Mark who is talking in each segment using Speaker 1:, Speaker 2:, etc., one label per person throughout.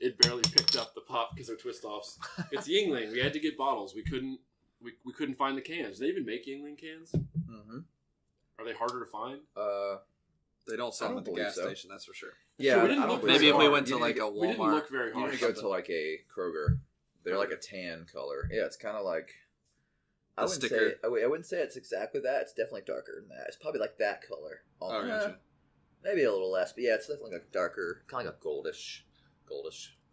Speaker 1: it barely picked up the pop because they're twist-offs. It's Yingling. We had to get bottles. We couldn't find the cans. Do they even make Yingling cans?
Speaker 2: Mm-hmm.
Speaker 1: Are they harder to find?
Speaker 3: They don't sell them at the gas station, that's for sure.
Speaker 2: Yeah,
Speaker 3: maybe if we went to like a Walmart.
Speaker 1: We didn't look very hard.
Speaker 2: You need to go to like a Kroger. They're like a tan color. Yeah, it's kind of like... I wouldn't say it's exactly that. It's definitely darker than that. It's probably like that color. Maybe a little less, but yeah, it's definitely like darker, kind of like a goldish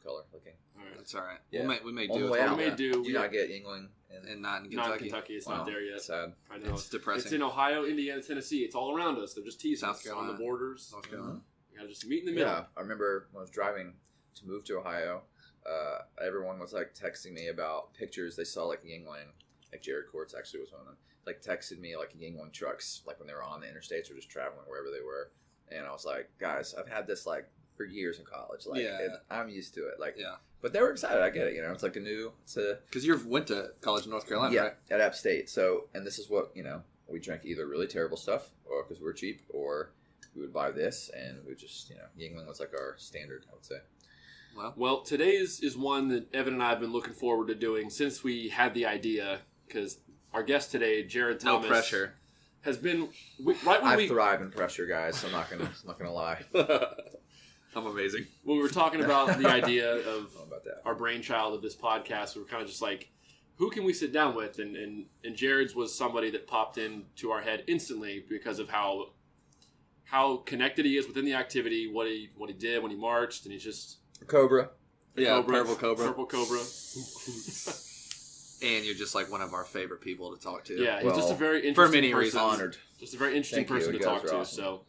Speaker 2: color looking.
Speaker 1: All right.
Speaker 3: That's all right.
Speaker 2: Yeah.
Speaker 3: We may do
Speaker 2: it.
Speaker 3: We
Speaker 2: may do. Do you not get Yingling?
Speaker 3: And not in Kentucky.
Speaker 1: Not in Kentucky. It's not there yet.
Speaker 2: Sad.
Speaker 1: I know.
Speaker 3: It's depressing.
Speaker 1: It's in Ohio, Indiana, Tennessee. It's all around us. They're just teasing
Speaker 3: South
Speaker 1: us
Speaker 3: Carolina.
Speaker 1: on the borders.
Speaker 3: South Carolina.
Speaker 1: You gotta just meet in the middle.
Speaker 2: Yeah, I remember when I was driving to move to Ohio, everyone was like texting me about pictures they saw like Yingling. Like Jared Courts actually was one of them. Like texted me like Yingling trucks, like when they were on the interstates or just traveling wherever they were. And I was like, guys, I've had this like for years in college. Like, I'm used to it. Like, but they were excited. I get it. You know, it's like because
Speaker 3: you went to college in North Carolina, right?
Speaker 2: At App State. So, and this is what we drank either really terrible stuff, or because we're cheap, or we would buy this, and we just Yingling was like our standard, I would say.
Speaker 1: Well, today's is one that Evan and I have been looking forward to doing since we had the idea, because our guest today, Jared Thomas,
Speaker 3: no pressure,
Speaker 1: has been
Speaker 2: I thrive in pressure, guys. So I'm not gonna lie.
Speaker 3: I'm amazing.
Speaker 1: When we were talking about the idea of our brainchild of this podcast, we were kind of just like, who can we sit down with? And Jared's was somebody that popped into our head instantly because of how connected he is within the activity, what he did when he marched, and he's just
Speaker 2: Cobra.
Speaker 1: Purple
Speaker 3: Cobra.
Speaker 1: And
Speaker 3: you're just like one of our favorite people to talk to.
Speaker 1: Yeah, he's just a very interesting
Speaker 3: for many
Speaker 1: person.
Speaker 3: reasons.
Speaker 2: Honored.
Speaker 1: Just a very interesting person to talk to.
Speaker 2: Awesome.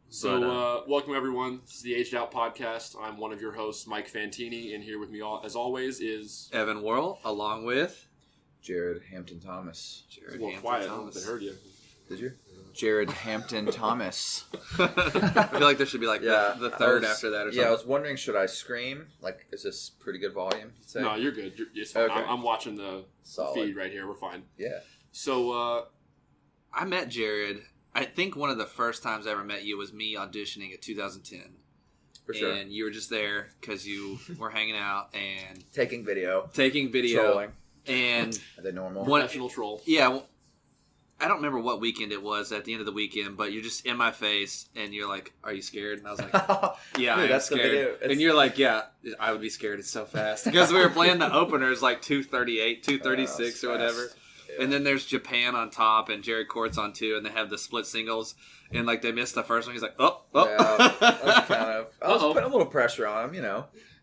Speaker 1: So welcome everyone. This is the Aged Out Podcast. I'm one of your hosts, Mike Fantini, and here with me, as always, is
Speaker 3: Evan Worrell, along with
Speaker 2: Jared Hampton Thomas.
Speaker 1: Jared Hampton quiet. Thomas. I heard you.
Speaker 2: Did you? Jared Hampton Thomas.
Speaker 3: I feel like there should be like the third after that or something.
Speaker 2: Yeah, I was wondering, should I scream? Like, is this pretty good volume?
Speaker 1: No, you're good. It's fine.
Speaker 2: Okay.
Speaker 1: I'm watching the feed right here. We're fine.
Speaker 2: Yeah.
Speaker 1: So,
Speaker 3: I met Jared. I think one of the first times I ever met you was me auditioning at 2010.
Speaker 2: For sure.
Speaker 3: And you were just there because you were hanging out and...
Speaker 2: Taking video.
Speaker 3: Trolling. And...
Speaker 2: The normal.
Speaker 1: Professional troll.
Speaker 3: Yeah. Well, I don't remember what weekend it was at the end of the weekend, but you're just in my face and you're like, "Are you scared?" And I was like, "Yeah,
Speaker 2: dude, that's
Speaker 3: scared."
Speaker 2: The video.
Speaker 3: And you're like, "Yeah, I would be scared. It's so fast." Because we were playing the openers like 2:38, 2:36 or whatever. Yeah. And then there's Japan on top and Jared Courts on 2, and they have the split singles. And like they missed the first one. He's like, "Oh."
Speaker 2: Yeah, I was putting a little pressure on him,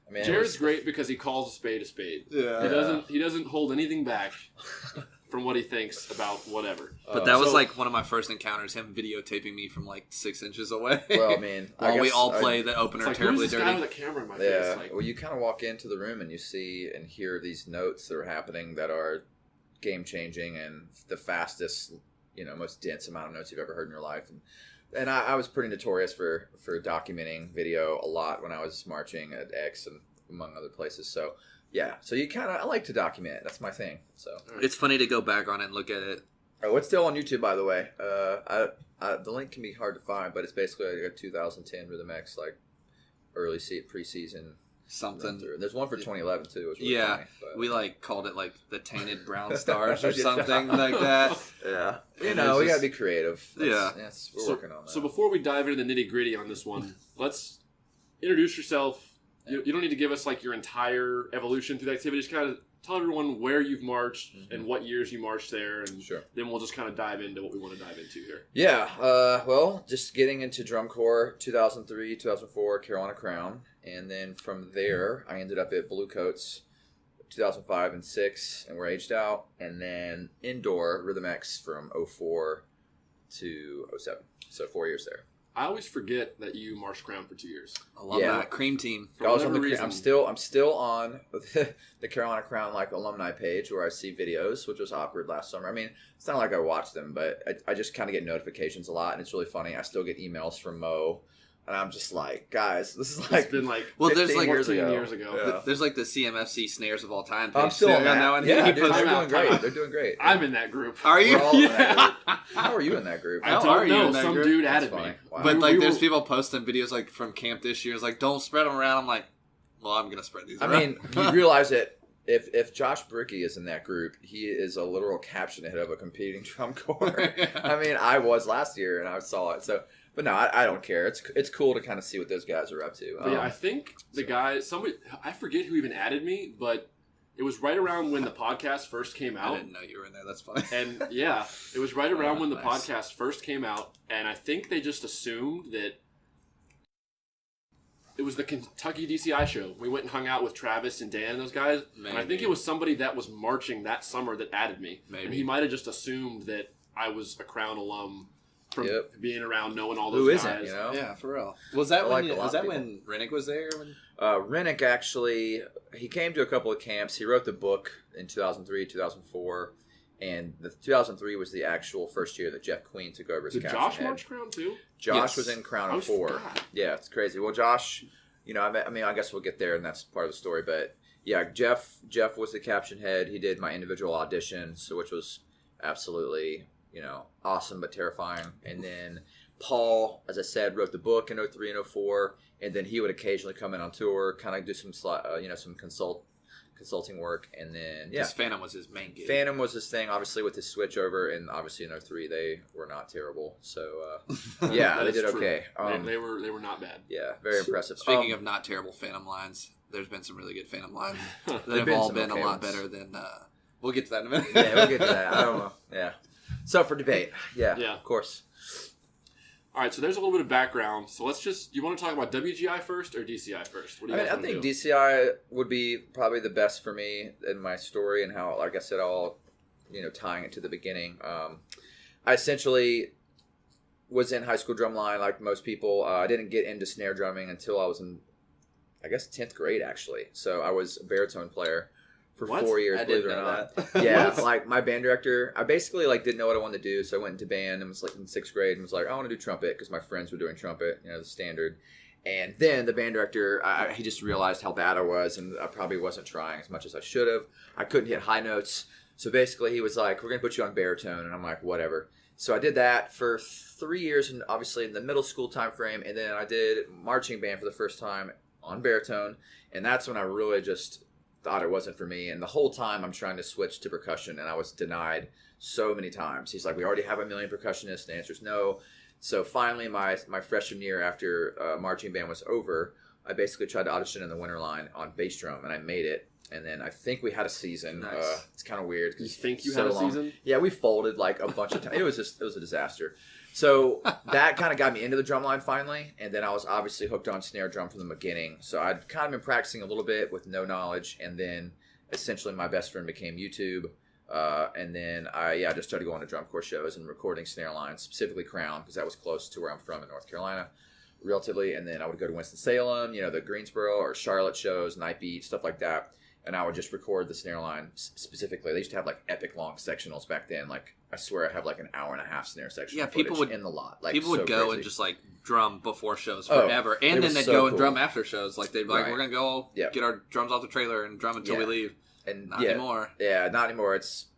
Speaker 2: I mean,
Speaker 1: Jared's great because he calls a spade a spade.
Speaker 3: Yeah.
Speaker 1: He doesn't hold anything back from what he thinks about whatever.
Speaker 3: But that was like one of my first encounters, him videotaping me from like 6 inches away.
Speaker 2: Well, I mean,
Speaker 3: while we all play the opener
Speaker 1: like,
Speaker 3: terribly
Speaker 1: who's this
Speaker 3: dirty.
Speaker 1: guy with a camera in my face? Like,
Speaker 2: well, you kind of walk into the room and you see and hear these notes that are happening that are game changing and the fastest, most dense amount of notes you've ever heard in your life. And I was pretty notorious for documenting video a lot when I was marching at X and among other places. So. Yeah, so I like to document it. That's my thing. So
Speaker 3: it's funny to go back on it and look at it.
Speaker 2: Oh, it's still on YouTube, by the way. The link can be hard to find, but it's basically like a 2010 Rhythm X, like early preseason
Speaker 3: something.
Speaker 2: There's one for 2011 too. Which was
Speaker 3: yeah,
Speaker 2: funny,
Speaker 3: we like called it like the Tainted Brown Stars or something like that.
Speaker 2: Yeah, we gotta be creative. We're working on that.
Speaker 1: So before we dive into the nitty gritty on this one, let's introduce yourself. You don't need to give us like your entire evolution through the activity. Just kind of tell everyone where you've marched and what years you marched there, and then we'll just kind of dive into what we want to dive into here.
Speaker 2: Yeah, well, just getting into drum corps 2003, 2004, Carolina Crown, and then from there I ended up at Bluecoats 2005 and 6, and we're aged out, and then indoor Rhythm X from 04 to 07, so 4 years there.
Speaker 1: I always forget that you marched Crown for 2 years.
Speaker 3: I love that cream team.
Speaker 2: I was on I'm still on the Carolina Crown like alumni page where I see videos, which was awkward last summer. I mean, it's not like I watch them, but I just kind of get notifications a lot, and it's really funny. I still get emails from Mo, and I'm just like, guys, this is like
Speaker 1: it's been like
Speaker 3: there's like
Speaker 1: 14 years ago.
Speaker 3: Yeah. There's like the CMFC Snares of All Time page.
Speaker 2: I'm still on that one. Yeah,
Speaker 1: dude,
Speaker 2: they're doing great.
Speaker 1: I'm in that group.
Speaker 3: Are you?
Speaker 2: Yeah. How are you in that group?
Speaker 1: I don't know. Some dude added me.
Speaker 2: Wow.
Speaker 3: But like, there's people posting videos like from camp this year. It's like, don't spread them around. I'm like, Well, I'm gonna spread these.
Speaker 2: I
Speaker 3: around.
Speaker 2: mean, you realize that if Josh Brickey is in that group, he is a literal caption head of a competing drum corps. I mean, I was last year and I saw it. So, but no, I don't care. It's cool to kind of see what those guys are up to.
Speaker 1: But yeah, I think the guy, I forget who even added me, but it was right around when the podcast first came out.
Speaker 3: I didn't know you were in there. That's funny.
Speaker 1: And yeah, it was right around when the
Speaker 3: nice.
Speaker 1: podcast first came out, and I think they just assumed that it was the Kentucky DCI show. We went and hung out with Travis and Dan and those guys, and I think it was somebody that was marching that summer that added me. Maybe. And he might have just assumed that I was a Crown alum from being around, knowing all those guys.
Speaker 2: Who isn't, you know?
Speaker 3: Yeah, for real. Was that when Rennick was there?
Speaker 2: Rennick actually, he came to a couple of camps. He wrote the book in 2003, 2004, and the 2003 was the actual first year that Jeff Queen took over as captain.
Speaker 1: Did Josh march Crown too?
Speaker 2: Josh was in Crown of 4. Yeah, it's crazy. Well, Josh, you know, I mean, I guess we'll get there, and that's part of the story. But yeah, Jeff was the caption head. He did my individual auditions, which was absolutely, you know, awesome but terrifying. And then Paul, as I said, wrote the book in 03 and 04, and then he would occasionally come in on tour, kind of do some some consulting work, and then
Speaker 3: because Phantom was his main gig.
Speaker 2: Phantom was his thing, obviously with his switch over, and obviously in 03 they were not terrible. So yeah, they did okay.
Speaker 1: They were not bad.
Speaker 2: Yeah, very impressive.
Speaker 3: Speaking of not terrible Phantom lines, there's been some really good Phantom lines that have all been a lot better than. We'll get to that in a minute.
Speaker 2: Yeah, we'll get to that. I don't know. Yeah. So for debate, yeah, of course.
Speaker 1: All right, so there's a little bit of background. So let's just, you want to talk about WGI first or DCI first? What do you guys want to do?
Speaker 2: I think DCI would be probably the best for me in my story and how, like I said, all, tying it to the beginning. I essentially was in high school drumline like most people. I didn't get into snare drumming until I was in, 10th grade, actually. So I was a baritone player for 4 years, believe it or not. Yeah, like my band director, I basically didn't know what I wanted to do, so I went into band and was in 6th grade and was like, I want to do trumpet because my friends were doing trumpet, the standard. And then the band director, he just realized how bad I was, and I probably wasn't trying as much as I should have. I couldn't hit high notes, so basically he was like, we're going to put you on baritone, and I'm like, whatever. So I did that for 3 years, and obviously in the middle school time frame, and then I did marching band for the first time on baritone, and that's when I really just thought it wasn't for me. And the whole time I'm trying to switch to percussion, and I was denied so many times. He's like, we already have a million percussionists. The answer is no. So finally my freshman year after marching band was over, I basically tried to audition in the winter line on bass drum, and I made it. And then I think we had a season. Nice. It's kind of weird.
Speaker 1: You think you had a season?
Speaker 2: Yeah, we folded a bunch of times. It was a disaster. So that kind of got me into the drumline finally, and then I was obviously hooked on snare drum from the beginning. So I'd kind of been practicing a little bit with no knowledge, and then essentially my best friend became YouTube, and then I just started going to drum corps shows and recording snare lines, specifically Crown, because that was close to where I'm from in North Carolina, relatively. And then I would go to Winston-Salem, the Greensboro or Charlotte shows, Night Beat, stuff like that. And I would just record the snare line specifically. They used to have epic long sectionals back then. I swear I have an hour and a half snare section.
Speaker 3: Yeah, people would
Speaker 2: in the lot.
Speaker 3: People would go and just drum before shows forever, and then they'd go and drum after shows. They'd be like, "We're gonna go get our drums off the trailer and drum until we leave." And not anymore.
Speaker 2: Yeah, not anymore. It's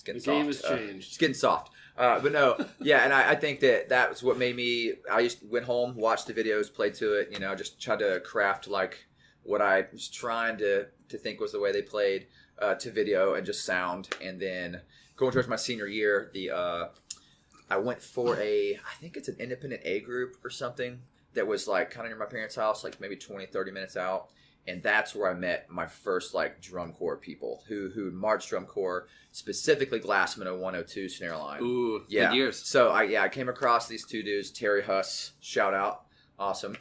Speaker 2: getting soft.
Speaker 1: The game has changed.
Speaker 2: It's getting soft. But no, and I think that was what made me. I went home, watched the videos, played to it. Just tried to craft what I was trying to think was the way they played to video and just sound. And then going towards my senior year, I went for I think it's an independent A group or something that was kind of near my parents' house, maybe 20, 30 minutes out. And that's where I met my first drum corps people who marched drum corps, specifically Glassman 102 snare line.
Speaker 3: Ooh, good years.
Speaker 2: So I came across these two dudes, Terry Huss, shout out, awesome.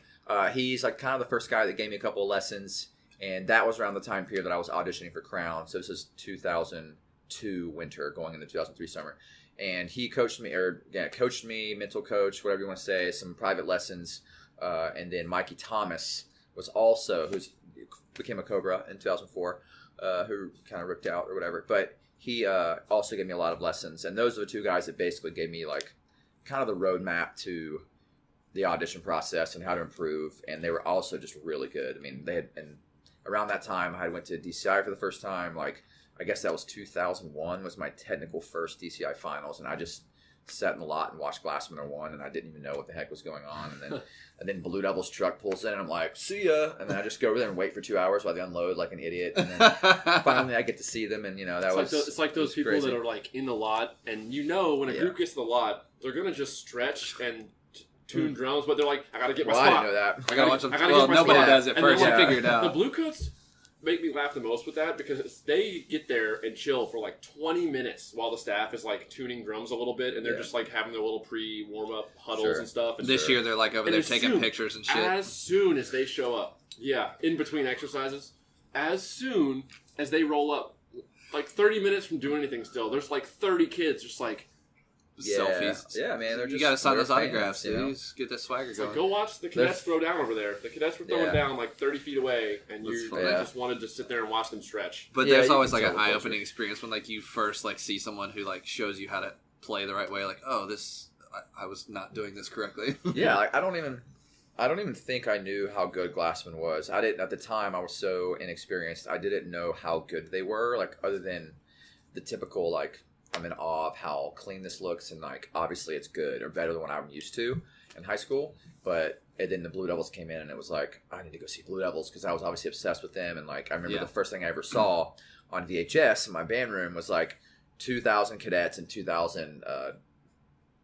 Speaker 2: He's kind of the first guy that gave me a couple of lessons, and that was around the time period that I was auditioning for Crown. So this is 2002 winter going into 2003 summer. And he coached me, mental coach, whatever you want to say, some private lessons. And then Mikey Thomas was also, who became a Cobra in 2004, who kind of ripped out or whatever. But he also gave me a lot of lessons. And those are the two guys that basically gave me kind of the roadmap to the audition process and how to improve. And they were also just really good. I mean, and around that time I went to DCI for the first time. I guess that was 2001 was my technical first DCI finals, and I just sat in the lot and watched Glassman 01, and I didn't even know what the heck was going on. And then Blue Devil's truck pulls in, and I'm like, see ya. And then I just go over there and wait for 2 hours while they unload like an idiot. And then finally I get to see them, and
Speaker 1: it's like those people
Speaker 2: crazy.
Speaker 1: that are like in the lot, and when a group gets to the lot, they're gonna just stretch and tune drums, but they're like, I gotta get my spot.
Speaker 2: I didn't know that.
Speaker 3: I gotta watch them.
Speaker 1: Nobody
Speaker 3: spot. Does it first. You figure it out.
Speaker 1: The Bluecoats make me laugh the most with that because they get there and chill for like 20 minutes while the staff is like tuning drums a little bit, and they're just like having their little pre-warm-up huddles and stuff. And
Speaker 3: this year they're like over there taking pictures and shit.
Speaker 1: As soon as they show up, in between exercises, as soon as they roll up, like 30 minutes from doing anything still, there's like 30 kids just like
Speaker 3: selfies.
Speaker 2: Yeah, man.
Speaker 3: You got to sign those autographs, dude. Just get that swagger going.
Speaker 1: Like, go watch the cadets throw down over there. The cadets were throwing down like 30 feet away, and you just wanted to sit there and watch them stretch.
Speaker 3: But there's always like an eye-opening experience when like you first like see someone who like shows you how to play the right way. Like, oh, I was not doing this correctly.
Speaker 2: Yeah, like, I don't even think I knew how good Glassman was. I didn't at the time. I was so inexperienced. I didn't know how good they were. Like, other than the typical like, I'm in awe of how clean this looks, and like obviously it's good or better than what I'm used to in high school. And then the Blue Devils came in, and it was like, I need to go see Blue Devils because I was obviously obsessed with them. And like I remember the first thing I ever saw on VHS in my band room was like 2,000 cadets and 2,000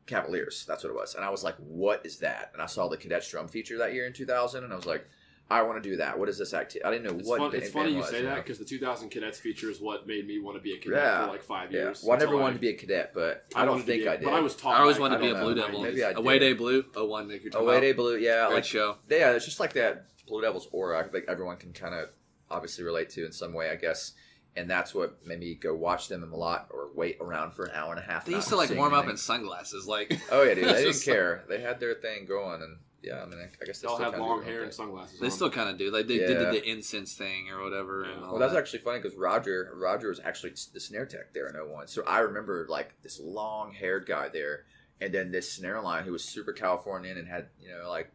Speaker 2: Cavaliers. That's what it was. And I was like, what is that? And I saw the cadets drum feature that year in 2000, and I was like, I want to do that. What is this activity? I didn't know what
Speaker 1: it's funny you say that because the 2000 cadets feature is what made me want to be a cadet for like 5 years.
Speaker 2: Well, I never wanted to be a cadet, but I don't think I did.
Speaker 1: But I was taught.
Speaker 3: I always wanted to be a Blue Devil.
Speaker 2: Maybe I did.
Speaker 3: Away Day Blue, 01.
Speaker 2: Away Day Blue, yeah.
Speaker 3: Great
Speaker 2: like
Speaker 3: show.
Speaker 2: Yeah, it's just like that Blue Devils aura. I think everyone can kind of obviously relate to in some way, I guess. And that's what made me go watch them in the lot or wait around for an hour and a half.
Speaker 3: They used to like warm up in sunglasses, like.
Speaker 2: Oh yeah, dude. They didn't care. They had their thing going, and yeah, I mean, I guess they
Speaker 1: all
Speaker 2: still
Speaker 1: have long hair and sunglasses.
Speaker 3: They still kind of do. Like they did the incense thing or whatever.
Speaker 1: Yeah.
Speaker 3: And all
Speaker 2: well, that's actually funny because Roger was actually the snare tech there in 01. So I remember like this long haired guy there, and then this snare line who was super Californian and had like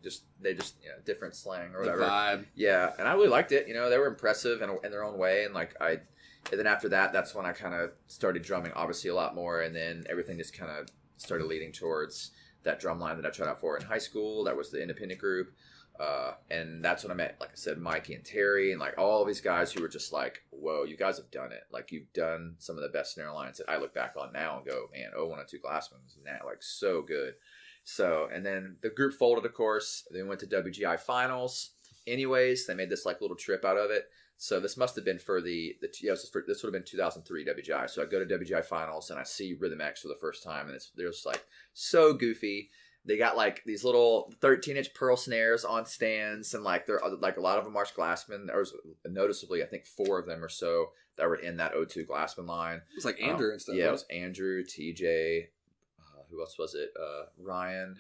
Speaker 2: different slang or whatever.
Speaker 3: The vibe.
Speaker 2: Yeah, and I really liked it. They were impressive in their own way, and like and then after that, that's when I kind of started drumming obviously a lot more, and then everything just kind of started leading towards that drum line that I tried out for in high school. That was the independent group. And that's when I met, like I said, Mikey and Terry and like all these guys who were just like, whoa, you guys have done it. Like you've done some of the best snare lines that I look back on now and go, man, 01 and 2 Glassman was now like so good. So, and then the group folded, of course. They went to WGI finals. Anyways, they made this like little trip out of it. So this must have been for this would have been 2003 WGI. So I go to WGI finals and I see Rhythm X for the first time, and they're just like so goofy. They got like these little 13-inch pearl snares on stands, and like they're like a lot of them are Glassman. There was noticeably, I think 4 of them or so that were in that 02 Glassman line.
Speaker 3: It was like Andrew and stuff.
Speaker 2: Yeah, it was Andrew, TJ. Who else was it? Ryan.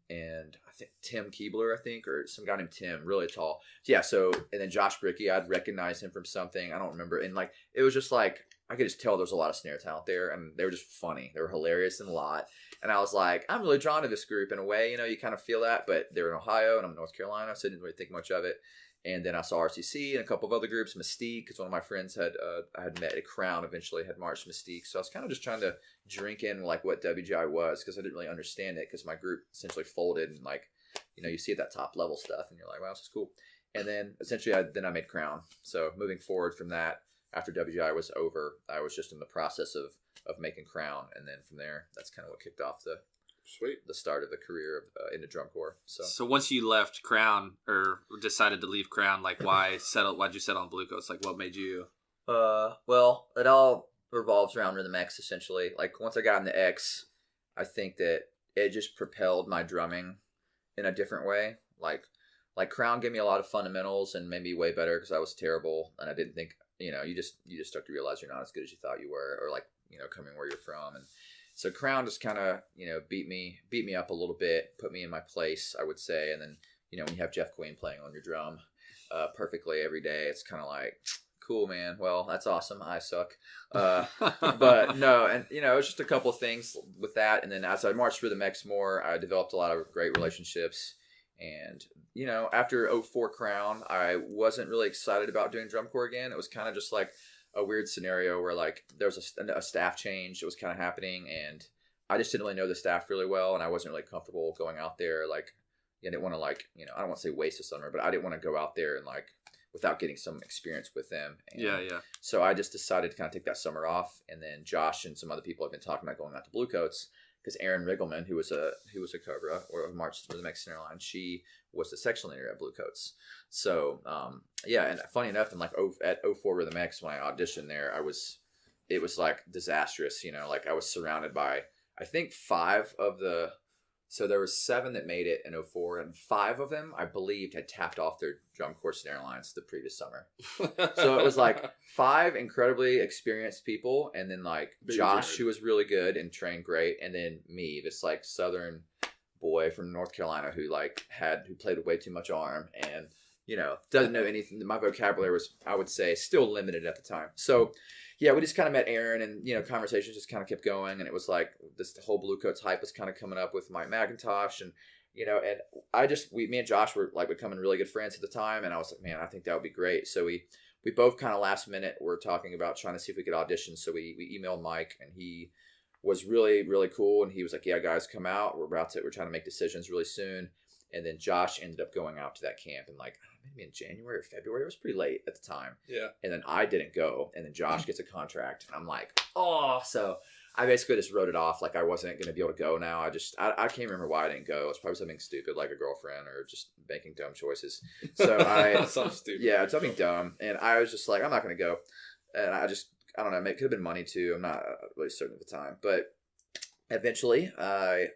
Speaker 2: And I think Tim Keebler, or some guy named Tim, really tall. Yeah, so, and then Josh Brickey, I'd recognize him from something. I don't remember. And like, it was just like, I could just tell there's a lot of snare talent there, and they were just funny. They were hilarious in a lot. And I was like, I'm really drawn to this group in a way. You kind of feel that, but they're in Ohio and I'm in North Carolina, so I didn't really think much of it. And then I saw RCC and a couple of other groups, Mystique, because one of my friends I had met at Crown eventually, had marched Mystique. So I was kind of just trying to drink in like what WGI was, because I didn't really understand it, because my group essentially folded, and like, you see that top level stuff and you're like, wow, this is cool. And then essentially I made Crown. So moving forward from that, after WGI was over, I was just in the process of making Crown. And then from there, that's kind of what kicked off the start of the career into drum corps. So
Speaker 3: once you left Crown, or decided to leave Crown, like why'd you settle on Bluecoats? Like what made you?
Speaker 2: Well, it all revolves around Rhythm X essentially. Like once I got into X, I think that it just propelled my drumming in a different way. Like Crown gave me a lot of fundamentals and made me way better, because I was terrible and I didn't think, you just start to realize you're not as good as you thought you were, or like, coming where you're from. And so Crown just kind of, beat me up a little bit, put me in my place, I would say. And then, when you have Jeff Queen playing on your drum perfectly every day, it's kind of like, cool, man. Well, that's awesome. I suck. But no, and, it was just a couple of things with that. And then as I marched through the Mex more, I developed a lot of great relationships. And, after 04 Crown, I wasn't really excited about doing drum corps again. It was kind of just like a weird scenario where like there was a staff change that was kind of happening, and I just didn't really know the staff really well, and I wasn't really comfortable going out there. Like, I didn't want to like, I don't want to say waste a summer, but I didn't want to go out there and like without getting some experience with them. And
Speaker 3: Yeah.
Speaker 2: so I just decided to kind of take that summer off, and then Josh and some other people have been talking about going out to Bluecoats because Erin Riggleman, who was a Cobra or marched for the Mexican airline, she was the section leader at Bluecoats. So and funny enough, in like at 04 Rhythm X when I auditioned there, it was like disastrous. Like I was surrounded by I think 5 of the. So there were 7 that made it in 04, and 5 of them, I believed, had tapped off their drum course in airlines the previous summer. So it was like 5 incredibly experienced people, and then like Josh, who was really good and trained great, and then me, this like Southern boy from North Carolina who played with way too much arm and, doesn't know anything. My vocabulary was, I would say, still limited at the time. So yeah, we just kind of met Aaron, and conversations just kind of kept going, and it was like the whole Bluecoats hype was kind of coming up with Mike McIntosh, and and me and Josh were like becoming really good friends at the time, and I was like, man, I think that would be great. So we both kind of last minute were talking about trying to see if we could audition. So we emailed Mike, and he was really, really cool, and he was like, yeah, guys, come out. We're trying to make decisions really soon. And then Josh ended up going out to that camp in like maybe in January or February. It was pretty late at the time.
Speaker 3: Yeah. And
Speaker 2: then I didn't go. And then Josh gets a contract. And I'm like, oh. So I basically just wrote it off. Like I wasn't going to be able to go now. I can't remember why I didn't go. It's probably something stupid like a girlfriend or just making dumb choices. So
Speaker 3: something stupid.
Speaker 2: Yeah, something dumb. And I was just like, I'm not going to go. And I don't know. It could have been money too. I'm not really certain at the time. But eventually I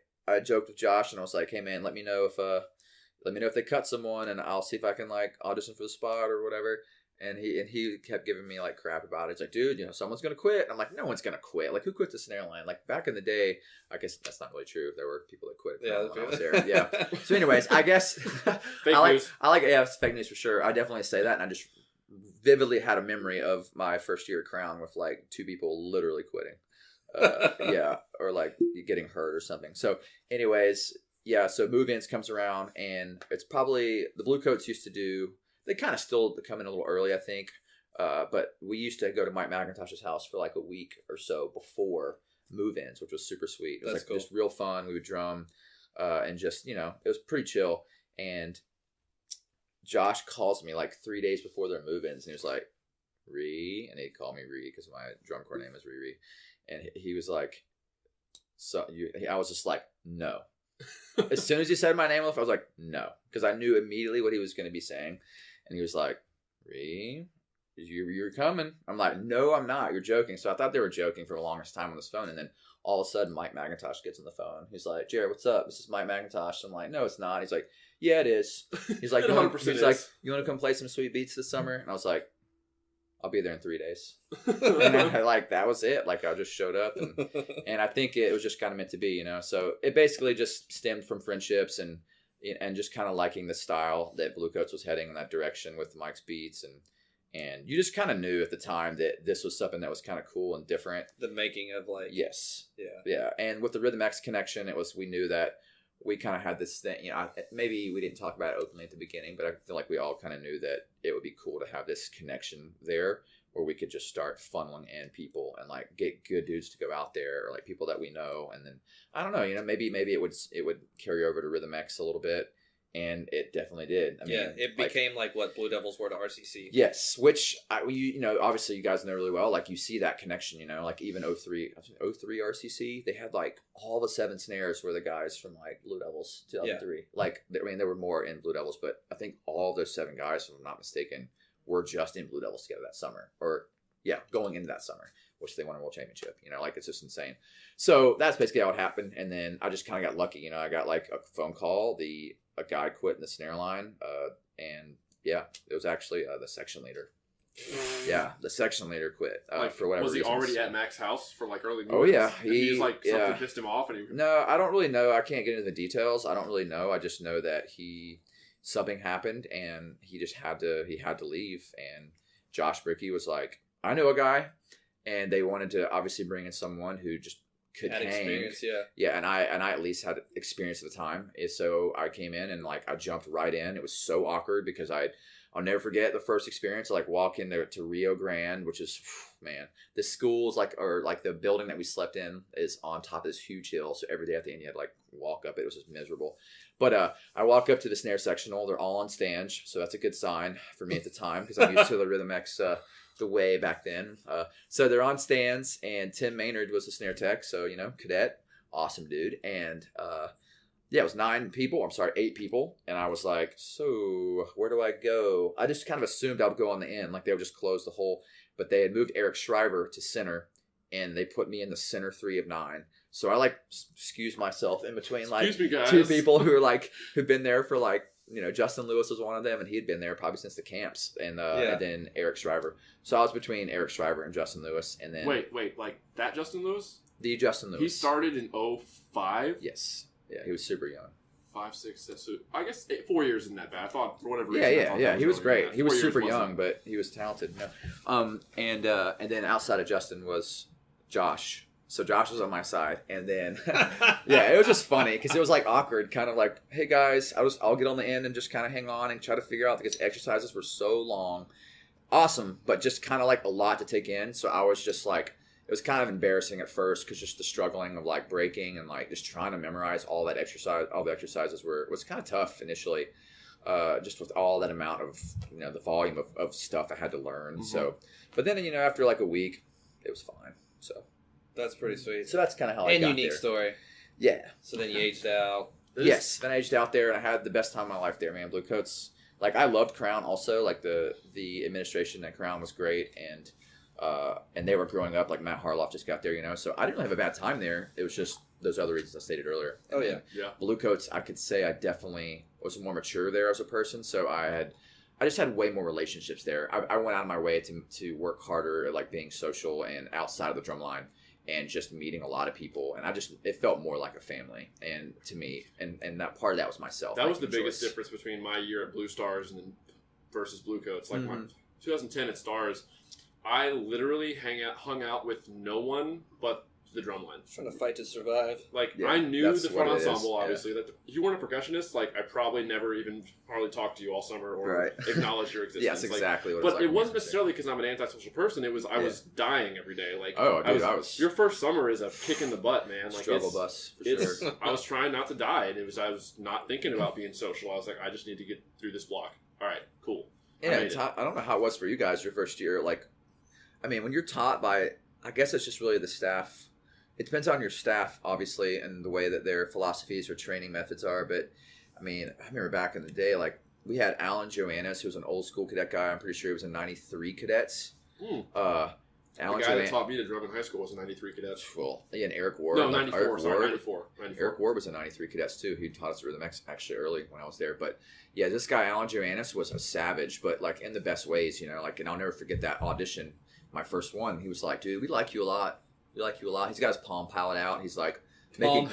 Speaker 2: joked with Josh, and I was like, "Hey man, let me know if they cut someone, and I'll see if I can like audition for the spot or whatever." And he kept giving me like crap about it. He's like, "Dude, someone's gonna quit." And I'm like, "No one's gonna quit. Like, who quit this airline? Like back in the day, I guess that's not really true. There were people that quit when I was there. Yeah. So, anyways, I guess
Speaker 1: fake news.
Speaker 2: It's fake news for sure. I definitely say that, and I just vividly had a memory of my first year at Crown with like 2 people literally quitting. Or like getting hurt or something. So anyways, so move-ins comes around, and it's probably the Bluecoats used to do, they kind of still come in a little early, I think, but we used to go to Mike McIntosh's house for like a week or so before move-ins, which was super sweet. It was cool. Just real fun. We would drum and just, it was pretty chill. And Josh calls me like 3 days before their move-ins, and he was like, Ree, and he'd call me Ree because my drum corps name is Ree. And he was like, I was just like, no. As soon as he said my name, I was like, no. Because I knew immediately what he was going to be saying. And he was like, Ree, you're coming. I'm like, no, I'm not. You're joking. So I thought they were joking for the longest time on this phone. And then all of a sudden, Mike McIntosh gets on the phone. He's like, Jared, what's up? This is Mike McIntosh. I'm like, no, it's not. He's like, yeah, it is. He's like, you want to come play some sweet beats this summer? And I was like, I'll be there in 3 days. And that was it. Like I just showed up, and I think it was just kind of meant to be, So it basically just stemmed from friendships and just kind of liking the style that Bluecoats was heading in that direction with Mike's beats, and you just kind of knew at the time that this was something that was kind of cool and different.
Speaker 3: The making of like
Speaker 2: yeah. And with the Rhythm X connection, we knew that we kind of had this thing, maybe we didn't talk about it openly at the beginning, but I feel like we all kind of knew that it would be cool to have this connection there where we could just start funneling in people and like get good dudes to go out there, or like people that we know. And then, I don't know, maybe it would carry over to Rhythm X a little bit. And it definitely did. I mean,
Speaker 3: it became like what Blue Devils were to RCC.
Speaker 2: Yes, which obviously you guys know really well. Like you see that connection. Like even 03 RCC, they had like all the 7 snares were the guys from like Blue Devils 2003. Yeah. Like there were more in Blue Devils, but I think all those 7 guys, if I'm not mistaken, were just in Blue Devils together that summer, or going into that summer, which they won a world championship. Like it's just insane. So that's basically how it happened. And then I just kind of got lucky. I got like a phone call. A guy quit in the snare line, and it was actually the section leader. Yeah, the section leader quit for whatever reason.
Speaker 1: Was he already at Mac's house for like early?
Speaker 2: Oh yeah,
Speaker 1: he just like something pissed him off, and
Speaker 2: No, I don't really know. I can't get into the details. I don't really know. I just know that something happened, and he had to leave. And Josh Brickey was like, I know a guy, and they wanted to obviously bring in someone who just could hang.
Speaker 3: Experience,
Speaker 2: and I at least had experience at the time. So I came in and like I jumped right in. It was so awkward because I I'll never forget the first experience. Like walk in there to Rio Grande, which is, man, the school's like, or like the building that we slept in is on top of this huge hill. So every day at the end, you had to like walk up it. It was just miserable. But I walk up to the snare sectional. They're all on stange. So that's a good sign for me at the time because I'm used to the Rhythm X the way back then. So they're on stands, and Tim Maynard was the snare tech. So, cadet, awesome dude. And yeah, it was 8 people. And I was like, so where do I go? I just kind of assumed I would go on the end. Like they would just close the whole, but they had moved Eric Shriver to center, and they put me in the center 3 of 9. So I like excuse myself in between like two people who are like, who've been there for like, Justin Lewis was one of them, and he had been there probably since the camps, and then Eric Shriver. So I was between Eric Shriver and Justin Lewis, and then
Speaker 1: wait, like that Justin Lewis?
Speaker 2: The Justin Lewis.
Speaker 1: He started in 05?
Speaker 2: Yes. Yeah, he was super young.
Speaker 1: 5, 6, 7. So I guess 4 years isn't that bad. I thought for whatever reason.
Speaker 2: Yeah. He was great. He was super young, but he was talented. And then outside of Justin was Josh. So Josh was on my side, and then it was just funny because it was like awkward, kind of like, hey guys, I'll get on the end and just kind of hang on and try to figure out because exercises were so long, awesome, but just kind of like a lot to take in. So I was just like, it was kind of embarrassing at first because just the struggling of like breaking and like just trying to memorize all the exercises was kind of tough initially, just with all that amount of the volume of stuff I had to learn. Mm-hmm. So, but then after like a week, it was fine. So.
Speaker 3: That's pretty sweet.
Speaker 2: So that's kind of how I got there. And
Speaker 3: unique story.
Speaker 2: Yeah.
Speaker 3: So then you aged out.
Speaker 2: Yes. Then I aged out there, and I had the best time of my life there, man. Bluecoats. Like, I loved Crown also. Like, the administration at Crown was great, and they were growing up. Like, Matt Harloff just got there, So I didn't really have a bad time there. It was just those other reasons I stated earlier. And
Speaker 1: yeah.
Speaker 2: Bluecoats, I could say I definitely was more mature there as a person. So I just had way more relationships there. I went out of my way to work harder at, like, being social and outside of the drum line. And just meeting a lot of people, and it felt more like a family, and to me, and that part of that was myself.
Speaker 1: That was the biggest difference between my year at Blue Stars and then versus Bluecoats. Like my 2010 at Stars, I literally hung out with no one but the drum line.
Speaker 3: Trying to fight to survive.
Speaker 1: Like I knew the front ensemble, obviously. That if you weren't a percussionist, like I probably never even hardly talked to you all summer or acknowledge your existence.
Speaker 2: Yes, exactly.
Speaker 1: Like, but it wasn't necessarily because I'm an antisocial person. It was I was dying every day. Like
Speaker 2: I was.
Speaker 1: Your first summer is a kick in the butt, man. Like
Speaker 2: struggle bus. For sure.
Speaker 1: I was trying not to die, and I was not thinking about being social. I was like, I just need to get through this block. All right, cool.
Speaker 2: Yeah, I don't know how it was for you guys your first year. Like, I mean, when you're taught by, I guess it's just really the staff. It depends on your staff, obviously, and the way that their philosophies or training methods are. But, I mean, I remember back in the day, like, we had Alan Joannis, who was an old school cadet guy. I'm pretty sure he was in 93 cadets.
Speaker 1: Alan the guy that taught me to drum in high school was a 93 cadets.
Speaker 2: Well, yeah, and Eric Ward.
Speaker 1: No, 94. Sorry, 94.
Speaker 2: Eric Ward was a 93 cadets, too. He taught us Rhythm X actually early when I was there. But, yeah, this guy, Alan Joannis, was a savage, but, like, in the best ways, Like, and I'll never forget that audition, my first one. He was like, dude, we like you a lot. We like you a lot. He's got his Palm Pilot out. He's like making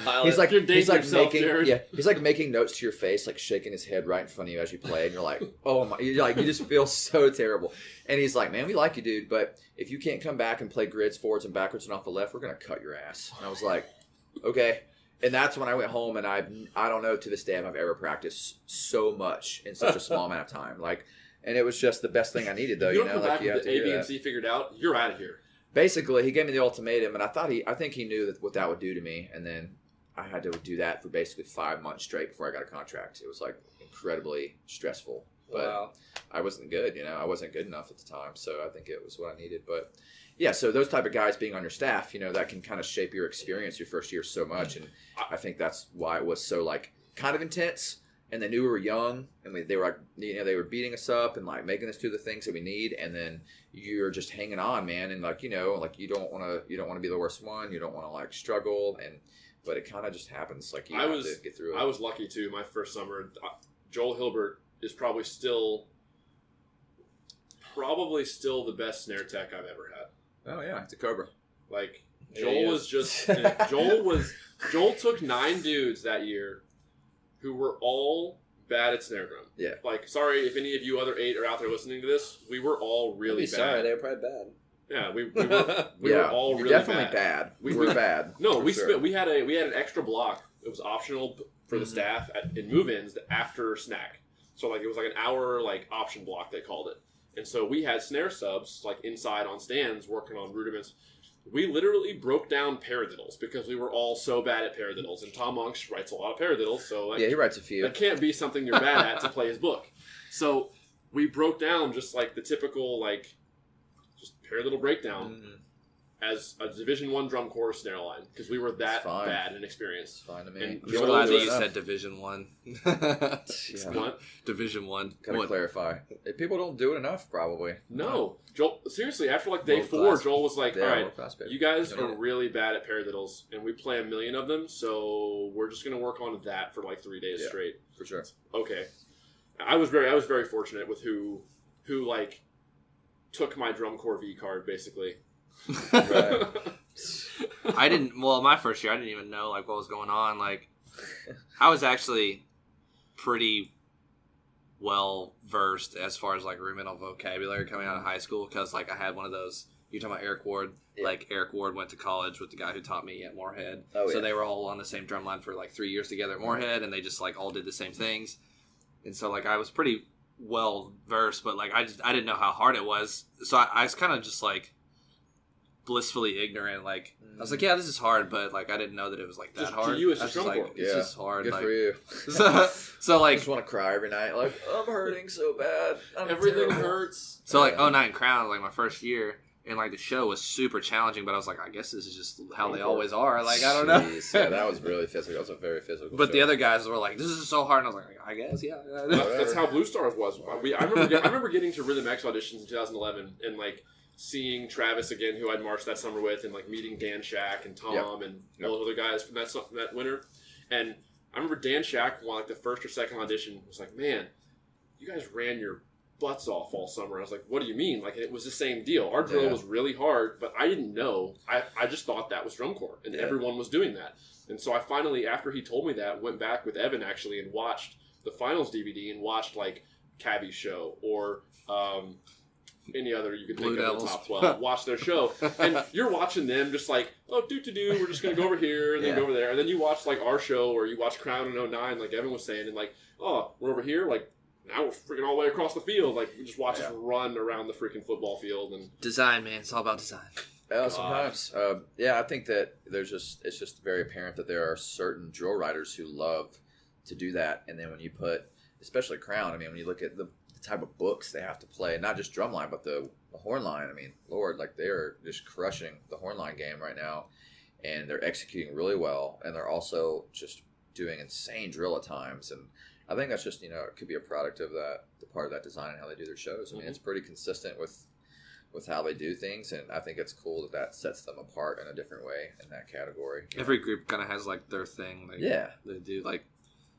Speaker 2: notes to your face, like shaking his head right in front of you as you play, and you're like, oh my, you just feel so terrible. And he's like, man, we like you, dude, but if you can't come back and play grids forwards and backwards and off the left, we're gonna cut your ass. And I was like, okay. And that's when I went home, and I don't know to this day if I've ever practiced so much in such a small amount of time. Like, and it was just the best thing I needed, though.
Speaker 1: You don't come back with the A, B, and C figured out. You're out of here.
Speaker 2: Basically, he gave me the ultimatum, and I think he knew what that would do to me. And then I had to do that for basically 5 months straight before I got a contract. It was like incredibly stressful, but I wasn't good. I wasn't good enough at the time, so I think it was what I needed. But yeah, so those type of guys being on your staff, that can kind of shape your experience your first year so much, and I think that's why it was so like kind of intense. And they knew we were young, and they were like, they were beating us up and like making us do the things that we need. And then you're just hanging on, man. And like, like you don't want to be the worst one. You don't want to like struggle. But it kind of just happens. Like you have to get through it.
Speaker 1: I was lucky too. My first summer, Joel Hilbert is probably still the best snare tech I've ever had.
Speaker 2: Oh yeah, it's a Cobra.
Speaker 1: Like Joel was just Joel took 9 dudes that year who were all bad at snare drum.
Speaker 2: Yeah.
Speaker 1: Like, sorry if any of you other 8 are out there listening to this. We were all really bad.
Speaker 3: Sorry, they were probably bad.
Speaker 1: Yeah, we were all really
Speaker 2: definitely bad. We were bad.
Speaker 1: No, we had an extra block. It was optional for the staff in move-ins after snack. So like it was like an hour like option block they called it. And so we had snare subs like inside on stands working on rudiments. We literally broke down paradiddles because we were all so bad at paradiddles. And Tom Monks writes a lot of paradiddles, so like,
Speaker 2: he writes a few.
Speaker 1: That can't be something you're bad at to play his book. So we broke down just like the typical like just paradiddle breakdown as a Division I drum corps snare line because we were that bad and experienced.
Speaker 2: Fine to me.
Speaker 3: I'm glad that you said Division I.
Speaker 1: What?
Speaker 3: Division I.
Speaker 2: Gotta clarify. People don't do it enough, probably.
Speaker 1: No. Joel, seriously, after like day 4, Joel was like, all right, you guys are
Speaker 2: it.
Speaker 1: really bad at paradiddles, and we play 1,000,000 of them, so we're just going to work on that for like 3 days straight.
Speaker 2: For sure.
Speaker 1: Okay. I was very fortunate with who like took my drum corps V card, basically.
Speaker 2: Right.
Speaker 3: My first year, I didn't even know like what was going on. Like, I was actually pretty well versed as far as like rudimental vocabulary coming out of high school because like I had one of those. You're talking about Eric Ward. Yeah. Like Eric Ward went to college with the guy who taught me at Moorhead. So they were all on the same drum line for like 3 years together at Moorhead, and they just like all did the same things. And so like I was pretty well versed, but like I didn't know how hard it was. So I was kind of just like blissfully ignorant. Like I was like, yeah, this is hard, but like I didn't know that it was like that
Speaker 1: just
Speaker 3: hard.
Speaker 1: To you, it's
Speaker 3: just
Speaker 1: drum
Speaker 3: like
Speaker 1: corps.
Speaker 3: it's just hard.
Speaker 2: Good
Speaker 3: like,
Speaker 2: for you.
Speaker 3: So like
Speaker 2: I just want to cry every night. Like I'm hurting so bad.
Speaker 1: Everything hurts.
Speaker 3: So like 09 Crown, like my first year, and like the show was super challenging. But I was like, I guess this is just how they always are. Like I don't know.
Speaker 2: Yeah, that was really physical. It was a very physical.
Speaker 3: But
Speaker 2: show.
Speaker 3: the other guys were like, this is so hard. And I was like, I guess, yeah.
Speaker 1: That's how Blue Stars was. I remember getting to Rhythm X auditions in 2011 and like seeing Travis again, who I'd marched that summer with, and like meeting Dan Shack and Tom and all those other guys from that winter. And I remember Dan Shack won like the first or second audition. Was like, man, you guys ran your butts off all summer. I was like, what do you mean? Like it was the same deal. Our drill was really hard, but I didn't know. I just thought that was drum corps, and everyone was doing that. And so I finally, after he told me that, went back with Evan actually and watched the finals DVD and watched like Cabby's show or any other you could think of in the top 12. Watch their show. And you're watching them just like, oh, do-do-do, we're just going to go over here and then go over there. And then you watch like our show or you watch Crown in 09, like Evan was saying, and like, oh, we're over here, like, now we're freaking all the way across the field. Like, we just watch us run around the freaking football field. And
Speaker 3: design, man. It's all about design.
Speaker 2: Sometimes. I think that it's just very apparent that there are certain drill writers who love to do that. And then when you put, especially Crown, I mean, when you look at the type of books they have to play, not just drumline, but the horn line. I mean, Lord, like they're just crushing the horn line game right now. And they're executing really well. And they're also just doing insane drill at times. And I think that's just, it could be a product of that, the part of that design and how they do their shows. I mean, it's pretty consistent with how they do things, and I think it's cool that sets them apart in a different way in that category.
Speaker 3: Every group kind of has like their thing. Like, they do like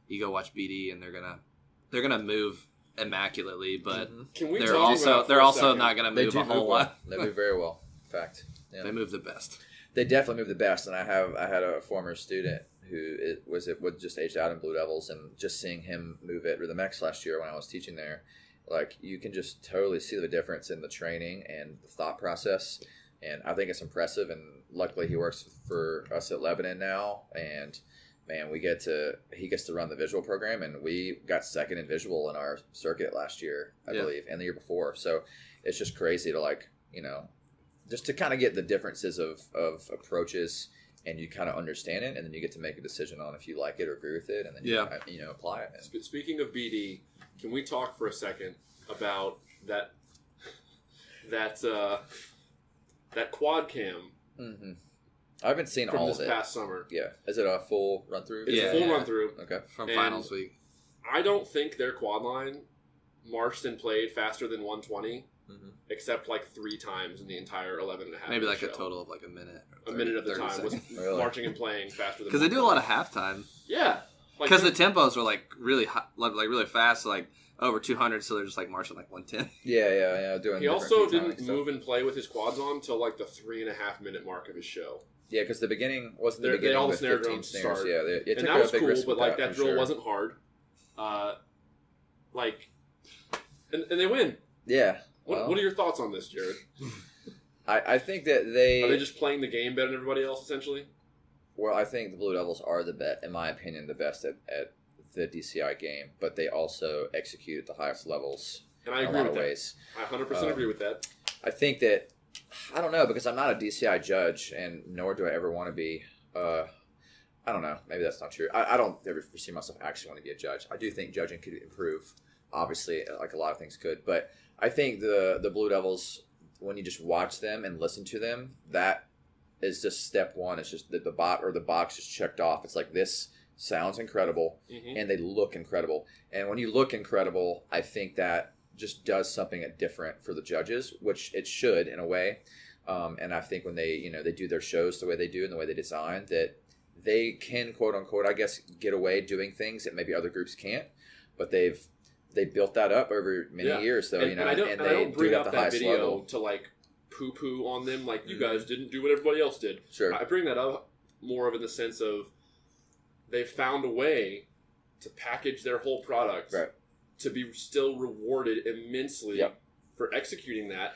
Speaker 3: you go watch BD, and they're gonna move immaculately, but they're also not gonna move a whole lot.
Speaker 2: They move very well. In fact,
Speaker 3: they move the best.
Speaker 2: They definitely move the best, and I had a former student who was just aged out in Blue Devils, and just seeing him move at Rhythm X last year when I was teaching there, like you can just totally see the difference in the training and the thought process, and I think it's impressive. And luckily, he works for us at Lebanon now, and man, he gets to run the visual program, and we got second in visual in our circuit last year, I believe, and the year before. So it's just crazy to just to kind of get the differences of approaches. And you kind of understand it, and then you get to make a decision on if you like it or agree with it, and then you apply it.
Speaker 1: Speaking of BD, can we talk for a second about that quad cam?
Speaker 2: Mm-hmm. I haven't seen all of it
Speaker 1: from this past summer.
Speaker 2: Yeah, is it a full run through?
Speaker 1: It's a full run through.
Speaker 2: Okay,
Speaker 3: from finals week.
Speaker 1: I don't think their quad line marched and played faster than 120. Except like 3 times in the entire 11 and a half.
Speaker 3: Maybe like
Speaker 1: show.
Speaker 3: a total of like a minute.
Speaker 1: A minute of the time was marching and playing faster than.
Speaker 3: Because they do a lot of halftime.
Speaker 1: Yeah,
Speaker 3: because the tempos were like really hot, like really fast, like over 200. So they're just like marching like 110.
Speaker 2: Yeah. Doing.
Speaker 1: He also didn't move and play with his quads on till like the 3.5 minute mark of his show.
Speaker 2: Yeah, because the beginning wasn't the
Speaker 1: They
Speaker 2: beginning.
Speaker 1: all
Speaker 2: with
Speaker 1: snare
Speaker 2: 15
Speaker 1: drums
Speaker 2: snares.
Speaker 1: start.
Speaker 2: Yeah, it
Speaker 1: and
Speaker 2: took
Speaker 1: that was
Speaker 2: a big
Speaker 1: cool,
Speaker 2: risk
Speaker 1: but
Speaker 2: with
Speaker 1: like
Speaker 2: that
Speaker 1: that drill wasn't hard. And they win.
Speaker 2: Yeah.
Speaker 1: What are your thoughts on this, Jared?
Speaker 2: I think that are
Speaker 1: they just playing the game better than everybody else, essentially?
Speaker 2: Well, I think the Blue Devils are in my opinion, the best at the DCI game, but they also execute at the highest levels.
Speaker 1: And I
Speaker 2: in
Speaker 1: agree
Speaker 2: a lot
Speaker 1: with
Speaker 2: of
Speaker 1: that.
Speaker 2: ways.
Speaker 1: I 100% agree with that.
Speaker 2: I think that, I don't know, because I'm not a DCI judge, and nor do I ever want to be. I don't know. Maybe that's not true. I don't ever foresee myself actually wanting to be a judge. I do think judging could improve, obviously, like a lot of things could. But I think the Blue Devils, when you just watch them and listen to them, that is just step one. It's just that the box is checked off. It's like, this sounds incredible, and they look incredible. And when you look incredible, I think that just does something different for the judges, which it should in a way. And I think when they do their shows the way they do and the way they design, that they can, quote unquote, I guess, get away doing things that maybe other groups can't. But they built that up over many years, though.
Speaker 1: And I don't bring up that video to like poo-poo on them, like you guys didn't do what everybody else did.
Speaker 2: Sure.
Speaker 1: I bring that up more of in the sense of they found a way to package their whole product to be still rewarded immensely for executing that.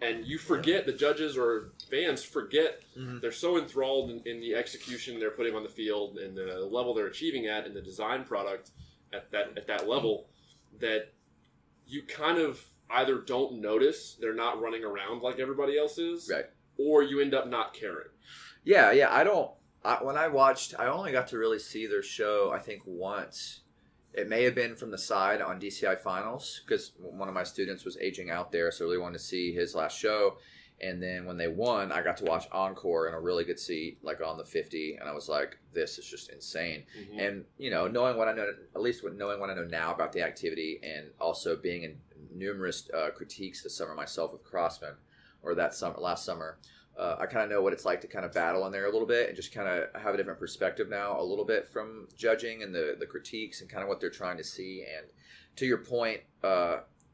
Speaker 1: And you forget, the judges or fans forget, they're so enthralled in the execution they're putting on the field and the level they're achieving at and the design product at that level, that you kind of either don't notice they're not running around like everybody else is, or you end up not caring.
Speaker 2: Yeah. When I watched, I only got to really see their show, I think, once. It may have been from the side on DCI Finals, because one of my students was aging out there, so I really wanted to see his last show. And then when they won, I got to watch Encore in a really good seat, like on the 50, and I was like, this is just insane. And, knowing what I know, at least knowing what I know now about the activity, and also being in numerous critiques this summer myself with Crossman, or last summer, I kind of know what it's like to kind of battle in there a little bit and just kind of have a different perspective now a little bit from judging and the critiques and kind of what they're trying to see. And to your point,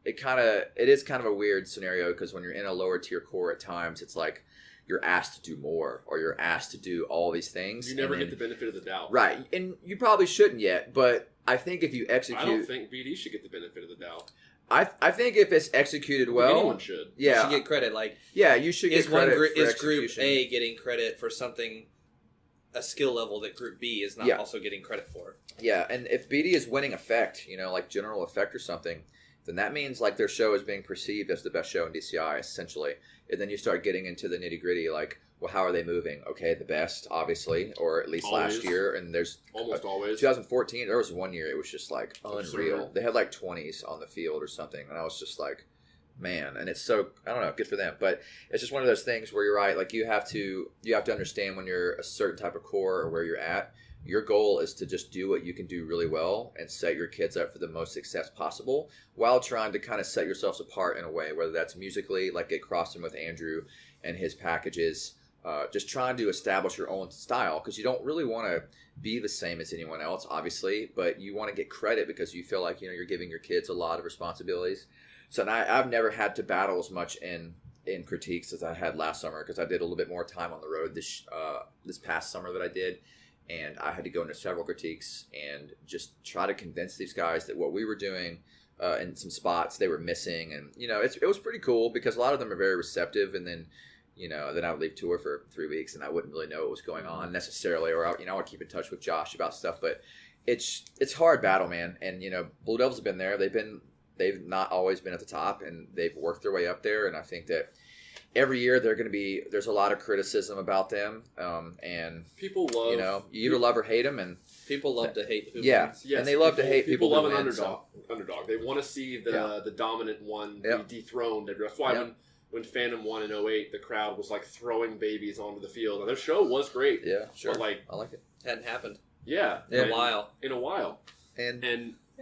Speaker 2: it is kind of a weird scenario, because when you're in a lower tier core at times, it's like you're asked to do more, or you're asked to do all these things.
Speaker 1: You never get the benefit of the doubt.
Speaker 2: Right. And you probably shouldn't yet, but I think if you execute...
Speaker 1: I don't think BD should get the benefit of the doubt.
Speaker 2: I think if it's executed well,
Speaker 1: anyone should.
Speaker 2: Yeah,
Speaker 3: you should get credit. Like,
Speaker 2: you should get credit.
Speaker 3: Is Group A getting credit for something, a skill level that Group B is not also getting credit for?
Speaker 2: Yeah, and if BD is winning effect, like general effect or something, then that means like their show is being perceived as the best show in DCI, essentially. And then you start getting into the nitty gritty, like, well, how are they moving? Okay, the best, obviously, or at least last year. And there's
Speaker 1: almost always
Speaker 2: 2014. There was one year it was just like unreal.
Speaker 1: Absurd.
Speaker 2: They had like 20s on the field or something, and I was just like, man. And it's so, I don't know, good for them. But it's just one of those things where you're right. Like you have to understand when you're a certain type of core or where you're at. Your goal is to just do what you can do really well and set your kids up for the most success possible, while trying to kind of set yourselves apart in a way, whether that's musically, like at Crossing with Andrew and his packages, just trying to establish your own style, because you don't really want to be the same as anyone else, obviously, but you want to get credit because you feel like you're giving your kids a lot of responsibilities. So I've never had to battle as much in critiques as I had last summer, because I did a little bit more time on the road this past summer that I did. And I had to go into several critiques and just try to convince these guys that what we were doing in some spots they were missing. And, it was pretty cool, because a lot of them are very receptive. And then, then I would leave tour for 3 weeks and I wouldn't really know what was going on necessarily. Or, I would keep in touch with Josh about stuff. But it's hard battle, man. And, Blue Devils have been there. They've not always been at the top, and they've worked their way up there. And I think that every year there's a lot of criticism about them, and
Speaker 1: people love,
Speaker 2: you either love or hate them, and
Speaker 3: people love to hate who
Speaker 2: wins. Yes, and they love to hate people
Speaker 1: love
Speaker 2: who
Speaker 1: an
Speaker 2: win,
Speaker 1: underdog. They want to see the dominant one be dethroned. That's why when Phantom won in 2008, the crowd was like throwing babies onto the field. And their show was great.
Speaker 2: Yeah, sure.
Speaker 1: But
Speaker 2: I like it.
Speaker 3: Hadn't happened.
Speaker 1: Yeah,
Speaker 3: in a while.
Speaker 1: And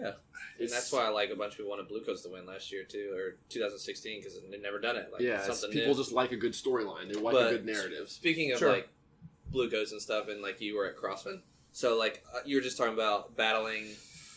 Speaker 3: yeah. And that's why like a bunch of people wanted Bluecoats to win last year too, or 2016, because they'd never done it. Like, something
Speaker 1: people just like a good storyline. They like a good narrative.
Speaker 3: Speaking of like Bluecoats and stuff, and like you were at Crossman, so like you were just talking about battling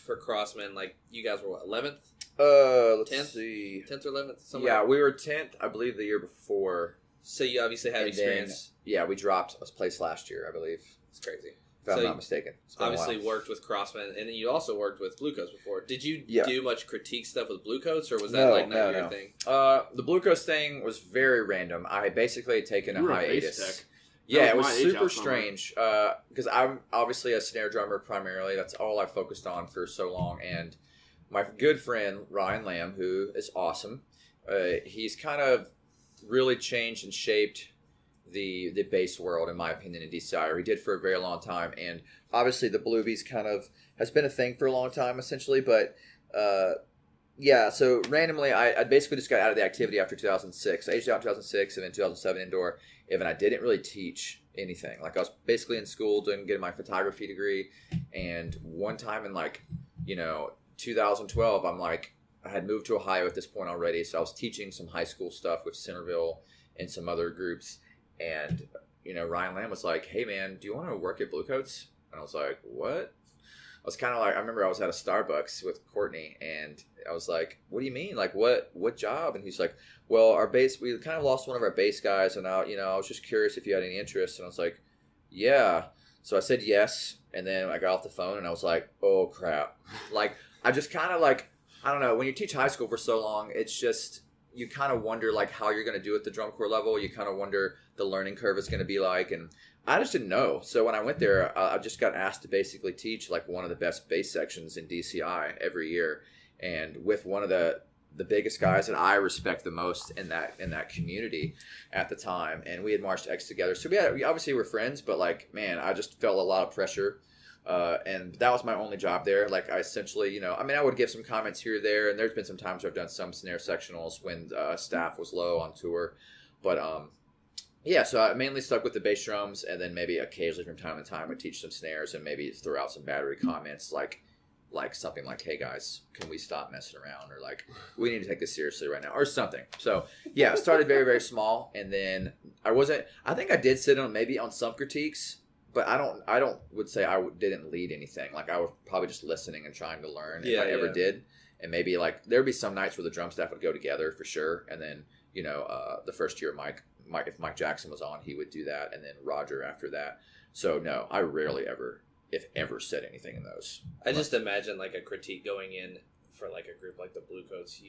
Speaker 3: for Crossman. Like you guys were what, 11th?
Speaker 2: Let's
Speaker 3: 10th?
Speaker 2: see,
Speaker 3: 10th or 11th. Somewhere.
Speaker 2: Yeah, we were 10th, I believe, the year before.
Speaker 3: So you obviously had experience.
Speaker 2: Then, we dropped a place last year, I believe.
Speaker 3: It's crazy.
Speaker 2: If I'm not mistaken.
Speaker 3: Obviously worked with Crossman, and then you also worked with Bluecoats before. Did you do much critique stuff with Bluecoats, or was that not your thing?
Speaker 2: The Bluecoats thing was very random. I basically had taken a hiatus. Yeah, it was super strange because I'm obviously a snare drummer primarily. That's all I focused on for so long. And my good friend, Ryan Lamb, who is awesome, he's kind of really changed and shaped the bass world, in my opinion, in DCI, or he did for a very long time. And obviously the Bluebees kind of has been a thing for a long time, essentially. But yeah, so randomly, I basically just got out of the activity after 2006. I aged out in 2006 and then 2007 indoor. And I didn't really teach anything. Like I was basically in school getting my photography degree. And one time in 2012, I had moved to Ohio at this point already. So I was teaching some high school stuff with Centerville and some other groups. And, Ryan Lamb was like, hey man, do you want to work at Bluecoats? And I was like, what? I was kind of like, I remember I was at a Starbucks with Courtney and I was like, what do you mean? Like, what job? And he's like, well, we kind of lost one of our bass guys and I was just curious if you had any interest. And I was like, yeah. So I said yes. And then I got off the phone and I was like, oh crap. Like, I just kind of I don't know, when you teach high school for so long, it's just, you kind of wonder how you're going to do at the drum corps level. You kind of wonder the learning curve is going to be like, and I just didn't know. So when I went there, I just got asked to basically teach one of the best bass sections in DCI every year, and with one of the biggest guys that I respect the most in that community at the time. And we had marched X together, so we obviously were friends, but man, I just felt a lot of pressure. And that was my only job there. I essentially, I would give some comments here or there, and there's been some times where I've done some snare sectionals when staff was low on tour. But yeah, so I mainly stuck with the bass drums, and then maybe occasionally from time to time I'd teach some snares and maybe throw out some battery comments like something like, hey guys, can we stop messing around? Or we need to take this seriously right now, or something. So yeah, it started very, very small, and then I think I did sit on maybe on some critiques. But I don't would say didn't lead anything. I was probably just listening and trying to learn if I ever did. And maybe there'd be some nights where the drum staff would go together for sure. And then, the first year if Mike Jackson was on, he would do that. And then Roger after that. So no, I rarely ever, if ever, said anything in those.
Speaker 4: I just imagine a critique going in for a group like the Bluecoats.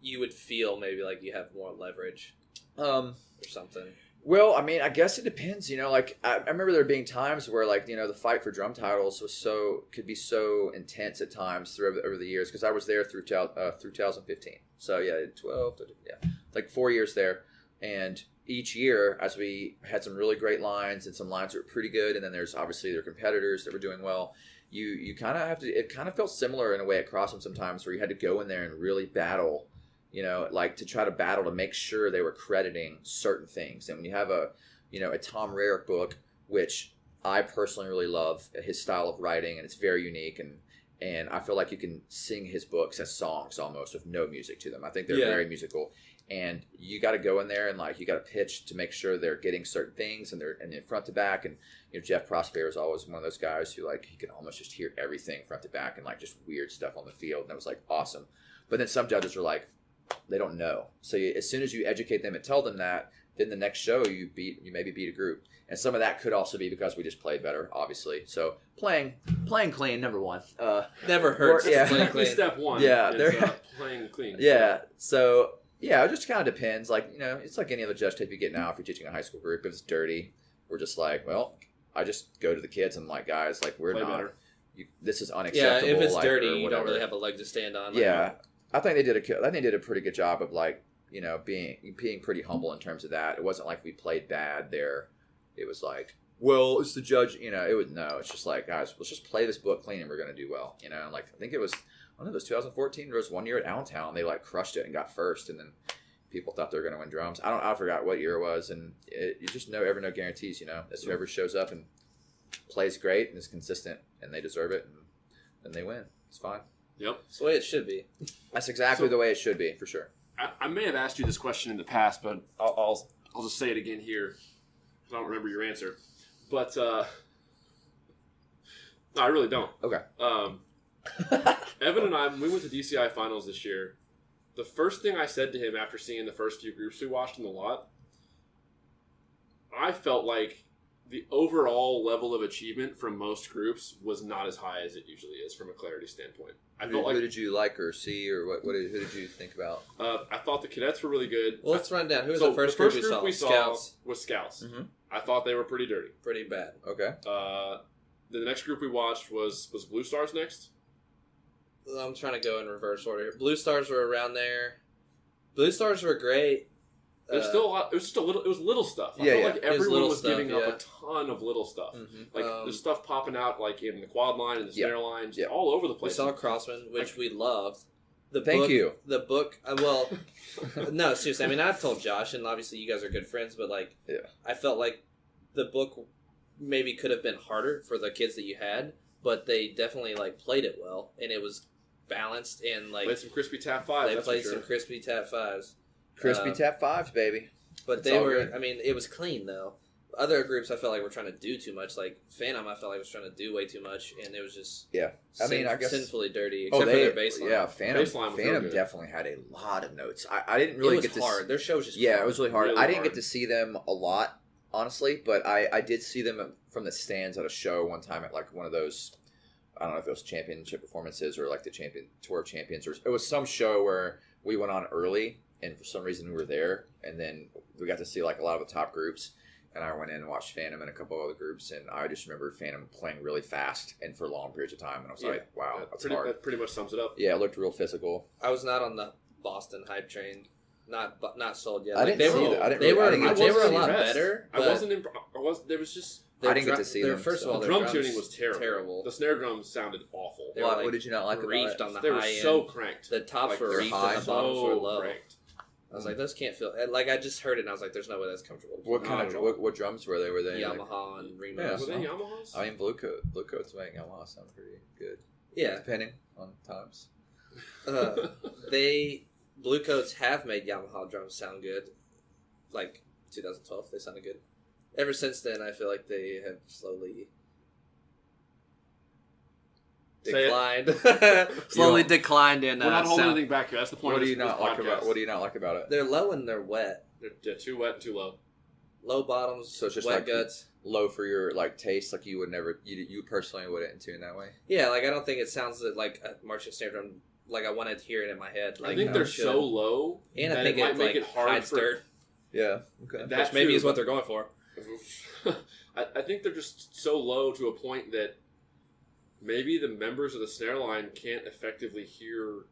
Speaker 4: You would feel maybe you have more leverage or something.
Speaker 2: Well, I guess it depends, I remember there being times where the fight for drum titles could be so intense at times over the years, because I was there through 2015. So yeah, 4 years there. And each year, as we had some really great lines and some lines that were pretty good, and then there's obviously their competitors that were doing well, you kind of have to, it kind of felt similar in a way at Crossland sometimes, where you had to go in there and really battle, to try to battle to make sure they were crediting certain things. And when you have a Tom Rarick book, which I personally really love his style of writing, and it's very unique, and I feel like you can sing his books as songs almost with no music to them. I think they're very musical, and you got to go in there and you got to pitch to make sure they're getting certain things, and they're front to back. And Jeff Prosper is always one of those guys who he can almost just hear everything front to back and just weird stuff on the field, and it was awesome. But then some judges are they don't know. So as soon as you educate them and tell them that, then the next show you maybe beat a group. And some of that could also be because we just played better, obviously. So playing clean, number one.
Speaker 4: Never hurts.
Speaker 1: Playing clean. Step one.
Speaker 2: Yeah,
Speaker 1: is, playing clean.
Speaker 2: Yeah. So yeah, it just kind of depends. It's like any other judge tape you get now if you're teaching a high school group. If it's dirty, we're just well, I just go to the kids and guys, we're
Speaker 1: play
Speaker 2: not.
Speaker 1: Better.
Speaker 2: This is unacceptable.
Speaker 4: Yeah, if it's dirty, you don't really have a leg to stand on.
Speaker 2: Yeah. I think they did a pretty good job of being pretty humble in terms of that. It wasn't we played bad there. It was well, it's the judge. It's just guys, let's just play this book clean and we're gonna do well. I think it was 2014. There was one year at Allentown they crushed it and got first, and then people thought they were gonna win drums. I forgot what year it was, and you just never know guarantees. It's whoever shows up and plays great and is consistent, and they deserve it, and then they win. It's fine.
Speaker 1: Yep.
Speaker 4: That's the way it should be.
Speaker 2: That's exactly the way it should be, for sure.
Speaker 1: I may have asked you this question in the past, but I'll just say it again here. I don't remember your answer. But no, I really don't.
Speaker 2: Okay.
Speaker 1: Evan and I, when we went to DCI finals this year, the first thing I said to him after seeing the first few groups we watched in the lot, I felt like the overall level of achievement from most groups was not as high as it usually is from a clarity standpoint.
Speaker 2: Who did you like or see, or who did you think about?
Speaker 1: I thought the cadets were really good.
Speaker 4: Well, let's run down. Who was
Speaker 1: So
Speaker 4: the first
Speaker 1: group
Speaker 4: group
Speaker 1: we saw
Speaker 4: Scouts.
Speaker 1: was Scouts.
Speaker 2: Mm-hmm.
Speaker 1: I thought they were pretty dirty.
Speaker 4: Pretty bad.
Speaker 2: Okay.
Speaker 1: The next group we watched was Blue Stars next.
Speaker 4: I'm trying to go in reverse order. Blue Stars were around there. Blue Stars were great.
Speaker 1: There's still a lot. It was just a little. It was little stuff. I
Speaker 2: Yeah,
Speaker 1: felt
Speaker 2: yeah.
Speaker 1: like
Speaker 4: It was
Speaker 1: everyone
Speaker 4: little
Speaker 1: was
Speaker 4: stuff,
Speaker 1: giving up
Speaker 4: yeah.
Speaker 1: a ton of little stuff.
Speaker 4: Mm-hmm.
Speaker 1: Like there's stuff popping out like in the quad line and the snare line, just all over the
Speaker 4: We
Speaker 1: place.
Speaker 4: saw Crossman, which we loved.
Speaker 2: Thank you.
Speaker 4: The book, well, no, seriously. I mean, I've told Josh, and obviously you guys are good friends, but like, I felt like the book maybe could have been harder for the kids that you had, but they definitely like played it well, and it was balanced and like
Speaker 1: played some crispy tap fives.
Speaker 4: they
Speaker 1: That's
Speaker 4: played
Speaker 1: for sure.
Speaker 4: some crispy tap fives.
Speaker 2: Crispy tap fives, baby.
Speaker 4: But
Speaker 2: It's
Speaker 4: they
Speaker 2: all
Speaker 4: were,
Speaker 2: good.
Speaker 4: I mean, it was clean though. Other groups I felt like were trying to do too much. Like Phantom, I felt like was trying to do way too much, and it was just
Speaker 2: I mean, I guess
Speaker 4: sinfully dirty, except for their baseline.
Speaker 2: Yeah, Phantom
Speaker 1: Baseline was real good.
Speaker 2: definitely had a lot of notes. I didn't really
Speaker 4: it was
Speaker 2: get to
Speaker 4: hard. Their show was just
Speaker 2: Yeah,
Speaker 4: hard.
Speaker 2: it was really hard.
Speaker 1: Really
Speaker 2: I didn't
Speaker 1: hard.
Speaker 2: get to see them a lot, honestly, but I did see them from the stands at a show one time at like one of those, I don't know if it was championship performances or like the Tour of Champions, or it was some show where we went on early and for some reason we were there, and then we got to see like a lot of the top groups, and I went in and watched Phantom and a couple other groups, and I just remember Phantom playing really fast and for long periods of time, and I was like, wow, that's hard.
Speaker 1: That pretty much sums it up.
Speaker 2: Yeah, it looked real physical.
Speaker 4: I was not on the Boston hype train. Not sold yet.
Speaker 2: I
Speaker 4: Like,
Speaker 2: didn't
Speaker 4: they
Speaker 2: see
Speaker 4: were,
Speaker 2: that. I didn't
Speaker 4: they
Speaker 2: really- I
Speaker 4: were
Speaker 2: didn't get to
Speaker 4: they were a
Speaker 2: see
Speaker 4: lot
Speaker 2: them.
Speaker 4: better.
Speaker 1: I wasn't. I was. There was just
Speaker 2: I didn't get to see them,
Speaker 4: First
Speaker 2: so.
Speaker 4: of all,
Speaker 1: the
Speaker 4: their
Speaker 1: drum
Speaker 4: drums
Speaker 1: tuning was terrible. The snare drums sounded awful.
Speaker 4: They were, like,
Speaker 2: What did you not like about
Speaker 4: reefed
Speaker 2: it?
Speaker 4: on the
Speaker 1: They were
Speaker 4: high
Speaker 1: so
Speaker 4: end.
Speaker 1: cranked.
Speaker 4: The tops
Speaker 1: Like,
Speaker 4: were
Speaker 2: they're
Speaker 4: reefed
Speaker 2: high.
Speaker 4: and the bottoms were low.
Speaker 1: cranked.
Speaker 4: I was like, those can't feel. Like I just heard it, and I was like, there's no way that's comfortable.
Speaker 2: What kind of what drums were they? Were they like,
Speaker 4: Yamaha and Remos.
Speaker 2: Yeah.
Speaker 1: Were they Yamahas?
Speaker 2: I mean, Bluecoats make Yamaha sound pretty good.
Speaker 4: Yeah.
Speaker 2: Depending on times.
Speaker 4: They Bluecoats have made Yamaha drums sound good. Like 2012, they sounded good. Ever since then, I feel like they have slowly
Speaker 1: Say it.
Speaker 4: declined.
Speaker 3: Slowly declined in
Speaker 1: We're not holding
Speaker 3: sound.
Speaker 1: anything back here. That's the point
Speaker 2: What
Speaker 1: of
Speaker 2: do
Speaker 1: this
Speaker 2: you not like
Speaker 1: podcast.
Speaker 2: about? What do you not like about it?
Speaker 4: They're low and they're wet.
Speaker 1: They're too wet and too low.
Speaker 4: Low bottoms,
Speaker 2: So it's just
Speaker 4: wet
Speaker 2: like
Speaker 4: guts.
Speaker 2: low for your like taste. Like you would never, you personally wouldn't tune that way.
Speaker 4: Yeah, like I don't think it sounds like a marching snare drum. Like I wanted to hear it in my head. Like
Speaker 1: I think
Speaker 4: how
Speaker 1: they're
Speaker 4: it should.
Speaker 1: so low,
Speaker 4: and I
Speaker 1: that
Speaker 4: think
Speaker 1: it might
Speaker 4: it
Speaker 1: make
Speaker 4: like
Speaker 1: it hard
Speaker 4: hides
Speaker 1: for
Speaker 4: dirt,
Speaker 2: Yeah. Okay.
Speaker 1: that
Speaker 4: which maybe
Speaker 1: too,
Speaker 4: is what
Speaker 1: but-
Speaker 4: they're going for.
Speaker 1: I think they're just so low to a point that maybe the members of the snare line can't effectively hear.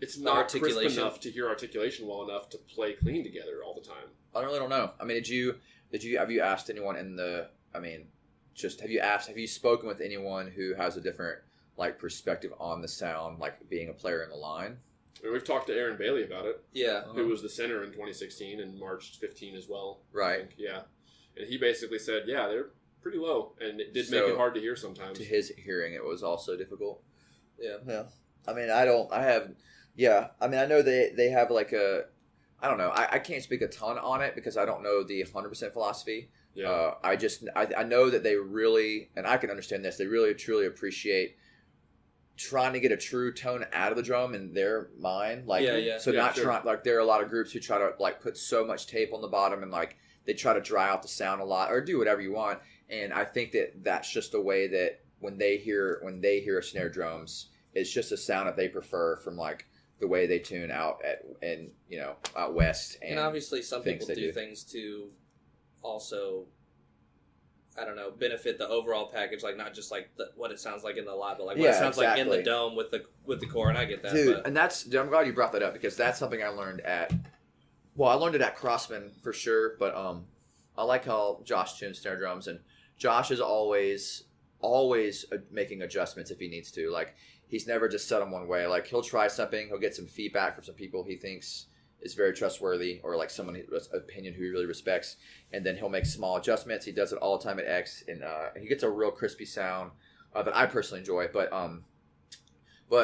Speaker 1: It's not crisp
Speaker 4: articulation.
Speaker 1: enough to hear articulation well enough to play clean together all the time.
Speaker 2: I really don't know. I mean, have you asked anyone in the? I mean, just have you spoken with anyone who has a different like perspective on the sound, like being a player in the line?
Speaker 1: I mean, we've talked to Aaron Bailey about it,
Speaker 4: Yeah,
Speaker 1: who was the center in 2016 and marched 15 as well. I
Speaker 2: Right.
Speaker 1: think. Yeah, and he basically said, yeah, they're pretty low, and it did make
Speaker 2: So,
Speaker 1: it hard to hear sometimes.
Speaker 2: To his hearing, it was also difficult.
Speaker 4: yeah.
Speaker 2: Yeah. I mean, I mean, I know they have like I don't know. I can't speak a ton on it because I don't know the 100% philosophy.
Speaker 1: Yeah.
Speaker 2: I know that they really, and I can understand this, they really truly appreciate trying to get a true tone out of the drum in their mind. Like,
Speaker 4: Yeah.
Speaker 2: so
Speaker 1: Yeah,
Speaker 2: not
Speaker 1: sure.
Speaker 2: trying, like there are a lot of groups who try to like put so much tape on the bottom and like they try to dry out the sound a lot or do whatever you want. And I think that that's just a way that when they hear a snare drums, it's just a sound that they prefer from like the way they tune out out west.
Speaker 4: And obviously, some
Speaker 2: things
Speaker 4: people
Speaker 2: they
Speaker 4: do
Speaker 2: do.
Speaker 4: things to also, I don't know, benefit the overall package. Like not just like what it sounds like in the lot, but like what it
Speaker 2: Yeah,
Speaker 4: sounds like in the
Speaker 2: exactly.
Speaker 4: dome with the core. And I get that,
Speaker 2: Dude,
Speaker 4: but
Speaker 2: and dude, I'm glad you brought that up because that's something I learned I learned it at Crossman for sure, but I like how Josh tunes snare drums, and Josh is always making adjustments if he needs to. Like he's never just set them one way. Like he'll try something, he'll get some feedback from some people he thinks is very trustworthy or like someone opinion who he really respects, and then he'll make small adjustments. He does it all the time at X, and he gets a real crispy sound that I personally enjoy. But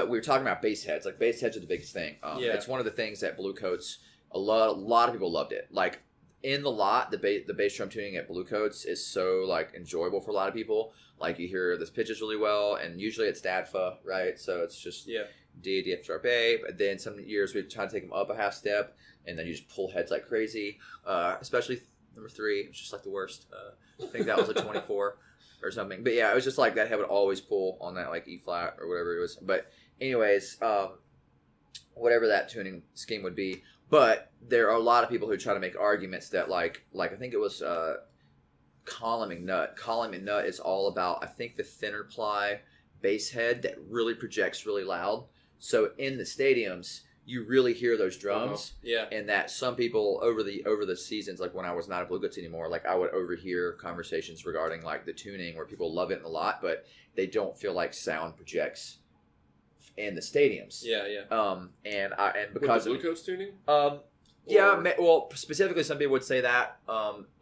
Speaker 2: we were talking about bass heads. Like bass heads are the biggest thing.
Speaker 4: Yeah.
Speaker 2: It's one of the things that Bluecoats, a lot of people loved it. Like in the lot, the bass drum tuning at Bluecoats is so like enjoyable for a lot of people. Like you hear the pitches really well, and usually it's DADFA, right? So it's just D, D, F sharp A. But then some years we try to take them up a half step, and then you just pull heads like crazy. Especially number 3, it's just like the worst. I think that was a 24 or something. But yeah, it was just like that head would always pull on that like E flat or whatever it was. But anyways, whatever that tuning scheme would be. But there are a lot of people who try to make arguments that like I think it was column and nut. Column and nut is all about, I think, the thinner ply bass head that really projects really loud. So in the stadiums, you really hear those drums.
Speaker 4: Yeah.
Speaker 2: And that some people over the seasons, like when I was not at Bluecoats anymore, like I would overhear conversations regarding like the tuning where people love it a lot, but they don't feel like sound projects in the stadiums.
Speaker 4: Yeah, yeah.
Speaker 2: And because
Speaker 1: with the Bluecoats tuning.
Speaker 2: Yeah, well, specifically, some people would say that.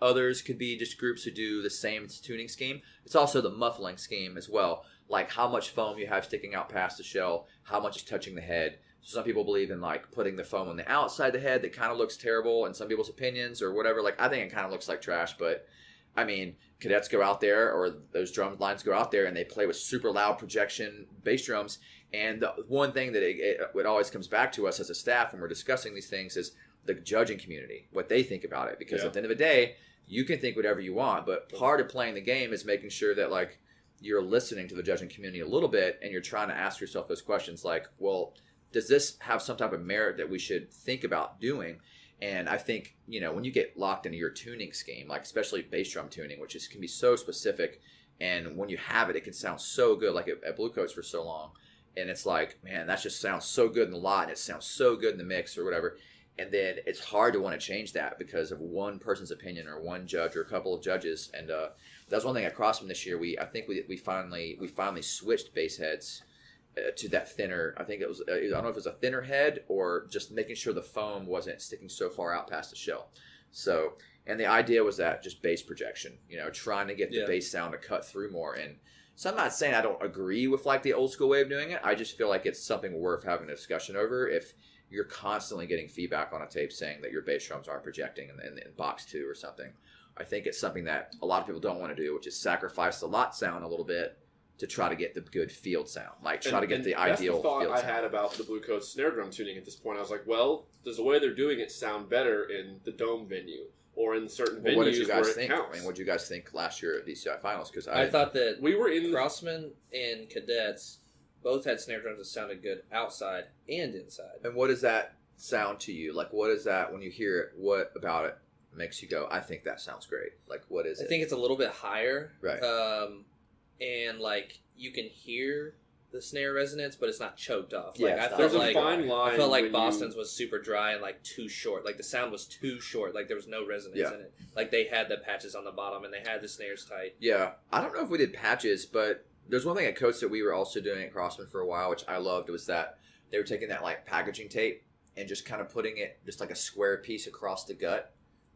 Speaker 2: Others could be just groups who do the same tuning scheme. It's also the muffling scheme as well, like how much foam you have sticking out past the shell, how much is touching the head. So some people believe in like putting the foam on the outside of the head that kind of looks terrible in some people's opinions or whatever. Like I think it kind of looks like trash, but I mean, cadets go out there or those drum lines go out there and they play with super loud projection bass drums. And the one thing that it always comes back to us as a staff when we're discussing these things is the judging community, what they think about it. Because at the end of the day, you can think whatever you want, but part of playing the game is making sure that like you're listening to the judging community a little bit and you're trying to ask yourself those questions like, well, does this have some type of merit that we should think about doing? And I think, you know, when you get locked into your tuning scheme, like especially bass drum tuning, which can be so specific, and when you have it, it can sound so good, like at Bluecoats for so long. And it's like, man, that just sounds so good in the lot, and it sounds so good in the mix or whatever. And then it's hard to want to change that because of one person's opinion or one judge or a couple of judges. And that's one thing at Crossman this year. I think we finally switched bass heads to that thinner. I think it was, I don't know if it was a thinner head or just making sure the foam wasn't sticking so far out past the shell. So, and the idea was that just bass projection, you know, trying to get the bass sound to cut through more. And so I'm not saying I don't agree with like the old school way of doing it. I just feel like it's something worth having a discussion over if you're constantly getting feedback on a tape saying that your bass drums aren't projecting in box 2 or something. I think it's something that a lot of people don't want to do, which is sacrifice the lot sound a little bit to try to get the good field sound, like try to get the ideal
Speaker 1: that's the thought
Speaker 2: field
Speaker 1: I
Speaker 2: sound.
Speaker 1: had about the Bluecoats snare drum tuning at this point. I was like, well, does the way they're doing it sound better in the dome venue or in certain venues
Speaker 2: what did you guys
Speaker 1: where
Speaker 2: think?
Speaker 1: it counts?
Speaker 2: I mean, what did you guys think last year at DCI finals? Because
Speaker 4: I thought that
Speaker 1: we were in
Speaker 4: Crossman and Cadets both had snare drums that sounded good outside and inside.
Speaker 2: And what does that sound to you? Like, what is that when you hear it? What about it makes you go, I think that sounds great? Like, what is it?
Speaker 4: I think it's a little bit higher.
Speaker 2: Right.
Speaker 4: And like you can hear the snare resonance, but it's not choked off.
Speaker 2: Yeah,
Speaker 4: Like I
Speaker 1: there's
Speaker 4: felt
Speaker 1: a
Speaker 4: like
Speaker 1: fine line.
Speaker 4: I felt like
Speaker 1: when
Speaker 4: Boston's was super dry and like too short. Like the sound was too short. Like there was no resonance
Speaker 2: Yeah.
Speaker 4: in it. Like they had the patches on the bottom and they had the snares tight.
Speaker 2: Yeah. I don't know if we did patches, but there's one thing at Coates that we were also doing at Crossman for a while, which I loved, was that they were taking that like packaging tape and just kind of putting it just like a square piece across the gut.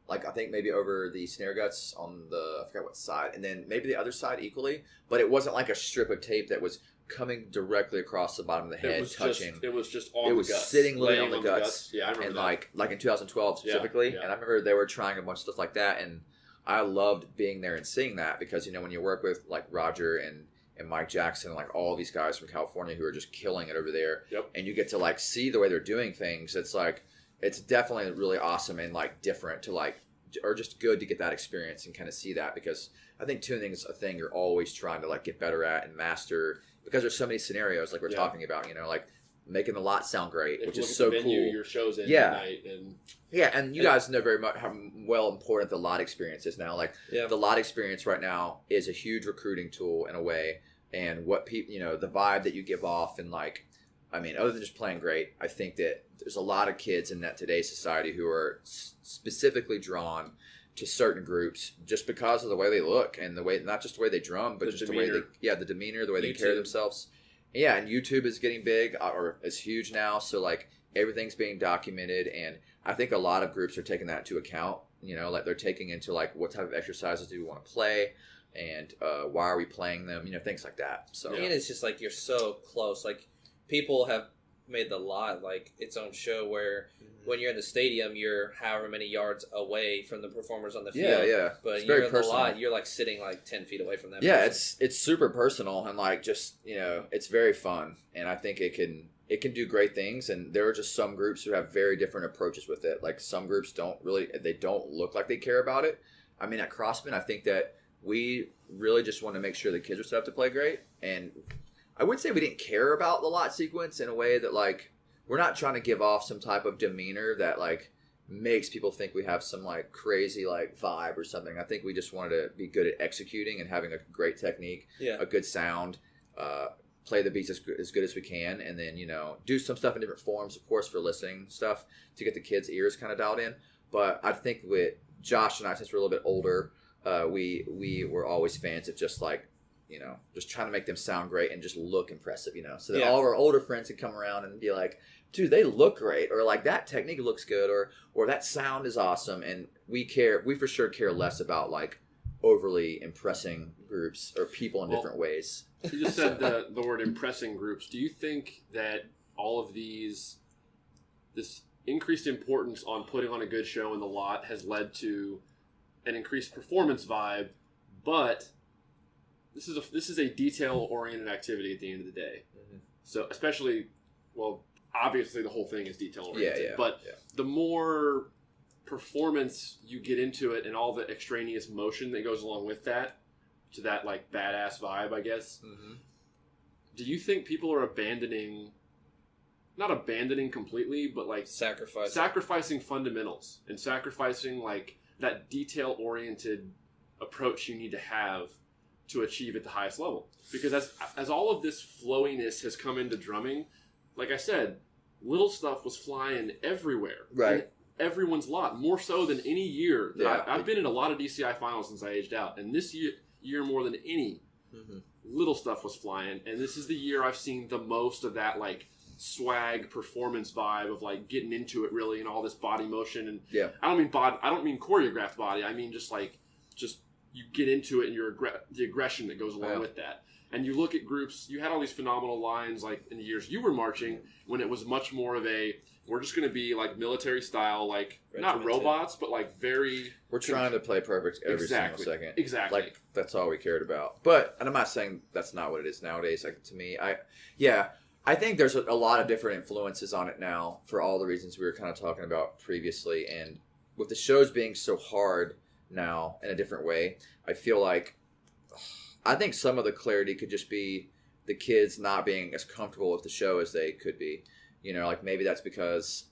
Speaker 2: Like I think maybe over the snare guts on the, I forgot what side, and then maybe the other side equally, but it wasn't like a strip of tape that was coming directly across the bottom of the head, touching.
Speaker 1: It was just on
Speaker 2: It
Speaker 1: the
Speaker 2: was
Speaker 1: guts.
Speaker 2: sitting literally
Speaker 1: laying
Speaker 2: on the guts.
Speaker 1: Yeah, I remember
Speaker 2: and
Speaker 1: that.
Speaker 2: like in 2012 specifically,
Speaker 1: Yeah.
Speaker 2: and I remember they were trying a bunch of stuff like that, and I loved being there and seeing that because, you know, when you work with like Roger and Mike Jackson and like all these guys from California who are just killing it over there, and you get to like see the way they're doing things, it's like, it's definitely really awesome and like different to like, or just good to get that experience and kind of see that, because I think tuning is a thing you're always trying to like get better at and master, because there's so many scenarios like we're talking about, you know, like making the lot sound great, which is so cool.
Speaker 1: Your shows in
Speaker 2: Yeah.
Speaker 1: at night and
Speaker 2: and you guys know very much how well important the lot experience is now. Like the lot experience right now is a huge recruiting tool in a way, and what people, you know, the vibe that you give off, and like, I mean, other than just playing great, I think that there's a lot of kids in that today's society who are specifically drawn to certain groups just because of the way they look and the way, not just the way they drum, but just the way they, the demeanor, the way they carry themselves. Yeah, and YouTube is getting big, or is huge now, so like everything's being documented, and I think a lot of groups are taking that into account. You know, like they're taking into like, what type of exercises do we want to play, and why are we playing them? You know, things like that. So
Speaker 4: and it's just like you're so close. Like people have made the lot like its own show where when you're in the stadium, you're however many yards away from the performers on the field.
Speaker 2: Yeah.
Speaker 4: But
Speaker 2: it's
Speaker 4: you're
Speaker 2: very
Speaker 4: in
Speaker 2: personal.
Speaker 4: the lot, you're like sitting like 10 feet away from them.
Speaker 2: Yeah, it's super personal, and like just, you know, it's very fun, and I think it can do great things. And there are just some groups who have very different approaches with it. Like some groups don't look like they care about it. I mean, at Crossman, I think that we really just want to make sure the kids are set up to play great, and I wouldn't say we didn't care about the lot sequence in a way that like we're not trying to give off some type of demeanor that like makes people think we have some like crazy like vibe or something. I think we just wanted to be good at executing and having a great technique, a good sound, play the beats as good as we can, and then, you know, do some stuff in different forms, of course, for listening stuff to get the kids' ears kind of dialed in. But I think with Josh and I, since we're a little bit older, we were always fans of just like, you know, just trying to make them sound great and just look impressive, you know, so that all of our older friends could come around and be like, dude, they look great, or like that technique looks good, or that sound is awesome. And we for sure care less about like overly impressing groups or people in different ways.
Speaker 1: You just said the word impressing groups. Do you think that all of this increased importance on putting on a good show in the lot has led to an increased performance vibe, but this is a detail-oriented activity at the end of the day. Mm-hmm. So especially, well, obviously the whole thing is detail-oriented, but the more performance you get into it and all the extraneous motion that goes along with that, to that like badass vibe, I guess. Mm-hmm. Do you think people are not abandoning completely, but like sacrificing fundamentals and sacrificing like that detail-oriented approach you need to have to achieve at the highest level? Because as all of this flowiness has come into drumming, like I said, little stuff was flying everywhere.
Speaker 2: Right.
Speaker 1: Everyone's lot, more so than any year. I've been in a lot of DCI finals since I aged out, and this year more than any, little stuff was flying. And this is the year I've seen the most of that like swag performance vibe of like getting into it really, and all this body motion. And I don't mean choreographed body. I mean just you get into it and the aggression that goes along with that. And you look at groups, you had all these phenomenal lines like in the years you were marching, when it was much more of we're just going to be like military style, like not robots, but like we're
Speaker 2: trying to play perfect every single second.
Speaker 1: Exactly.
Speaker 2: Like that's all we cared about. But, and I'm not saying that's not what it is nowadays. Like to me, I think there's a lot of different influences on it now for all the reasons we were kind of talking about previously. And with the shows being so hard now in a different way, I feel like, I think some of the clarity could just be the kids not being as comfortable with the show as they could be. You know, like maybe that's because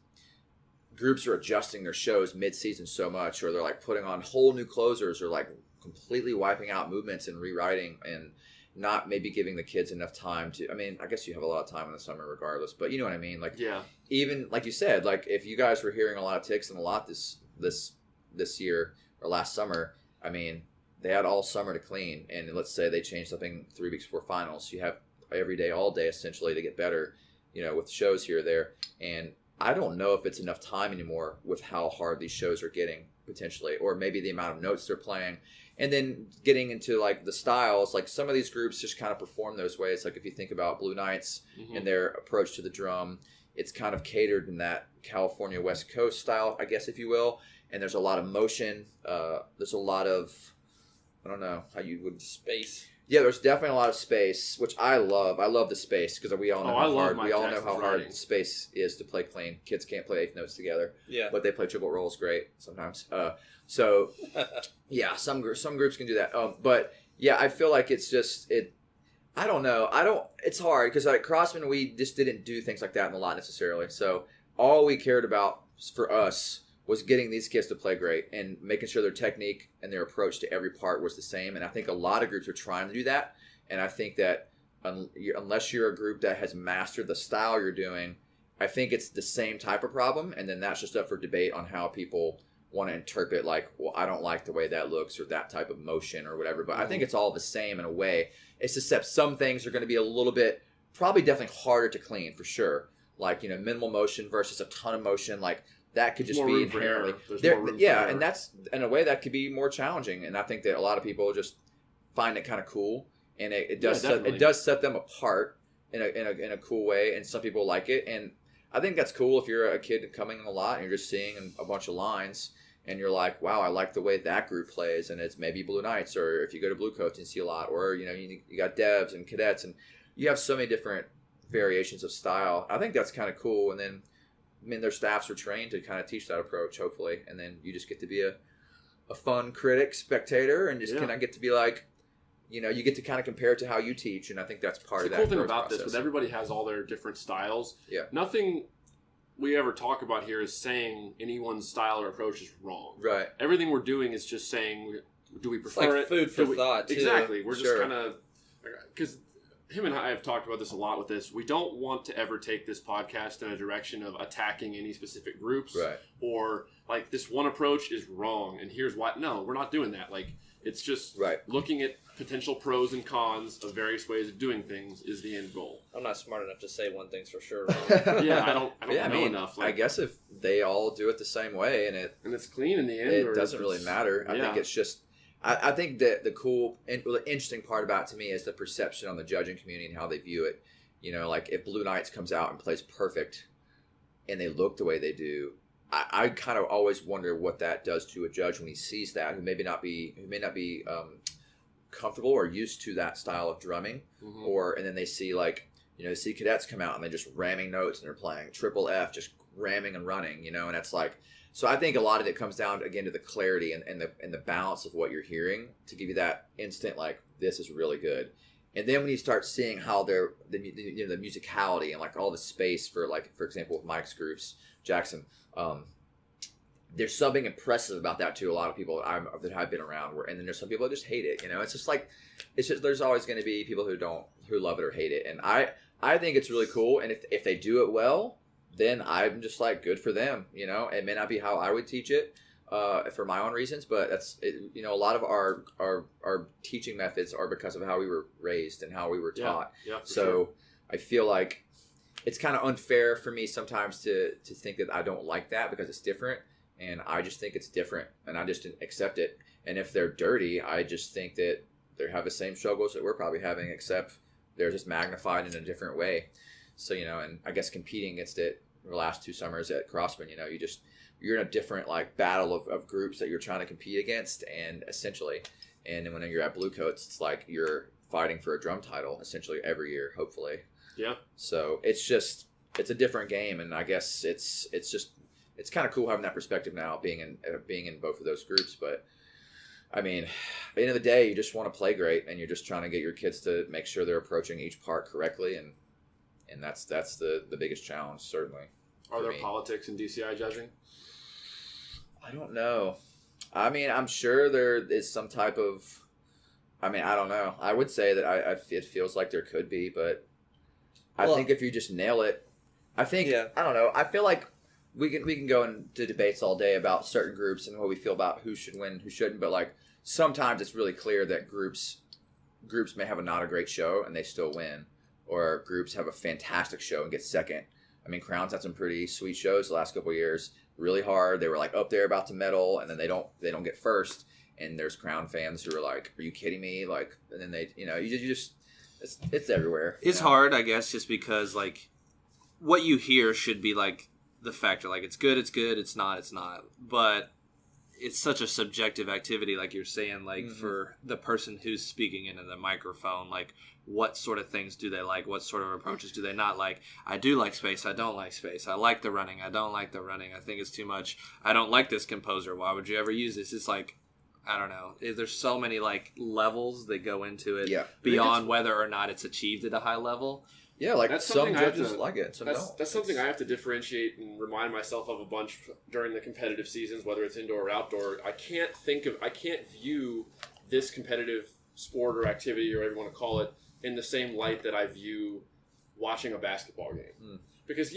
Speaker 2: groups are adjusting their shows mid-season so much, or they're like putting on whole new closers, or like completely wiping out movements and rewriting, and not maybe giving the kids enough time to, I mean, I guess you have a lot of time in the summer regardless, but you know what I mean? Like, even like you said, like if you guys were hearing a lot of ticks and a lot this year or last summer, I mean, they had all summer to clean, and let's say they changed something 3 weeks before finals. You have every day, all day essentially to get better, you know, with shows here or there. And I don't know if it's enough time anymore with how hard these shows are getting potentially, or maybe the amount of notes they're playing. And then getting into like the styles, like some of these groups just kind of perform those ways. Like if you think about Blue Knights and their approach to the drum, it's kind of catered in that California West Coast style, I guess, if you will. And there's a lot of motion. There's a lot of, I don't know how you would,
Speaker 4: space.
Speaker 2: Yeah, there's definitely a lot of space, which I love. I love the space because we all know how hard space is to play clean. Kids can't play eighth notes together.
Speaker 4: Yeah, but
Speaker 2: they play triple rolls great sometimes. So yeah, some groups can do that. But yeah, I feel like it's just I don't know. It's hard because like Crossman, we just didn't do things like that in the lot necessarily. So all we cared about for us was getting these kids to play great and making sure their technique and their approach to every part was the same. And I think a lot of groups are trying to do that. And I think that unless you're a group that has mastered the style you're doing, I think it's the same type of problem. And then that's just up for debate on how people want to interpret, like, well, I don't like the way that looks or that type of motion or whatever. But I think it's all the same in a way. It's just that some things are going to be a little bit, probably definitely harder to clean for sure. Like, you know, minimal motion versus a ton of motion, like, that could just be inherently and that's in a way that could be more challenging. And I think that a lot of people just find it kind of cool, and it does set them apart in a cool way. And some people like it, and I think that's cool if you're a kid coming in a lot and you're just seeing a bunch of lines and you're like, wow, I like the way that group plays, and it's maybe Blue Knights, or if you go to Bluecoats and see a lot, or you know you got devs and cadets, and you have so many different variations of style. I think that's kind of cool. And then, I mean, their staffs are trained to kind of teach that approach, hopefully. And then you just get to be a fun critic, spectator, and just kind of get to be like, you know, you get to kind of compare it to how you teach. And I think that's part of that.
Speaker 1: The cool thing about this is everybody has all their different styles.
Speaker 2: Yeah.
Speaker 1: Nothing we ever talk about here is saying anyone's style or approach is wrong.
Speaker 2: Right.
Speaker 1: Everything we're doing is just saying, do we prefer
Speaker 4: like
Speaker 1: it?
Speaker 4: Food for thought, too.
Speaker 1: Exactly. We're just kind of... Because him and I have talked about this a lot with this. We don't want to ever take this podcast in a direction of attacking any specific groups.
Speaker 2: Right.
Speaker 1: Or, like, this one approach is wrong, and here's why. No, we're not doing that. Like, it's just looking at potential pros and cons of various ways of doing things is the end goal.
Speaker 4: I'm not smart enough to say one thing's for sure.
Speaker 1: Yeah, I don't know enough.
Speaker 2: Like, I guess if they all do it the same way and
Speaker 1: it's clean in the end,
Speaker 2: it doesn't really matter. I think it's just, I think that the cool and the interesting part about it to me is the perception on the judging community and how they view it. You know, like if Blue Knights comes out and plays perfect and they look the way they do, I kind of always wonder what that does to a judge when he sees that, who may not be comfortable or used to that style of drumming, and then they see see cadets come out and they're just ramming notes and they're playing triple F, just ramming and running, and it's like, so I think a lot of it comes down again to the clarity and the balance of what you're hearing to give you that instant like this is really good. And then when you start seeing how the musicality and like all the space for example with Mike's groups, Jackson, there's something impressive about that too. A lot of people that I've been around, and then there's some people that just hate it. It's just like there's always going to be people who love it or hate it, and I think it's really cool. And if they do it well, then I'm just like good for them. It may not be how I would teach it for my own reasons, but that's a lot of our teaching methods are because of how we were raised and how we were taught.
Speaker 1: Yeah,
Speaker 2: so
Speaker 1: sure.
Speaker 2: I feel like it's kind of unfair for me sometimes to think that I don't like that because it's different, and I just think it's different, and I just didn't accept it. And if they're dirty, I just think that they have the same struggles that we're probably having, except they're just magnified in a different way. So, and I guess competing against it the last 2 summers at Crossman, you're in a different like battle of groups that you're trying to compete against, and then when you're at Bluecoats, it's like you're fighting for a drum title essentially every year, hopefully.
Speaker 1: Yeah.
Speaker 2: So it's a different game, and I guess it's kind of cool having that perspective now, being in both of those groups. But I mean, at the end of the day, you just want to play great, and you're just trying to get your kids to make sure they're approaching each part correctly, and that's the biggest challenge, certainly.
Speaker 1: Are there politics in DCI judging?
Speaker 2: I don't know. I mean, I'm sure there is some type of. I mean, I don't know. I would say that it feels like there could be, but I think if you just nail it, I don't know. I feel like we can go into debates all day about certain groups and what we feel about who should win, who shouldn't. But like sometimes it's really clear that groups may have not a great show and they still win, or groups have a fantastic show and get second. I mean, Crown's had some pretty sweet shows the last couple of years. Really hard. They were like up there about to medal, and then they don't get first. And there's Crown fans who are like, "Are you kidding me?" Like, and then they, you just it's everywhere.
Speaker 3: It's hard, I guess, just because like what you hear should be like the factor. Like, it's good, it's not. But it's such a subjective activity, like you're saying. Like for the person who's speaking into the microphone, like what sort of things do they like? What sort of approaches do they not like? I do like space. I don't like space. I like the running. I don't like the running. I think it's too much. I don't like this composer. Why would you ever use this? It's like, I don't know. There's so many like levels that go into it beyond whether or not it's achieved at a high level.
Speaker 2: Yeah, like that's some judges like it, some don't.
Speaker 1: That's something I have to differentiate and remind myself of a bunch during the competitive seasons, whether it's indoor or outdoor. I can't view this competitive sport or activity, or whatever you want to call it, in the same light that I view watching a basketball game. Because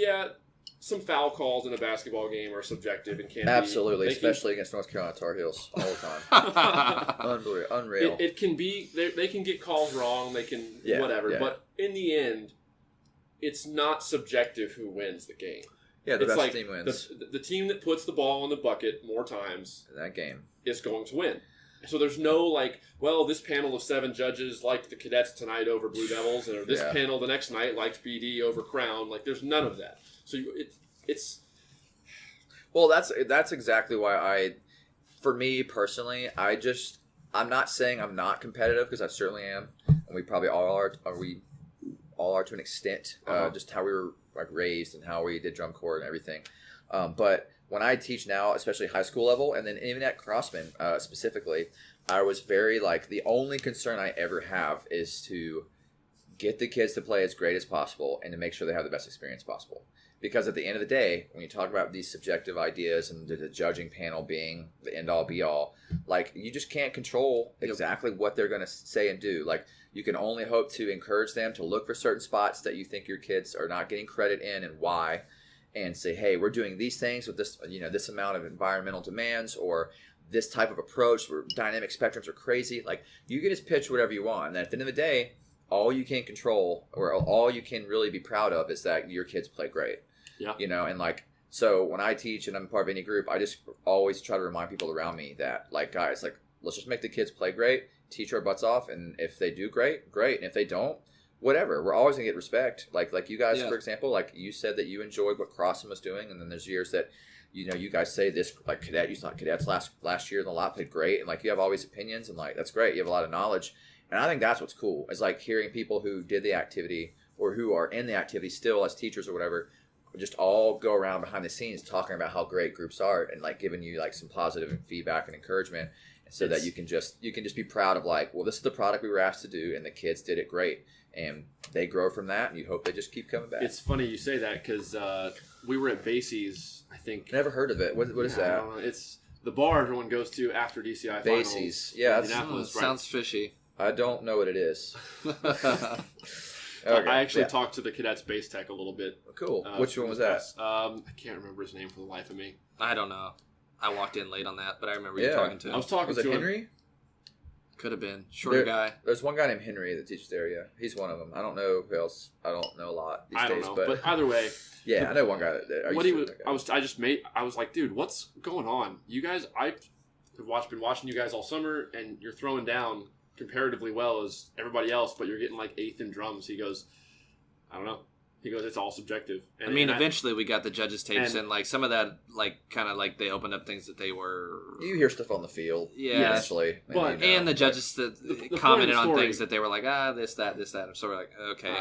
Speaker 1: some foul calls in a basketball game are subjective and can
Speaker 2: absolutely, especially against North Carolina Tar Heels all the time. Unreal.
Speaker 1: It can be they can get calls wrong. They can whatever. But in the end, it's not subjective who wins the game.
Speaker 2: Yeah, the best team wins.
Speaker 1: The team that puts the ball in the bucket more times
Speaker 2: in that game
Speaker 1: is going to win. So there's no like, well, this panel of 7 judges liked the Cadets tonight over Blue Devils, or this panel the next night liked BD over Crown. Like, there's none of that. So it's.
Speaker 2: Well, that's exactly why for me personally, I'm not saying I'm not competitive, because I certainly am, and we probably all are. We all are to an extent, just how we were like raised and how we did drum corps and everything. But when I teach now, especially high school level, and then even at Crossman specifically, I was very like, the only concern I ever have is to get the kids to play as great as possible and to make sure they have the best experience possible. Because at the end of the day, when you talk about these subjective ideas and the judging panel being the end all be all, like you just can't control exactly what they're going to say and do. Like you can only hope to encourage them to look for certain spots that you think your kids are not getting credit in and why, and say, hey, we're doing these things with this, this amount of environmental demands or this type of approach where dynamic spectrums are crazy. Like you can just pitch whatever you want. And at the end of the day, all you can control or all you can really be proud of is that your kids play great.
Speaker 1: Yeah.
Speaker 2: And like, so when I teach and I'm part of any group, I just always try to remind people around me that, like, guys, like, let's just make the kids play great, teach our butts off. And if they do great, great. And if they don't, whatever, we're always gonna get respect. Like you guys, for example, like you said that you enjoyed what Crossman was doing. And then there's years that, you guys say this, like cadet, you saw cadets last year, and the lot played great. And like, you have all these opinions and like, that's great. You have a lot of knowledge. And I think that's what's cool is like hearing people who did the activity or who are in the activity still as teachers or whatever, just all go around behind the scenes talking about how great groups are and like giving you like some positive feedback and encouragement so that you can just be proud of like, well, this is the product we were asked to do and the kids did it great and they grow from that and you hope they just keep coming back.
Speaker 1: It's funny you say that because we were at Basie's, I think.
Speaker 2: Never heard of it. What is that?
Speaker 1: I don't know. It's the bar everyone goes to after DCI finals.
Speaker 2: Basie's. Yeah.
Speaker 3: Sounds fishy.
Speaker 2: I don't know what it is.
Speaker 1: Okay. I actually talked to the cadets base tech a little bit.
Speaker 2: Cool. Which one was that?
Speaker 1: I can't remember his name for the life of me.
Speaker 3: I don't know. I walked in late on that, but I remember you talking to him.
Speaker 1: I was talking
Speaker 2: was
Speaker 1: to
Speaker 2: it Henry?
Speaker 3: Could have been. Shorter guy.
Speaker 2: There's one guy named Henry that teaches there, yeah. He's one of them. I don't know who else. I don't know a lot these days.
Speaker 1: But either way.
Speaker 2: Yeah, I know one guy.
Speaker 1: I was like, dude, what's going on? You guys, I've been watching you guys all summer, and you're throwing down comparatively well as everybody else, but you're getting like 8th in drums. He goes, I don't know. He goes, it's all subjective. And,
Speaker 3: eventually we got the judges' tapes and like some of that, like kind of like they opened up things that they were.
Speaker 2: You hear stuff on the field, eventually,
Speaker 1: but
Speaker 3: and the judges that commented on things that they were like, this, that. I'm sort of like, okay,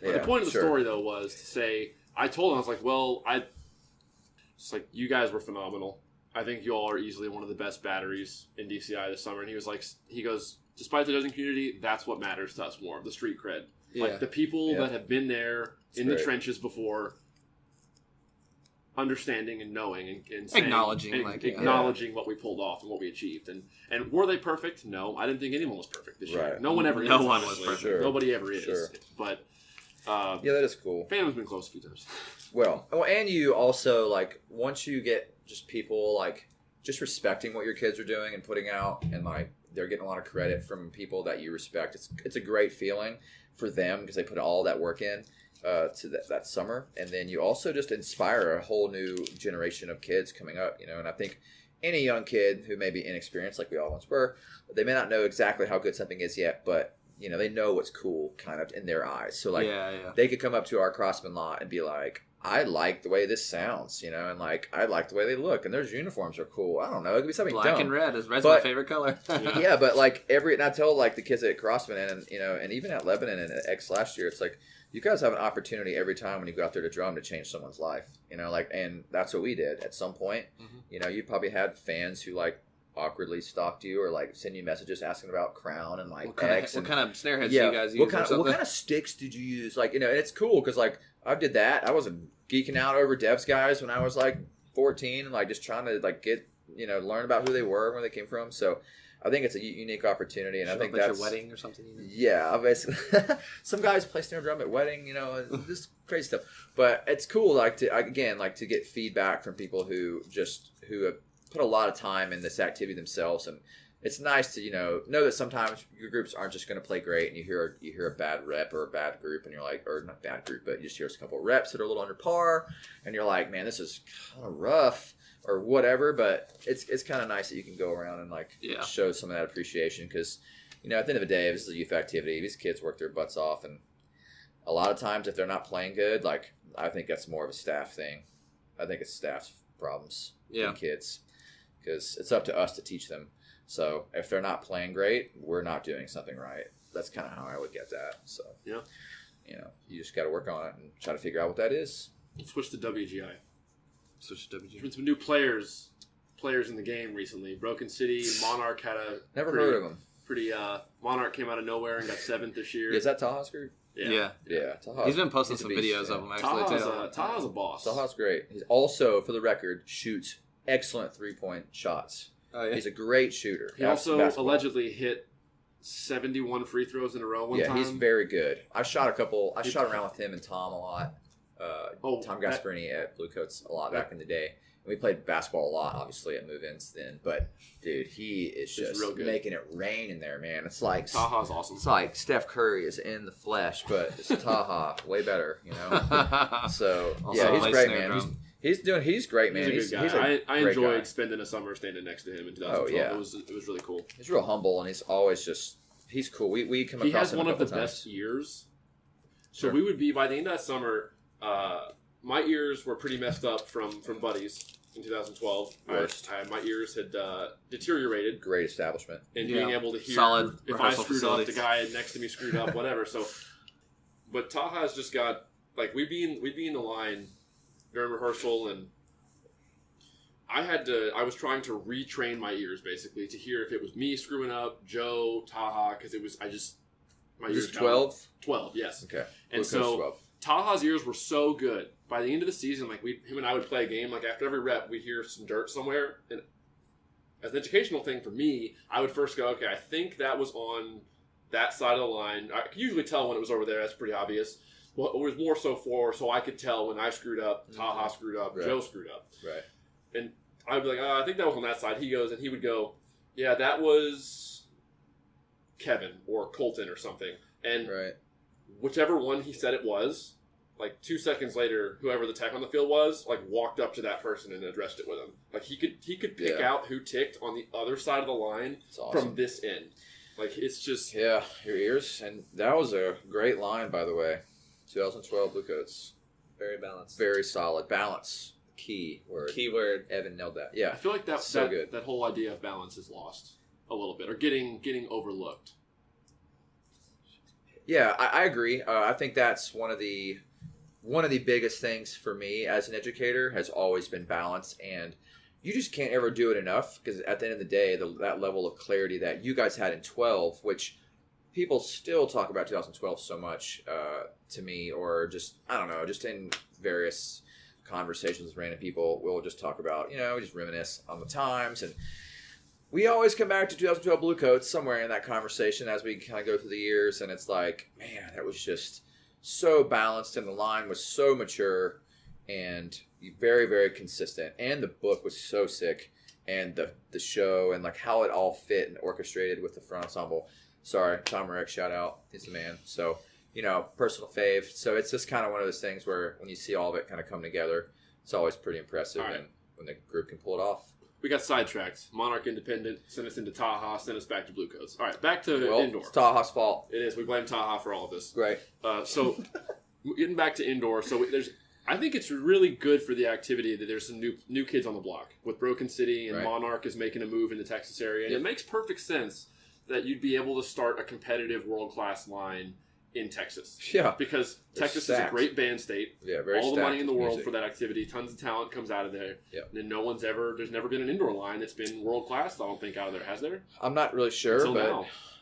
Speaker 1: the point of the story though was to say, I told him, I was like, well, it's like you guys were phenomenal. I think you all are easily one of the best batteries in DCI this summer. And he goes, despite the judging community, that's what matters to us more, the street cred. Yeah. Like the people that have been there in the trenches before, understanding and knowing and saying, acknowledging what we pulled off and what we achieved. And were they perfect? No, I didn't think anyone was perfect this year. No one ever is.
Speaker 3: No one was perfect.
Speaker 1: Sure. Nobody ever is. Sure. But
Speaker 2: that is cool.
Speaker 1: Phantom's been close a few times.
Speaker 2: Well, and you also like once you get just people like just respecting what your kids are doing and putting out, and like they're getting a lot of credit from people that you respect. It's a great feeling for them because they put all that work in to that summer, and then you also just inspire a whole new generation of kids coming up. And I think any young kid who may be inexperienced, like we all once were, they may not know exactly how good something is yet, but they know what's cool kind of in their eyes. So like they could come up to our Crossman lot and be like, I like the way this sounds, and like I like the way they look, and their uniforms are cool. I don't know, it could be something
Speaker 3: black
Speaker 2: dumb.
Speaker 3: And red. Red's my favorite color.
Speaker 2: Yeah, but like and I tell like the kids at Crossman and and even at Lebanon and at X last year, it's like you guys have an opportunity every time when you go out there to drum to change someone's life. And that's what we did at some point. Mm-hmm. You probably had fans who like awkwardly stalked you or like send you messages asking about Crown and like
Speaker 3: what kind of snare heads do you guys use? What
Speaker 2: kind of sticks did you use? Like and it's cool because like I did that. I wasn't geeking out over Devs guys when I was like 14 and like just trying to like get learn about who they were, where they came from. So I think it's a unique opportunity, and I think that's
Speaker 3: your wedding or something.
Speaker 2: Yeah, basically. Some guys play snare drum at wedding, this crazy stuff. But it's cool, like to get feedback from people who have put a lot of time in this activity themselves, and it's nice to know that sometimes your groups aren't just going to play great, and you hear a bad rep or a bad group, and you're like, or not bad group, but you just hear a couple of reps that are a little under par, and you're like, man, this is kind of rough or whatever. But it's kind of nice that you can go around and like show some of that appreciation because at the end of the day, this is a youth activity. These kids work their butts off, and a lot of times if they're not playing good, like I think that's more of a staff thing. I think it's staff's problems than kids because it's up to us to teach them. So if they're not playing great, we're not doing something right. That's kind of how I would get that. So you just got to work on it and try to figure out what that is.
Speaker 1: Let's switch to WGI.
Speaker 3: There's
Speaker 1: been some new players in the game recently. Broken City, Monarch had a
Speaker 2: never heard of them.
Speaker 1: Monarch came out of nowhere and got 7th this year.
Speaker 2: Is that Taha's group?
Speaker 3: Yeah.
Speaker 2: Taha.
Speaker 3: He's been posting some videos of him actually too.
Speaker 1: Taha's a boss.
Speaker 2: Taha's great. He's also, for the record, shoots excellent 3-point shots.
Speaker 3: Oh, yeah.
Speaker 2: He's a great shooter.
Speaker 1: He also allegedly hit 71 free throws in a row one time.
Speaker 2: Yeah, he's very good. I shot around with him and Tom a lot. Tom Gasparini at Bluecoats a lot back in the day. We played basketball a lot, obviously, at move-ins then. But, dude, he is just
Speaker 1: real good.
Speaker 2: making it rain in there, man. It's like
Speaker 1: Taha's awesome.
Speaker 2: It's like Steph Curry is in the flesh, but it's Taha way better, you know. So yeah, he's great, man. He's great, man.
Speaker 1: He's a good guy. I enjoyed spending a summer standing next to him in 2012.
Speaker 2: Oh, yeah.
Speaker 1: It was really cool.
Speaker 2: He's real humble, and he's always he's cool. We come across him a couple times. He has one of the
Speaker 1: best ears. So we would be by the end of that summer. My ears were pretty messed up from buddies in 2012. My ears had deteriorated.
Speaker 2: Great establishment.
Speaker 1: And being able to hear
Speaker 3: solid
Speaker 1: if I screwed up, the guy next to me screwed up, whatever. So, but Taha's just got like we'd be in the line during rehearsal, and I was trying to retrain my ears basically to hear if it was me screwing up, Joe, Taha, because my ears
Speaker 2: 12?
Speaker 1: 12, yes.
Speaker 2: Okay.
Speaker 1: And so 12. Taha's ears were so good. By the end of the season, like him and I would play a game. Like after every rep, we'd hear some dirt somewhere. And as an educational thing for me, I would first go, okay, I think that was on that side of the line. I could usually tell when it was over there. That's pretty obvious. Well, it was more so I could tell when I screwed up, Taha screwed up, Joe screwed up.
Speaker 2: Right.
Speaker 1: And I'd be like, I think that was on that side. He would go, yeah, that was Kevin or Colton or something. And whichever one he said it was, like 2 seconds later, whoever the tech on the field was, like walked up to that person and addressed it with him. Like he could pick out who ticked on the other side of the line from this end. Like it's just
Speaker 2: your ears, and that was a great line, by the way. 2012 Bluecoats,
Speaker 4: very balanced,
Speaker 2: very solid balance. Key word. Evan nailed that. Yeah,
Speaker 1: I feel like that whole idea of balance is lost a little bit, or getting overlooked.
Speaker 2: Yeah, I agree. I think that's one of the biggest things for me as an educator has always been balance, and you just can't ever do it enough because at the end of the day, that level of clarity that you guys had in 12, which people still talk about 2012 so much to me, or just, I don't know, just in various conversations with random people, we'll just talk about, we just reminisce on the times, and we always come back to 2012 Bluecoats somewhere in that conversation as we kind of go through the years, and it's like, man, that was just so balanced, and the line was so mature, and very, very consistent, and the book was so sick, and the show, and like how it all fit and orchestrated with the front ensemble. Sorry, Tom Rick, shout out, he's the man. So, personal fave. So it's just kind of one of those things where when you see all of it kind of come together, it's always pretty impressive, and when the group can pull it off.
Speaker 1: We got sidetracked. Monarch Independent sent us into Taha, sent us back to Bluecoats. All right, back to indoor.
Speaker 2: It's Taha's fault.
Speaker 1: It is. We blame Taha for all of this.
Speaker 2: Great.
Speaker 1: So getting back to indoor, I think it's really good for the activity that there's some new kids on the block with Broken City, and Monarch is making a move in the Texas area, and it makes perfect sense that you'd be able to start a competitive world-class line in Texas.
Speaker 2: Yeah.
Speaker 1: Because Texas is a great band state.
Speaker 2: Yeah, very
Speaker 1: all the money in the world
Speaker 2: music
Speaker 1: for that activity. Tons of talent comes out of there.
Speaker 2: Yeah.
Speaker 1: And there's never been an indoor line that's been world-class, I don't think, out of there. Has there?
Speaker 2: I'm not really sure,
Speaker 1: Until
Speaker 2: but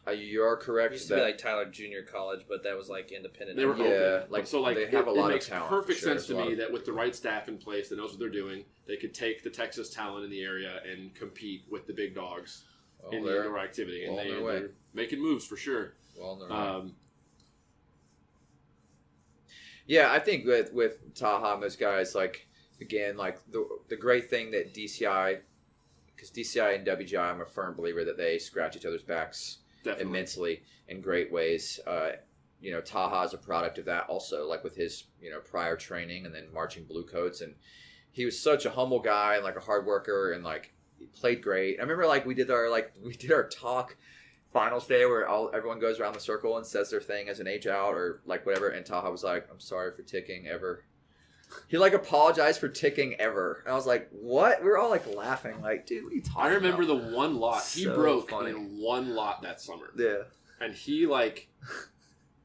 Speaker 1: now.
Speaker 2: You are correct.
Speaker 4: It used to be like Tyler Junior College, but that was like independent.
Speaker 1: They were open.
Speaker 2: They have a lot of talent.
Speaker 1: It makes perfect sense to me that with the right staff in place that knows what they're doing, they could take the Texas talent in the area and compete with the big dogs in the indoor activity. And they're making moves for sure.
Speaker 2: Yeah, I think with Taha and those guys, like, again, like the great thing that DCI, because DCI and WGI, I'm a firm believer that they scratch each other's backs immensely in great ways. Taha is a product of that also, like with his, prior training and then marching Bluecoats. And he was such a humble guy and like a hard worker, and like he played great. I remember like we did our talk finals day where everyone goes around the circle and says their thing as an age out or like whatever, and Taha was like, I'm sorry for ticking ever. He like apologized for ticking ever. And I was like, what? We were all like laughing, like, dude, what are you talking about?
Speaker 1: I remember the one lot. He broke in one lot that summer.
Speaker 2: Yeah.
Speaker 1: And he like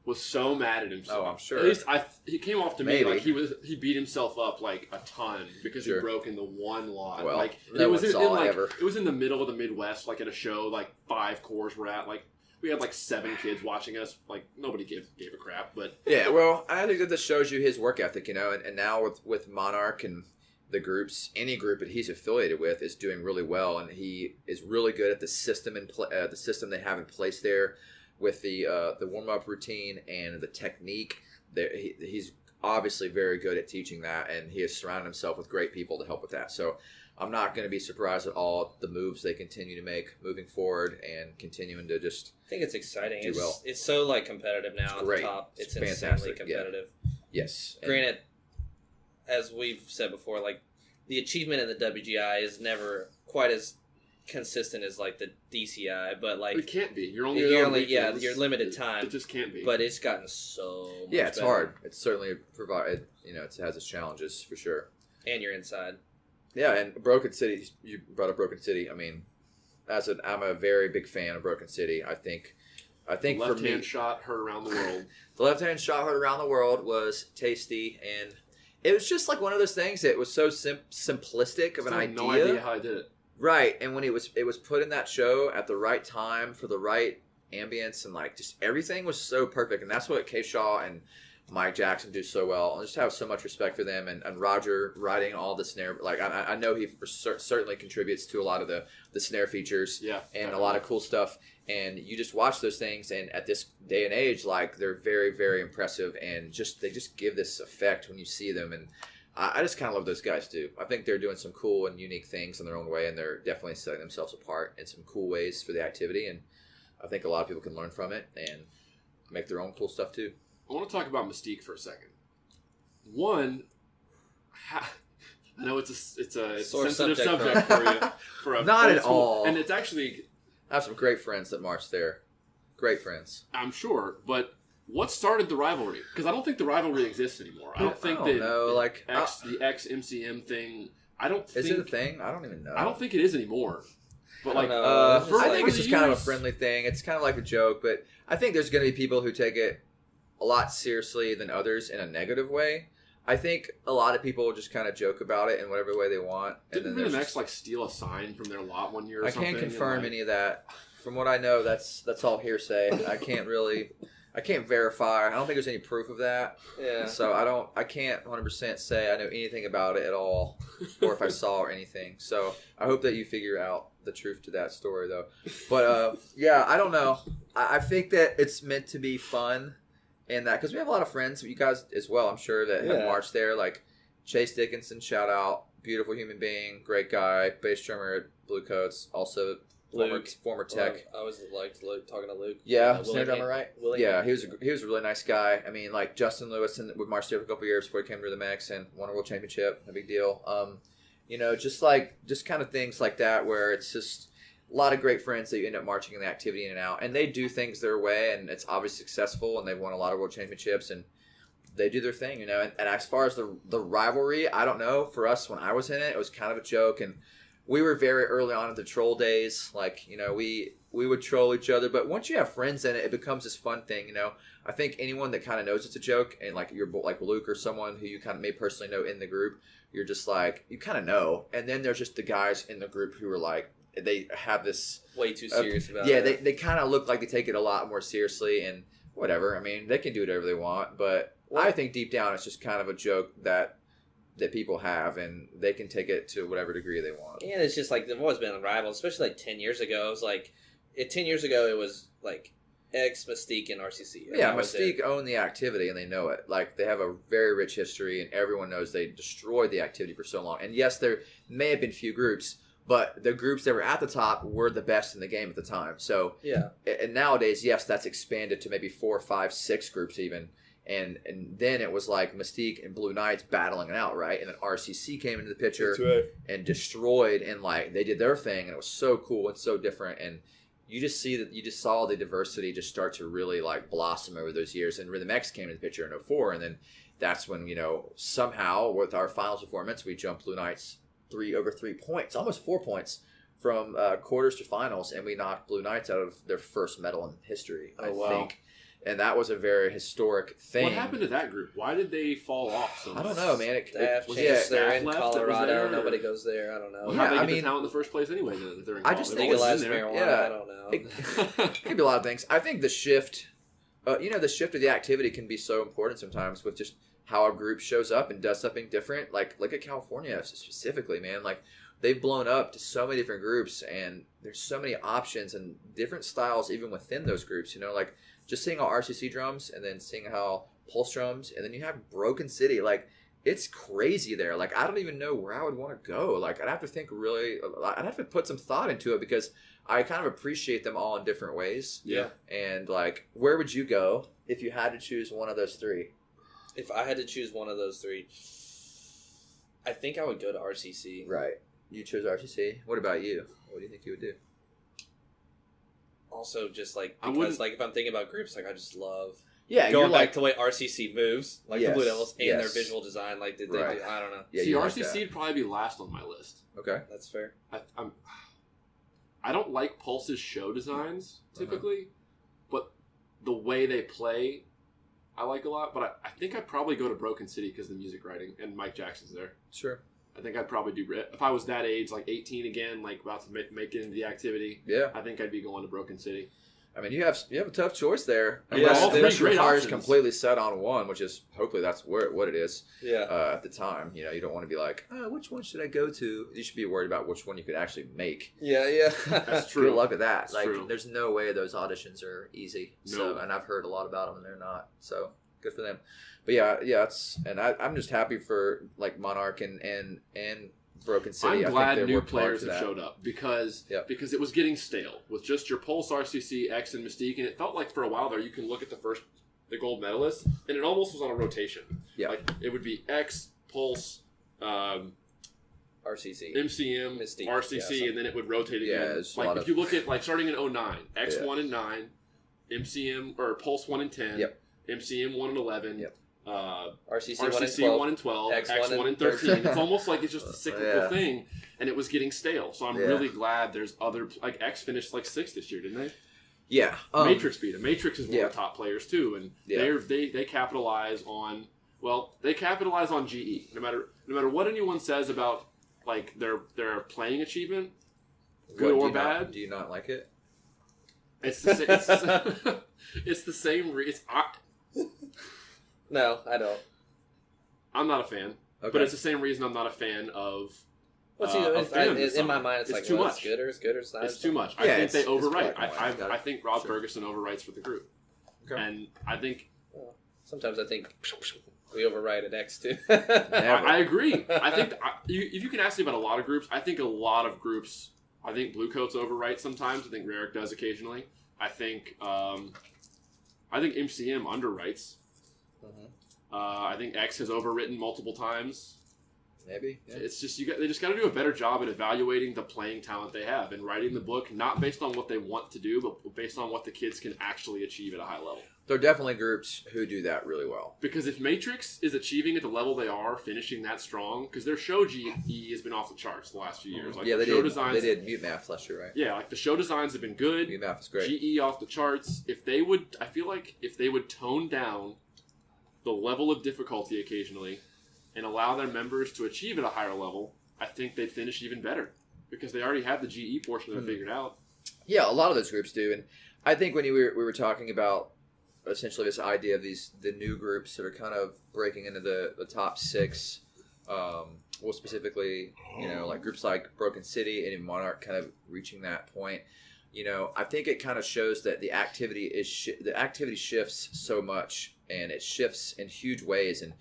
Speaker 1: was so mad at himself.
Speaker 2: Oh, I'm sure.
Speaker 1: At least he came off to me like he beat himself up like a ton because he broke in the one lot.
Speaker 2: Well,
Speaker 1: like it was in the middle of the Midwest, like at a show like 5 cores were at. Like we had like 7 kids watching us. Like nobody gave a crap. But
Speaker 2: yeah, well, I think that this shows you his work ethic, and now with Monarch and the groups, any group that he's affiliated with is doing really well, and he is really good at the system the system they have in place there with the warm up routine and the technique. He's obviously very good at teaching that, and he has surrounded himself with great people to help with that. So I'm not going to be surprised at all the moves they continue to make moving forward and continuing to just.
Speaker 4: I think it's exciting.
Speaker 2: Well.
Speaker 4: It's so like competitive now at the top. It's insanely competitive.
Speaker 2: Yeah. Yes.
Speaker 4: Granted, as we've said before, like the achievement in the WGI is never quite as consistent as like the DCI, but like
Speaker 1: it can't be. You're
Speaker 4: you're limited time.
Speaker 1: It just can't be.
Speaker 4: But it's gotten so much
Speaker 2: it's
Speaker 4: better.
Speaker 2: hard. It's certainly provided. It has its challenges for sure.
Speaker 4: And you're inside.
Speaker 2: Yeah, and Broken City. You brought up Broken City. I mean, I'm a very big fan of Broken City. I think
Speaker 1: the
Speaker 2: for me,
Speaker 1: left-hand shot heard around the world.
Speaker 2: The left-hand shot heard around the world was tasty, and it was just like one of those things that was so simplistic of an idea.
Speaker 1: No idea how I did it.
Speaker 2: Right, and when it was put in that show at the right time for the right ambience, and like just everything was so perfect, and that's what Kay Shaw and Mike Jackson do so well. I just have so much respect for them, and Roger writing all the snare. Like I know he certainly contributes to a lot of the snare features, and a lot of cool stuff. And you just watch those things, and at this day and age, like they're very, very impressive, and they just give this effect when you see them. And I just kind of love those guys too. I think they're doing some cool and unique things in their own way, and they're definitely setting themselves apart in some cool ways for the activity. And I think a lot of people can learn from it and make their own cool stuff too.
Speaker 1: I want to talk about Mystique for a second. One, I know it's a sensitive subject for you. For
Speaker 2: not at all.
Speaker 1: And it's actually,
Speaker 2: I have some great friends that march there. Great friends.
Speaker 1: I'm sure, but what started the rivalry? Because I don't think the rivalry exists anymore. I don't think the ex-MCM thing. Is it a thing? I don't even know.
Speaker 2: I
Speaker 1: don't think it is anymore. But
Speaker 2: I think it's just kind of a friendly thing. It's kind of like a joke, but I think there's going to be people who take it a lot seriously than others in a negative way. I think a lot of people just kind of joke about it in whatever way they want.
Speaker 1: Didn't BMX steal a sign from their lot one year or something?
Speaker 2: I can't confirm any of that. From what I know, that's all hearsay. I can't verify. I don't think there's any proof of that.
Speaker 4: Yeah.
Speaker 2: So I can't 100% say I know anything about it at all, or if I saw or anything. So I hope that you figure out the truth to that story, though. But I don't know. I think that it's meant to be fun. And that, because we have a lot of friends, you guys as well, I'm sure, that have marched there. Like Chase Dickinson, shout out, beautiful human being, great guy, bass drummer at Bluecoats, also former tech.
Speaker 4: I always liked Luke, talking to Luke.
Speaker 2: Yeah, snare drummer, right?
Speaker 4: Yeah,
Speaker 2: he was a really nice guy. I mean, like Justin Lewis, and we marched there for a couple years before he came to the Mex and won a world championship, no big deal. Just kind of things like that where it's just a lot of great friends that you end up marching in the activity in and out, and they do things their way, and it's obviously successful, and they've won a lot of world championships, and they do their thing, And as far as the rivalry, I don't know. For us, when I was in it, it was kind of a joke, and we were very early on in the troll days. Like, we would troll each other, but once you have friends in it, it becomes this fun thing. I think anyone that kind of knows it's a joke, and like you're like Luke or someone who you kind of may personally know in the group, you're just like, you kind of know, and then there's just the guys in the group who are like, they have this
Speaker 4: way too serious about it.
Speaker 2: Yeah, they kind of look like they take it a lot more seriously, and whatever. I mean, they can do whatever they want, but I think deep down it's just kind of a joke that people have, and they can take it to whatever degree they want.
Speaker 4: And it's just like they've always been rivals, especially like 10 years ago. It was like 10 years ago it was like X, Mystique, and RCC.
Speaker 2: Yeah, Mystique owned the activity, and they know it. Like, they have a very rich history, and everyone knows they destroyed the activity for so long. And yes, there may have been few groups, but the groups that were at the top were the best in the game at the time. So,
Speaker 4: yeah.
Speaker 2: And nowadays, yes, that's expanded to maybe 4, 5, 6 groups even. And then it was like Mystique and Blue Knights battling it out, right? And then RCC came into the picture and destroyed, and like they did their thing, and it was so cool and so different. And you just saw the diversity just start to really like blossom over those years. And Rhythm X came into the picture in 2004, and then that's when somehow with our finals performance we jumped Blue Knights over 3 points, almost 4 points from quarters to finals, and we knocked Blue Knights out of their first medal in history. I think. And that was a very historic thing.
Speaker 1: What happened to that group? Why did they fall off so much?
Speaker 2: I don't know, man.
Speaker 4: They're in
Speaker 1: left
Speaker 4: Colorado. Nobody goes there. I don't know.
Speaker 1: Well, how they get the talent in the first place anyway? Then, if they're in
Speaker 2: I just think
Speaker 4: legalize marijuana.
Speaker 2: Yeah,
Speaker 4: I don't know.
Speaker 2: It could be a lot of things. I think the shift, the shift of the activity can be so important sometimes with just how a group shows up and does something different. Like, look at California specifically, man. Like, they've blown up to so many different groups, and there's so many options and different styles even within those groups. Like, just seeing how RCC drums and then seeing how Pulse drums, and then you have Broken City. Like, it's crazy there. Like, I don't even know where I would want to go. Like, I'd have to think really, I'd have to put some thought into it because I kind of appreciate them all in different ways.
Speaker 1: Yeah.
Speaker 2: And, like, where would you go if you had to choose one of those three?
Speaker 4: If I had to choose one of those three, I think I would go to RCC.
Speaker 2: Right. You chose RCC. What about you? What do you think you would do?
Speaker 4: Also, just like because like if I'm thinking about groups, like I just love going back to the way RCC moves, like the Blue Devils and their visual design. Like did they do? I don't know.
Speaker 1: Yeah, see, RCC would probably be last on my list.
Speaker 2: Okay,
Speaker 4: that's fair.
Speaker 1: I don't like Pulse's show designs typically, but the way they play, I like a lot. But I think I'd probably go to Broken City because of the music writing and Mike Jackson's there.
Speaker 2: Sure.
Speaker 1: I think I'd probably do if I was that age, like 18 again, like about to make it into the activity.
Speaker 2: Yeah,
Speaker 1: I think I'd be going to Broken City.
Speaker 2: I mean, you have a tough choice there.
Speaker 1: Unless
Speaker 2: your heart is completely set on one, which is hopefully that's what it is.
Speaker 4: Yeah.
Speaker 2: At the time, you don't want to be like, which one should I go to? You should be worried about which one you could actually make.
Speaker 4: Yeah.
Speaker 1: That's true.
Speaker 2: Good luck with that.
Speaker 1: That's
Speaker 2: like,
Speaker 1: true.
Speaker 2: There's no way those auditions are easy.
Speaker 1: No.
Speaker 2: So, and I've heard a lot about them, and they're not. So good for them. But yeah, I'm just happy for like Monarch and Broken City.
Speaker 1: I'm glad new players have showed up because it was getting stale with just your Pulse, RCC, X, and Mystique, and it felt like for a while there you can look at the gold medalists, and it almost was on a rotation. Yeah, like it would be X, Pulse,
Speaker 4: RCC,
Speaker 1: MCM,
Speaker 4: Mystique,
Speaker 1: RCC, and then it would rotate again.
Speaker 2: Yeah,
Speaker 1: like if you look at like starting in 09, X 1 and 9, MCM or Pulse 1 and 10, MCM 1 and 11. RCC 1 and 12, X 1 and 13. It's almost like it's just a cyclical thing, and it was getting stale. So I'm really glad there's other like X finished like 6th this year, didn't they?
Speaker 2: Yeah.
Speaker 1: Matrix beat them. Matrix is one of the top players too, and they capitalize on GE. No matter what anyone says about like their playing achievement, good or bad.
Speaker 2: Do you not like it?
Speaker 1: It's the same.
Speaker 4: No, I don't.
Speaker 1: I'm not a fan, but it's the same reason I'm not a fan of.
Speaker 4: In my mind, it's like
Speaker 1: too much.
Speaker 4: It's good or it's good or it's not.
Speaker 1: It's too much. I think they overwrite. I think Rob Ferguson overwrites for the group, and I think
Speaker 4: sometimes I think we overwrite at X too.
Speaker 1: I agree. I think if you can ask me about a lot of groups, I think a lot of groups. I think Bluecoats overwrite sometimes. I think Rarick does occasionally. I think MCM underwrites. I think X has overwritten multiple times.
Speaker 2: Maybe. Yeah.
Speaker 1: It's just they just got to do a better job at evaluating the playing talent they have and writing the book not based on what they want to do, but based on what the kids can actually achieve at a high level.
Speaker 2: There are definitely groups who do that really well.
Speaker 1: Because if Matrix is achieving at the level they are, finishing that strong, because their show GE has been off the charts the last few years. Like
Speaker 2: they did Mute Math last year, right?
Speaker 1: Yeah, like the show designs have been good.
Speaker 2: Mute Math is great.
Speaker 1: GE off the charts. I feel like if they would tone down the level of difficulty occasionally and allow their members to achieve at a higher level, I think they'd finish even better because they already have the GE portion of it figured out.
Speaker 2: Yeah, a lot of those groups do. And I think when we were talking about essentially this idea of the new groups that are kind of breaking into the top 6, specifically, like groups like Broken City and Monarch kind of reaching that point, I think it kind of shows that the activity shifts so much, and it shifts in huge ways. And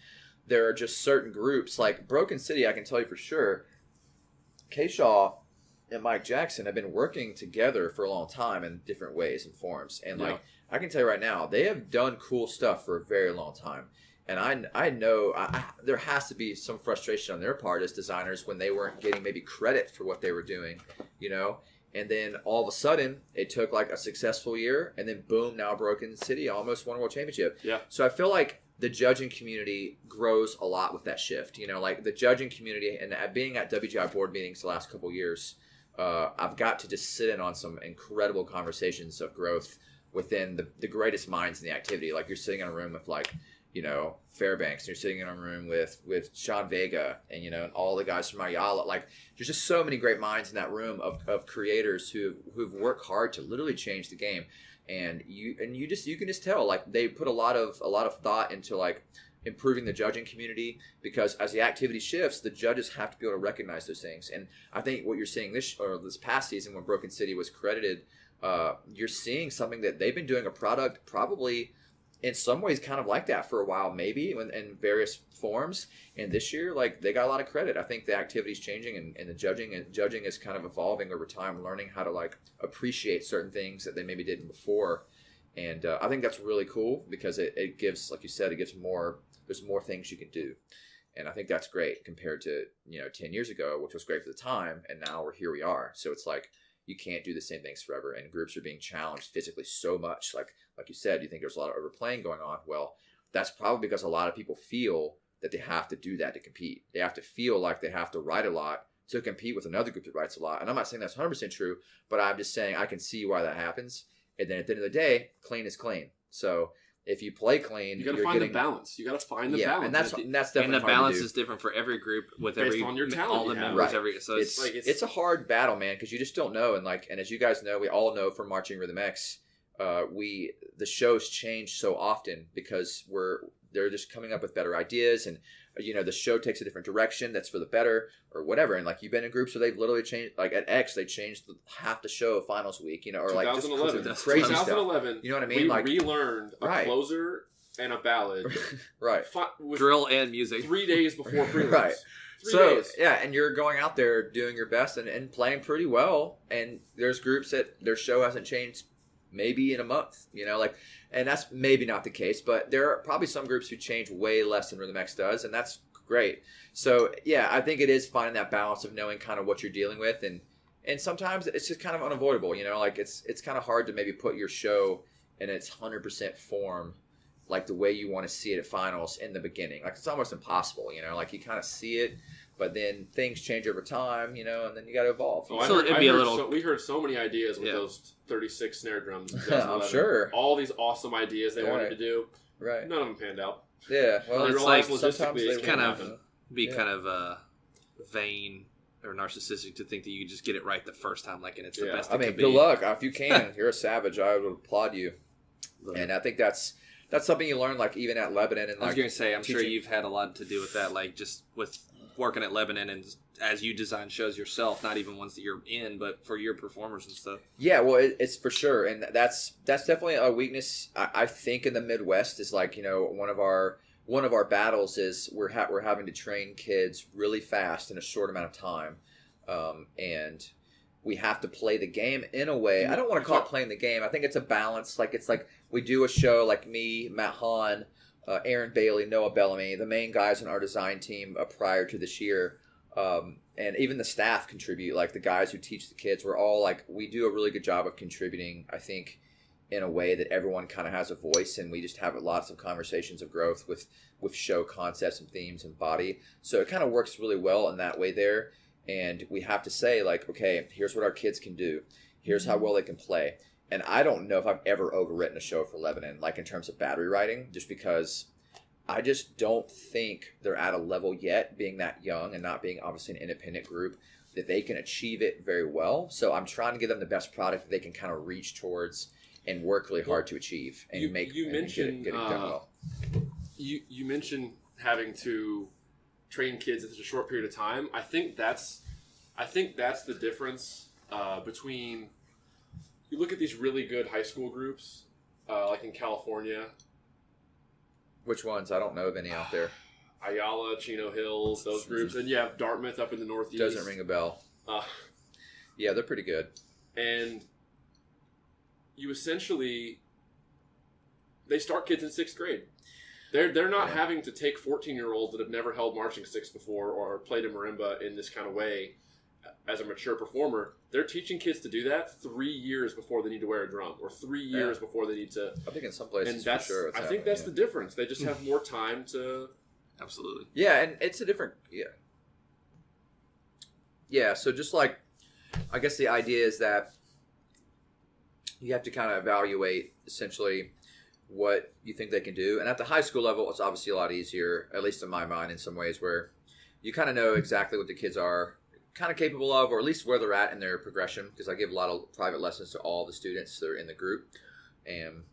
Speaker 2: there are just certain groups like Broken City. I can tell you for sure, K-Shaw and Mike Jackson have been working together for a long time in different ways and forms. And I can tell you right now, they have done cool stuff for a very long time. And I know there has to be some frustration on their part as designers when they weren't getting maybe credit for what they were doing, And then all of a sudden, it took like a successful year, and then boom, now Broken City almost won a world championship.
Speaker 1: Yeah.
Speaker 2: So I feel like the judging community grows a lot with that shift. Like the judging community, and being at WGI board meetings the last couple of years, I've got to just sit in on some incredible conversations of growth within the greatest minds in the activity. Like you're sitting in a room with like, Fairbanks, and you're sitting in a room with Sean Vega and, and all the guys from Ayala. Like there's just so many great minds in that room of creators who've worked hard to literally change the game. And you can just tell, like they put a lot of thought into like improving the judging community, because as the activity shifts, the judges have to be able to recognize those things. And I think what you're seeing this past season when Broken City was credited, you're seeing something that they've been doing a product probably in some ways kind of like that for a while, maybe in various forms. And this year, like they got a lot of credit. I think the activity's changing and the judging is kind of evolving over time, learning how to like appreciate certain things that they maybe didn't before. And I think that's really cool because it gives, like you said, there's more things you can do. And I think that's great compared to, 10 years ago, which was great for the time. And now here we are. So it's like, you can't do the same things forever. And groups are being challenged physically so much. Like you said, you think there's a lot of overplaying going on. Well, that's probably because a lot of people feel that they have to do that to compete. They have to feel like they have to write a lot to compete with another group that writes a lot. And I'm not saying that's 100% true, but I'm just saying I can see why that happens. And then at the end of the day, clean is clean. So if you play clean,
Speaker 1: you got to find the balance. You got to find the balance.
Speaker 2: And that's definitely
Speaker 3: and the balance is different for every group with
Speaker 1: based on your talent,
Speaker 3: all the members.
Speaker 2: Right.
Speaker 3: So
Speaker 2: it's a hard battle, man, because you just don't know. And as you guys know, we all know from Marching Rhythm X, the shows change so often because they're just coming up with better ideas, and the show takes a different direction that's for the better or whatever. And like you've been in groups where they've literally changed, like at X they changed half the show finals week, or like just
Speaker 1: 2011
Speaker 2: you know what I mean,
Speaker 1: we relearned a closer and a ballad
Speaker 2: right
Speaker 1: with
Speaker 3: drill and music
Speaker 1: 3 days before prelims.
Speaker 2: Right.
Speaker 1: 3
Speaker 2: so
Speaker 1: days.
Speaker 2: Yeah, and you're going out there doing your best and playing pretty well, and there's groups that their show hasn't changed maybe in a month, and that's maybe not the case, but there are probably some groups who change way less than Rhythm X does, and that's great. So yeah, I think it is finding that balance of knowing kind of what you're dealing with, and sometimes it's just kind of unavoidable, like it's kind of hard to maybe put your show in its 100% form, like the way you want to see it at finals in the beginning. Like it's almost impossible, like you kind of see it, but then things change over time, and then you got to evolve.
Speaker 1: We heard so many ideas with those 36 snare drums.
Speaker 2: I'm sure.
Speaker 1: All these awesome ideas they wanted to do.
Speaker 2: Right.
Speaker 1: None of them panned out.
Speaker 2: Yeah. Well,
Speaker 1: it's
Speaker 2: like
Speaker 1: sometimes
Speaker 3: it's kind of vain or narcissistic to think that you just get it right the first time, and it's the best.
Speaker 2: I mean, good luck. If you can, you're a savage. I would applaud you. And I think that's something you learn, like even at Lebanon. And
Speaker 3: I was going to say, I'm sure you've had a lot to do with that, like just with working at Lebanon and as you design shows yourself, not even ones that you're in, but for your performers and stuff.
Speaker 2: Yeah, well, it's for sure, and that's definitely a weakness. I think in the Midwest is like one of our battles is we're having to train kids really fast in a short amount of time, and we have to play the game in a way. I don't want to call it playing the game. I think it's a balance. It's like we do a show like me, Matt Hahn, Aaron Bailey, Noah Bellamy, the main guys on our design team prior to this year, and even the staff contribute, like the guys who teach the kids. We're all we do a really good job of contributing, I think, in a way that everyone kind of has a voice, and we just have lots of conversations of growth with show concepts and themes and body. So it kind of works really well in that way there. And we have to say, okay, here's what our kids can do. Here's how well they can play. And I don't know if I've ever overwritten a show for Lebanon, in terms of battery writing, just because I just don't think they're at a level yet, being that young and not being obviously an independent group, that they can achieve it very well. So I'm trying to give them the best product that they can kind of reach towards and work really hard to achieve and get it done well.
Speaker 1: You mentioned having to train kids in such a short period of time. I think that's the difference between. You look at these really good high school groups, like in California.
Speaker 2: Which ones? I don't know of any out there.
Speaker 1: Ayala, Chino Hills, those groups. And you have Dartmouth up in the Northeast.
Speaker 2: Doesn't ring a bell. Yeah, they're pretty good.
Speaker 1: And you essentially, they start kids in 6th grade. They're not having to take 14-year-olds that have never held marching sticks before or played a marimba in this kind of way as a mature performer. They're teaching kids to do that 3 years before they need to wear a drum, or 3 years before they need to.
Speaker 2: I think in some places,
Speaker 1: and that's,
Speaker 2: for sure.
Speaker 1: I think that's the difference. They just have more time to.
Speaker 3: Absolutely.
Speaker 2: Yeah, and it's a different. Yeah. So just I guess the idea is that you have to kind of evaluate essentially what you think they can do. And at the high school level, it's obviously a lot easier, at least in my mind, in some ways, where you kind of know exactly what the kids are kind of capable of, or at least where they're at in their progression, because I give a lot of private lessons to all the students that are in the group. And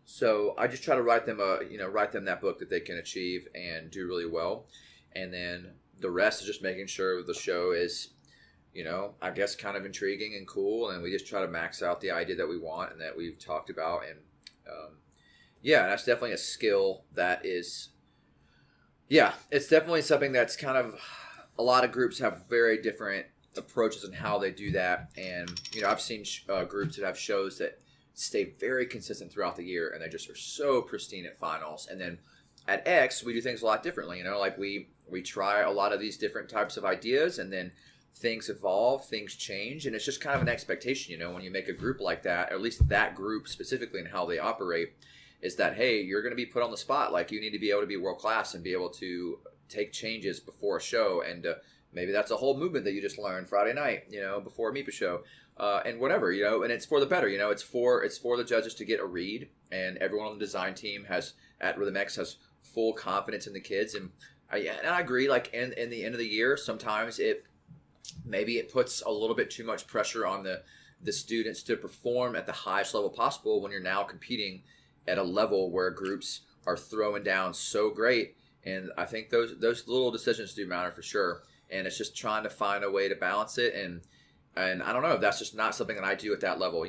Speaker 2: so I just try to write them that book that they can achieve and do really well. And then the rest is just making sure the show is, I guess kind of intriguing and cool. And we just try to max out the idea that we want and that we've talked about. And that's definitely a skill that is, it's definitely something that's kind of, a lot of groups have very different approaches on how they do that. And, I've seen groups that have shows that stay very consistent throughout the year and they just are so pristine at finals. And then at X, we do things a lot differently. Like we try a lot of these different types of ideas and then things evolve, things change. And it's just kind of an expectation, when you make a group like that, or at least that group specifically and how they operate, is that, hey, you're going to be put on the spot. Like you need to be able to be world class and be able to take changes before a show. And maybe that's a whole movement that you just learned Friday night, before a MIPA show. And whatever, and it's for the better, it's for the judges to get a read, and everyone on the design team at Rhythm X has full confidence in the kids. And I agree, like in the end of the year, sometimes it puts a little bit too much pressure on the students to perform at the highest level possible when you're now competing at a level where groups are throwing down so great. And I think those little decisions do matter for sure. And it's just trying to find a way to balance it. And I don't know, that's just not something that I do at that level.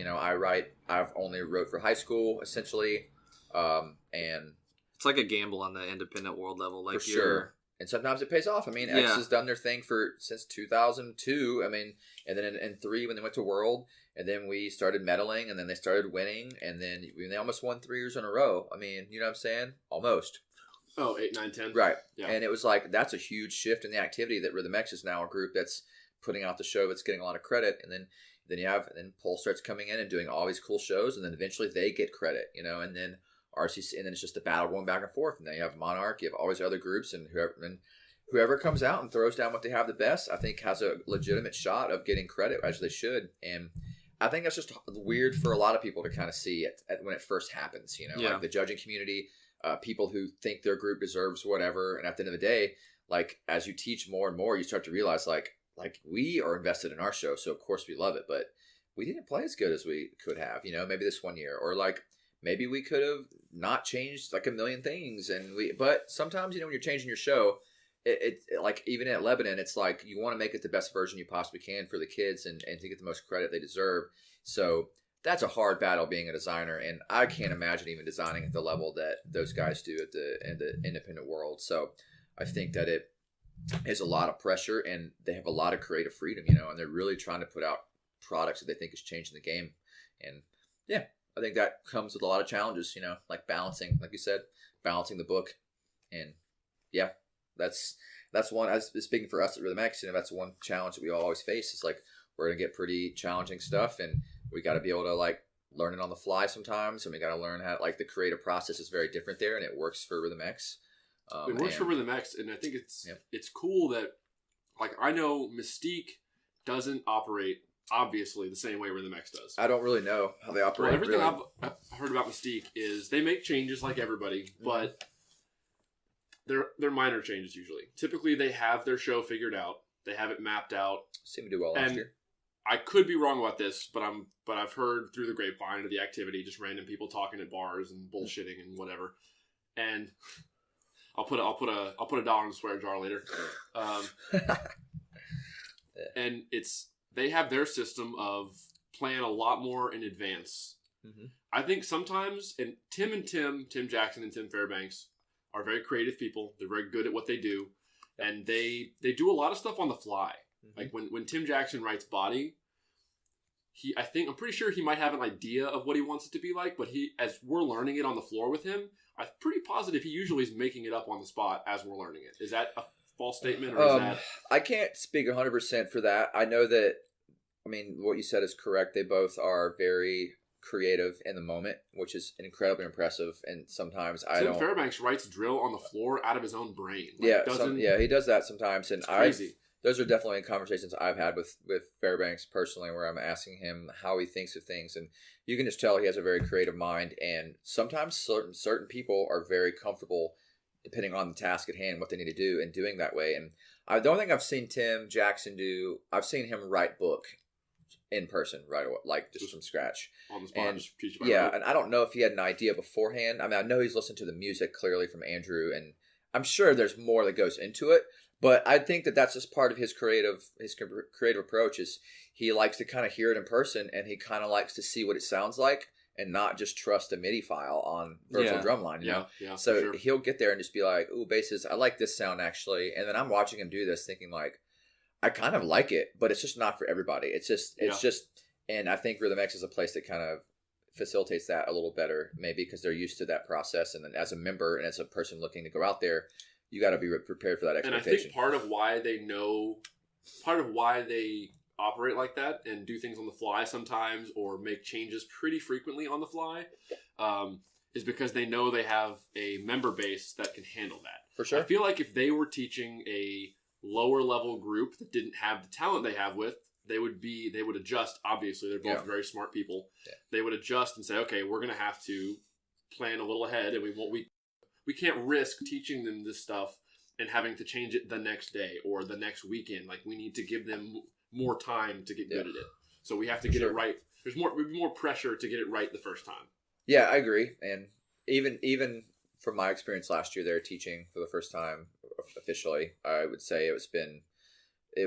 Speaker 2: I've only wrote for high school essentially. And
Speaker 3: it's like a gamble on the independent world level. Like
Speaker 2: for sure. And sometimes it pays off. X has done their thing since 2002. And then in 3 when they went to Worrell, and then we started medaling, and then they started winning, and then they almost won 3 years in a row. You know what I'm saying? Almost.
Speaker 1: Oh, 8, 9, 10.
Speaker 2: Right.
Speaker 1: Yeah.
Speaker 2: And it was like, that's a huge shift in the activity that Rhythm X is now a group that's putting out the show that's getting a lot of credit. And then Pole starts coming in and doing all these cool shows, and then eventually they get credit, and then RCC, and then it's just a battle going back and forth. And then you have Monarch, you have all these other groups, and whoever comes out and throws down what they have the best, I think has a legitimate shot of getting credit, as they should. And I think that's just weird for a lot of people to kind of see when it first happens, like the judging community, people who think their group deserves whatever. And at the end of the day, like as you teach more and more, you start to realize like we are invested in our show. So of course we love it, but we didn't play as good as we could have, maybe this one year, or like maybe we could have not changed like a million things. But sometimes, when you're changing your show, it like even at Lebanon, it's like you want to make it the best version you possibly can for the kids and to get the most credit they deserve. So that's a hard battle being a designer, and I can't imagine even designing at the level that those guys do in the independent world. So I think that it is a lot of pressure, and they have a lot of creative freedom, and they're really trying to put out products that they think is changing the game. And I think that comes with a lot of challenges, like balancing, like you said, balancing the book. And that's one, as speaking for us at Rhythm X, that's one challenge that we always face. Is like, we're going to get pretty challenging stuff, and we got to be able to like learn it on the fly sometimes. And we got to learn how, like, the creative process is very different there, and it works for Rhythm X.
Speaker 1: It works for Rhythm X, and I think it's cool that, like, I know Mystique doesn't operate obviously the same way Rhythm X does.
Speaker 2: I don't really know how they operate.
Speaker 1: Well, everything I've heard about Mystique is they make changes like everybody, but they're minor changes usually. Typically, they have their show figured out. They have it mapped out.
Speaker 2: Seemed to do well last year.
Speaker 1: I could be wrong about this, but I've heard through the grapevine of the activity, just random people talking at bars and bullshitting and whatever. And I'll put a dollar in the swear jar later. And they have their system of playing a lot more in advance. Mm-hmm. I think sometimes, and Tim Jackson and Tim Fairbanks are very creative people. They're very good at what they do, and they do a lot of stuff on the fly. Mm-hmm. Like when Tim Jackson writes body, I'm pretty sure he might have an idea of what he wants it to be like, but as we're learning it on the floor with him, I'm pretty positive he usually is making it up on the spot as we're learning it. Is that a false statement, or is that?
Speaker 2: I can't speak 100% for that. I know that, what you said is correct. They both are very creative in the moment, which is incredibly impressive. And sometimes
Speaker 1: Tim Fairbanks writes drill on the floor out of his own brain.
Speaker 2: Like, he does that sometimes. And
Speaker 1: it's crazy.
Speaker 2: those are definitely conversations I've had with Fairbanks personally, where I'm asking him how he thinks of things, and you can just tell he has a very creative mind. And sometimes certain people are very comfortable, depending on the task at hand, what they need to do, and doing that way. And I don't think I've seen Tim Jackson do. I've seen him write book in person, right away, like just from scratch.
Speaker 1: On the spot,
Speaker 2: And
Speaker 1: just teach by
Speaker 2: yeah,
Speaker 1: rote.
Speaker 2: and I don't know if he had an idea beforehand. I mean, I know he's listened to the music clearly from Andrew, and I'm sure there's more that goes into it. But I think that that's just part of his creative approach. Is he likes to kind of hear it in person, and he kind of likes to see what it sounds like, and not just trust a MIDI file on virtual drumline. You know, so
Speaker 1: sure.
Speaker 2: he'll get there and just be like, "Ooh, basses, I like this sound actually." And then I'm watching him do this, thinking like, I kind of like it, but it's just not for everybody. It's just, and I think Rhythm X is a place that kind of facilitates that a little better, maybe because they're used to that process. And then as a member and as a person looking to go out there, you got to be prepared for that expectation.
Speaker 1: And I think part of why they operate like that and do things on the fly sometimes, or make changes pretty frequently on the fly, is because they know they have a member base that can handle that.
Speaker 2: For sure.
Speaker 1: I feel like if they were teaching a lower level group that didn't have the talent they have they would adjust. Obviously, they're both very smart people. Yeah. They would adjust and say, okay, we're going to have to plan a little ahead, and we can't risk teaching them this stuff and having to change it the next day or the next weekend. Like, we need to give them more time to get good at it. So we have to get it right. There's more pressure to get it right the first time.
Speaker 2: Yeah, I agree. And even from my experience last year there teaching for the first time officially, I would say it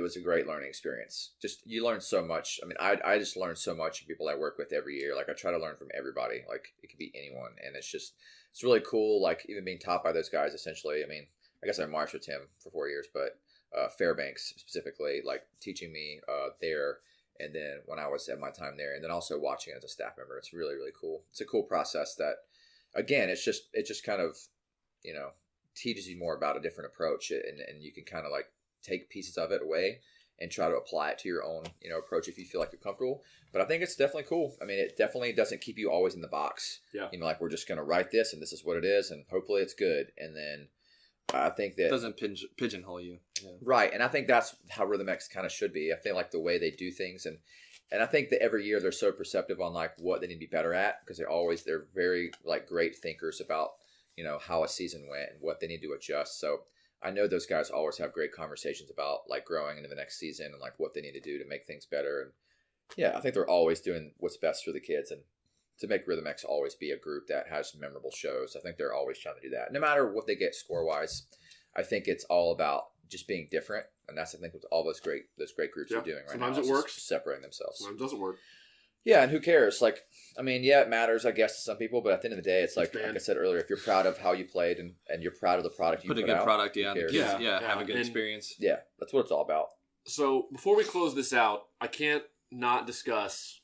Speaker 2: was a great learning experience. Just, you learn so much. I mean, I just learn so much from people I work with every year. Like, I try to learn from everybody. Like, it could be anyone. And it's really cool. Like, even being taught by those guys, essentially. I mean, I guess I marched with him for 4 years, but Fairbanks specifically, like, teaching me there. And then when I was at my time there, and then also watching as a staff member, it's really, really cool. It's a cool process that, again, it just kind of, teaches you more about a different approach, and you can kind of like take pieces of it away and try to apply it to your own, approach if you feel like you're comfortable. But I think it's definitely cool. I mean, it definitely doesn't keep you always in the box.
Speaker 1: Yeah.
Speaker 2: Like, we're just going to write this and this is what it is, and hopefully it's good. And then I think that
Speaker 3: it doesn't pigeonhole you. Yeah.
Speaker 2: Right. And I think that's how Rhythm X kind of should be. I feel like the way they do things, and I think that every year they're so perceptive on like what they need to be better at, because they're very like great thinkers about, how a season went and what they need to adjust. So I know those guys always have great conversations about like growing into the next season and like what they need to do to make things better. And yeah, I think they're always doing what's best for the kids, and to make Rhythm X always be a group that has memorable shows. I think they're always trying to do that. No matter what they get score-wise, I think it's all about just being different. And that's, I think, what all those great groups are doing right now.
Speaker 1: Sometimes it works.
Speaker 2: Separating themselves.
Speaker 1: Sometimes it doesn't work.
Speaker 2: Yeah, and who cares? Like, I mean, yeah, it matters, I guess, to some people, but at the end of the day, it's like I said earlier, if you're proud of how you played and you're proud of the product you put out.
Speaker 3: Put a good product,
Speaker 2: yeah.
Speaker 3: Have a good experience.
Speaker 2: Yeah, that's what it's all about.
Speaker 1: So before we close this out, I can't not discuss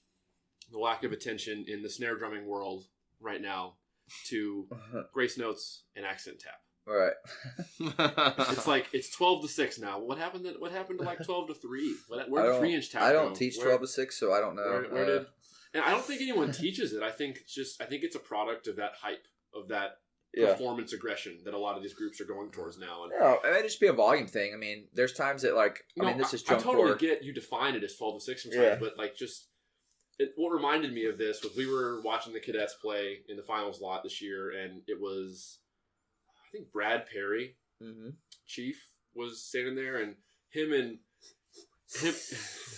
Speaker 1: the lack of attention in the snare drumming world right now to grace notes and accent tap.
Speaker 2: All right.
Speaker 1: It's like it's 12-6 now. What happened to like 12-3? Where did 3-inch tap go?
Speaker 2: I don't teach 12-6, so I don't know.
Speaker 1: And I don't think anyone teaches it. I think it's a product of that hype, of that performance aggression that a lot of these groups are going towards now. And
Speaker 2: it may just be a volume thing. I mean, there's times that like this is
Speaker 1: I totally get you define it as 12-6 sometimes, but like what reminded me of this was we were watching the Cadets play in the finals lot this year, and it was, I think, Brad Perry, Chief, was standing there, and him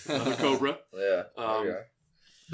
Speaker 1: another Cobra.
Speaker 2: Yeah.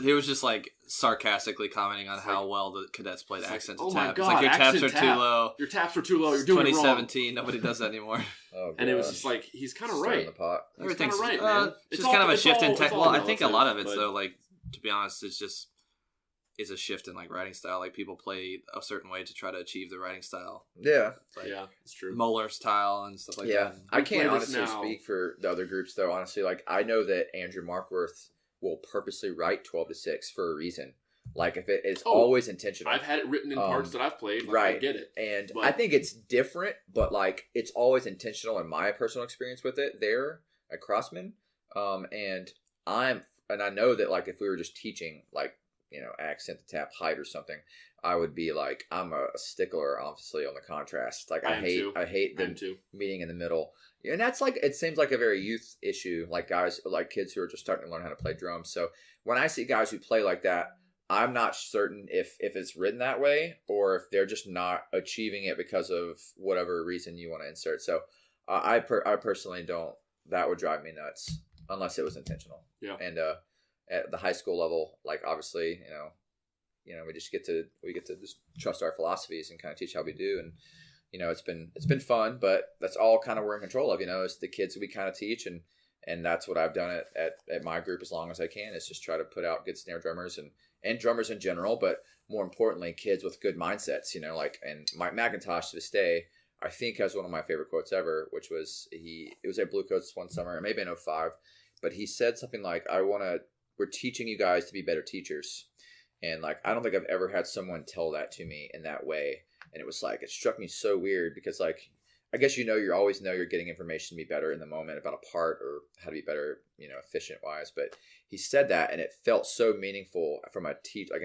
Speaker 3: He was just like sarcastically commenting on how well the Cadets played accent to
Speaker 1: oh
Speaker 3: tap.
Speaker 1: My God,
Speaker 3: it's like your taps are
Speaker 1: tap.
Speaker 3: too low.
Speaker 1: Your taps are too low. You're doing it wrong.
Speaker 3: 2017, nobody does that anymore.
Speaker 2: Oh,
Speaker 1: and it was just like, he's kind of right.
Speaker 2: The pot.
Speaker 1: He's kind of right, man.
Speaker 3: It's just kind of a shift in tech. Well, I think a lot of it's though, like, to be honest, it's a shift in like writing style. Like, people play a certain way to try to achieve the writing style.
Speaker 2: Yeah.
Speaker 1: Like, yeah, it's true.
Speaker 3: Moeller style and stuff like that.
Speaker 2: Yeah. I can't honestly speak for the other groups though. Honestly, like, I know that Andrew Markworth will purposely write 12-6 for a reason. Like, if it is always intentional.
Speaker 1: I've had it written in parts that I've played. Like,
Speaker 2: right.
Speaker 1: I get it.
Speaker 2: And I think it's different, but like, it's always intentional in my personal experience with it there at Crossman. And I know that like, if we were just teaching like, accent the tap height or something, I would be like, I'm a stickler, obviously, on the contrast. Like I hate the meeting in the middle. And that's like, it seems like a very youth issue, like kids who are just starting to learn how to play drums. So when I see guys who play like that, I'm not certain if it's written that way or if they're just not achieving it because of whatever reason you want to insert. So I personally don't. That would drive me nuts unless it was intentional. Yeah. And at the high school level, like obviously, we get to just trust our philosophies and kind of teach how we do. And it's been fun, but that's all kind of we're in control of. It's the kids that we kind of teach, and that's what I've done at my group as long as I can. Is just try to put out good snare drummers and drummers in general, but more importantly, kids with good mindsets. And Mike McIntosh to this day, I think, has one of my favorite quotes ever, which was it was at Bluecoats one summer, maybe in 2005, but he said something like, we're teaching you guys to be better teachers. And like, I don't think I've ever had someone tell that to me in that way. And it was like, it struck me so weird because like, I guess you always know you're getting information to be better in the moment about a part or how to be better, efficient wise. But he said that, and it felt so meaningful from an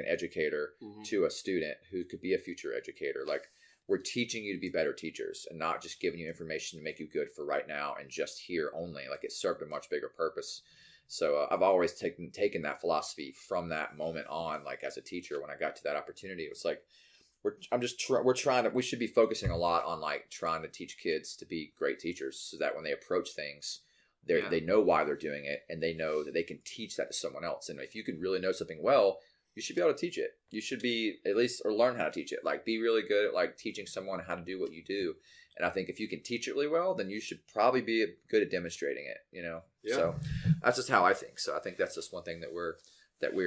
Speaker 2: educator to a student who could be a future educator. Like, we're teaching you to be better teachers and not just giving you information to make you good for right now and just here only. Like, it served a much bigger purpose. So I've always taken that philosophy from that moment on. Like, as a teacher, when I got to that opportunity, it was like, we should be focusing a lot on like trying to teach kids to be great teachers so that when they approach things, they know why they're doing it and they know that they can teach that to someone else. And if you can really know something well, you should be able to teach it. You should be at least, or learn how to teach it. Like, be really good at like teaching someone how to do what you do. And I think if you can teach it really well, then you should probably be good at demonstrating it, Yeah. So that's just how I think. So I think that's just one thing that we're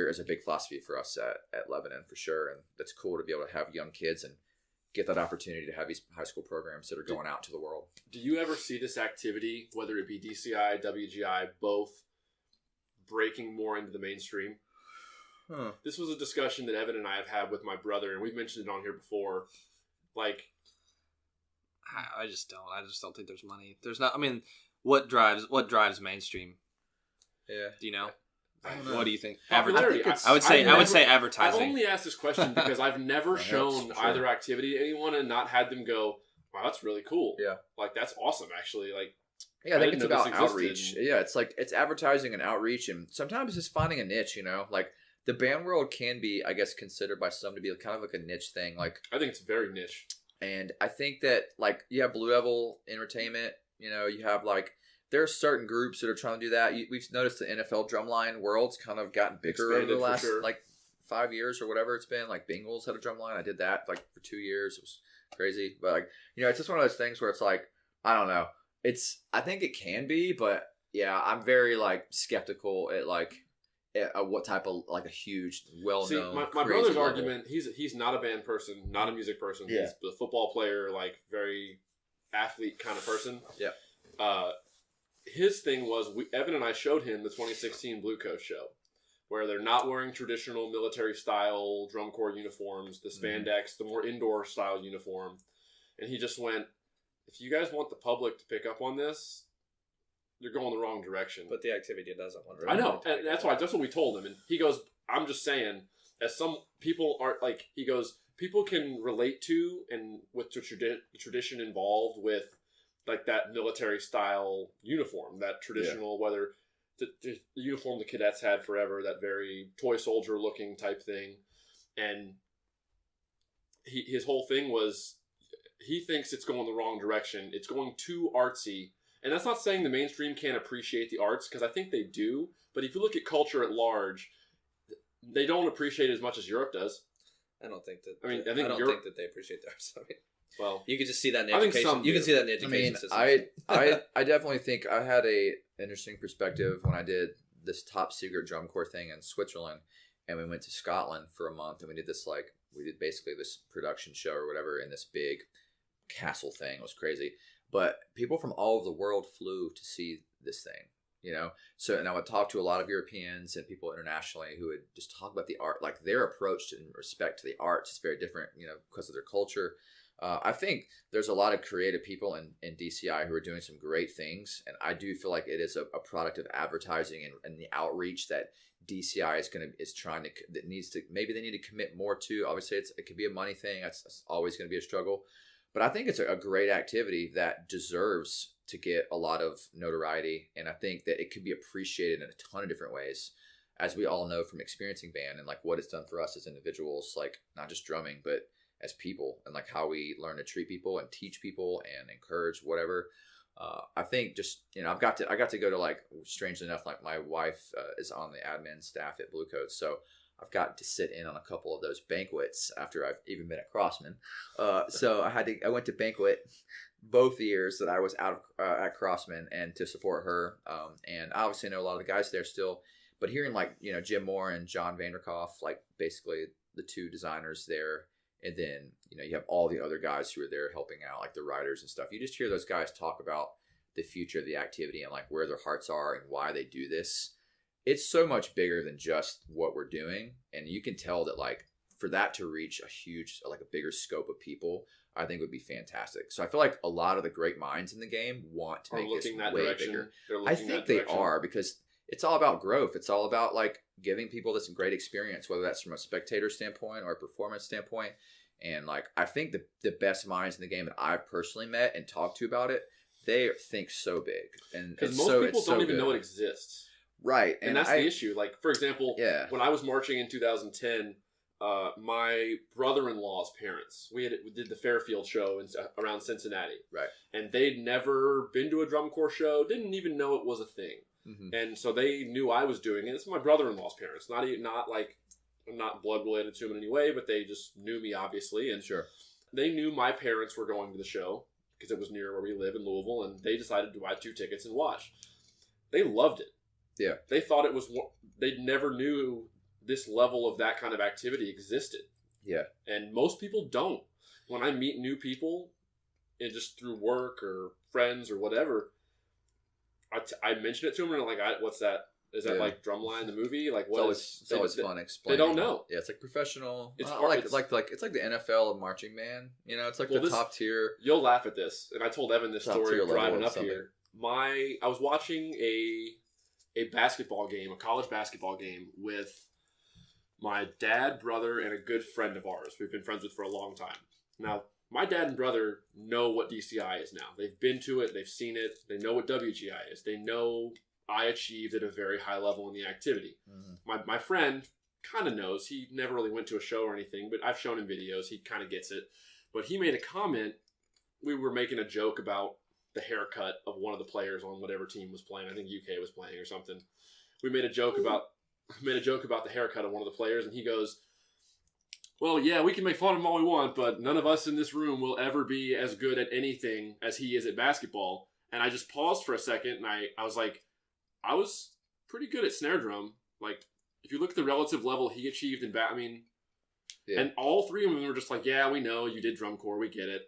Speaker 2: is a big philosophy for us at Lebanon for sure. And that's cool to be able to have young kids and get that opportunity to have these high school programs that are going out to the world.
Speaker 1: Do you ever see this activity, whether it be DCI, WGI, both, breaking more into the mainstream? This was a discussion that Evan and I have had with my brother, and we've mentioned it on here before. Like,
Speaker 3: I just don't think there's money. There's not. I mean, what drives mainstream?
Speaker 2: Yeah.
Speaker 3: Do you know? What do you think?
Speaker 1: Popularity.
Speaker 3: I would say advertising.
Speaker 1: I've only asked this question because I've never shown either activity to anyone and not had them go, "Wow, that's really cool."
Speaker 2: Yeah.
Speaker 1: Like, that's awesome, actually. Like,
Speaker 2: yeah, I think it's about outreach. Yeah, it's like it's advertising and outreach, and sometimes it's finding a niche. Like, the band world can be, I guess, considered by some to be kind of like a niche thing. Like,
Speaker 1: I think it's very niche.
Speaker 2: And I think that, like, you have Blue Level Entertainment. You have like, there are certain groups that are trying to do that. We've noticed the NFL drumline world's kind of gotten bigger over the last like 5 years or whatever it's been. Like, Bengals had a drumline. I did that like for 2 years. It was crazy, but like, it's just one of those things where it's like, I don't know. I think it can be, but yeah, I'm very like skeptical at like what type of like a huge, well-known.
Speaker 1: See, my brother's argument. He's not a band person, not a music person. Yeah. He's a football player, like very athlete kind of person.
Speaker 2: Yeah.
Speaker 1: His thing was Evan and I showed him the 2016 Bluecoat show, where they're not wearing traditional military style drum corps uniforms, the spandex, the more indoor style uniform, and he just went, "If you guys want the public to pick up on this, you're going the wrong direction."
Speaker 4: But the activity doesn't want to.
Speaker 1: I know, and that's what we told him. And he goes, "I'm just saying, as some people aren't like," he goes, "people can relate to and with the tradition involved with like that military style uniform, that traditional, whether the uniform the cadets had forever, that very toy soldier looking type thing." And his whole thing was, he thinks it's going the wrong direction. It's going too artsy. And that's not saying the mainstream can't appreciate the arts, because I think they do. But if you look at culture at large, they don't appreciate it as much as Europe does.
Speaker 4: I don't think that.
Speaker 1: I don't
Speaker 4: think that they appreciate the arts. I mean,
Speaker 1: well,
Speaker 4: you can just see that in education. You can see that in the education system.
Speaker 2: I definitely think I had a interesting perspective when I did this top secret drum corps thing in Switzerland, and we went to Scotland for a month, and we did basically this production show or whatever in this big castle thing. It was crazy. But people from all over the world flew to see this thing, So, and I would talk to a lot of Europeans and people internationally who would just talk about the art, like their approach in respect to the arts is very different, because of their culture. I think there's a lot of creative people in DCI who are doing some great things. And I do feel like it is a product of advertising and the outreach that DCI is trying to, that needs to, maybe they need to commit more to. Obviously, it could be a money thing. That's always going to be a struggle. But I think it's a great activity that deserves to get a lot of notoriety. And I think that it could be appreciated in a ton of different ways, as we all know from experiencing band and like what it's done for us as individuals, like not just drumming, but as people, and like how we learn to treat people and teach people and encourage whatever. I think just, you know, I got to go to, like, strangely enough, like my wife is on the admin staff at Bluecoats, so I've got to sit in on a couple of those banquets after I've even been at Crossman. So I went to banquet both years that I was out at Crossman and to support her. And I obviously know a lot of the guys there still, but hearing, like, you know, Jim Moore and John Vanderkoff, like basically the two designers there. And then, you know, you have all the other guys who are there helping out, like the writers and stuff. You just hear those guys talk about the future of the activity and like where their hearts are and why they do this. It's so much bigger than just what we're doing. And you can tell that, like, for that to reach a huge, like a bigger scope of people, I think would be fantastic. So I feel like a lot of the great minds in the game want to make this way bigger. I think they are, because it's all about growth. It's all about, like, giving people this great experience, whether that's from a spectator standpoint or a performance standpoint. And, like, I think the best minds in the game that I've personally met and talked to about it, they think so big. And
Speaker 1: because most people don't even know it exists.
Speaker 2: Right.
Speaker 1: And that's the issue. Like, for example, when I was marching in 2010, my brother-in-law's parents, we did the Fairfield show around Cincinnati. Right. And they'd never been to a drum corps show, didn't even know it was a thing. Mm-hmm. And so they knew I was doing it. It's my brother-in-law's parents. Not like, I'm not blood related to them in any way, but they just knew me, obviously. And
Speaker 2: sure,
Speaker 1: they knew my parents were going to the show because it was near where we live in Louisville, and they decided to buy 2 tickets and watch. They loved it.
Speaker 2: Yeah.
Speaker 1: They thought it was, they never knew this level of that kind of activity existed.
Speaker 2: Yeah. And
Speaker 1: most people don't. When I meet new people, and just through work or friends or whatever, I mention it to them and they're like, what's that? Is that like Drumline the movie? Like, what
Speaker 2: it's always fun explaining.
Speaker 1: They don't know.
Speaker 2: Yeah, it's like professional.
Speaker 1: It's
Speaker 2: it's like the NFL of marching band. You know, it's like the top tier.
Speaker 1: You'll laugh at this, and I told Evan this story driving up here. I was watching a basketball game, a college basketball game, with my dad, brother, and a good friend of ours. We've been friends with for a long time. Now, my dad and brother know what DCI is now. They've been to it. They've seen it. They know what WGI is. They know I achieved at a very high level in the activity. Mm-hmm. My friend kind of knows. He never really went to a show or anything, but I've shown him videos. He kind of gets it. But he made a comment. We were making a joke about the haircut of one of the players on whatever team was playing. I think UK was playing or something. We made a joke about the haircut of one of the players, and he goes, well, yeah, we can make fun of him all we want, but none of us in this room will ever be as good at anything as he is at basketball. And I just paused for a second, and I was like, I was pretty good at snare drum. Like, if you look at the relative level he achieved in and all 3 of them were just like, yeah, we know you did drum corps, we get it.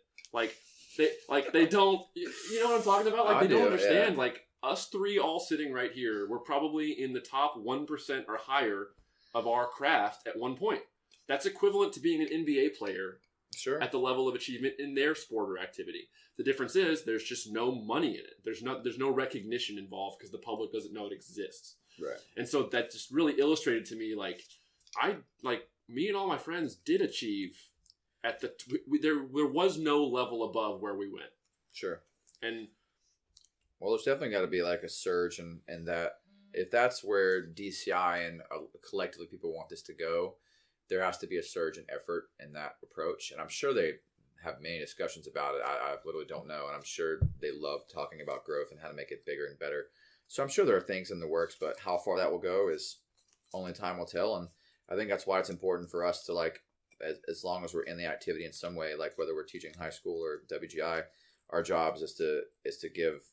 Speaker 1: They don't, you know what I'm talking about? Like, they don't understand. Yeah. Like, us 3 all sitting right here, we're probably in the top 1% or higher of our craft at one point. That's equivalent to being an NBA player.
Speaker 2: Sure.
Speaker 1: At the level of achievement in their sport or activity. The difference is there's just no money in it. There's no recognition involved because the public doesn't know it exists.
Speaker 2: Right.
Speaker 1: And so that just really illustrated to me, me and all my friends did achieve at there was no level above where we went.
Speaker 2: Sure.
Speaker 1: And
Speaker 2: well, there's definitely got to be like a surge and that if that's where DCI and collectively people want this to go, there has to be a surge in effort in that approach. And I'm sure they have many discussions about it. I literally don't know. And I'm sure they love talking about growth and how to make it bigger and better. So I'm sure there are things in the works, but how far that will go is only time will tell. And I think that's why it's important for us to, like, as long as we're in the activity in some way, like whether we're teaching high school or WGI, our jobs is to give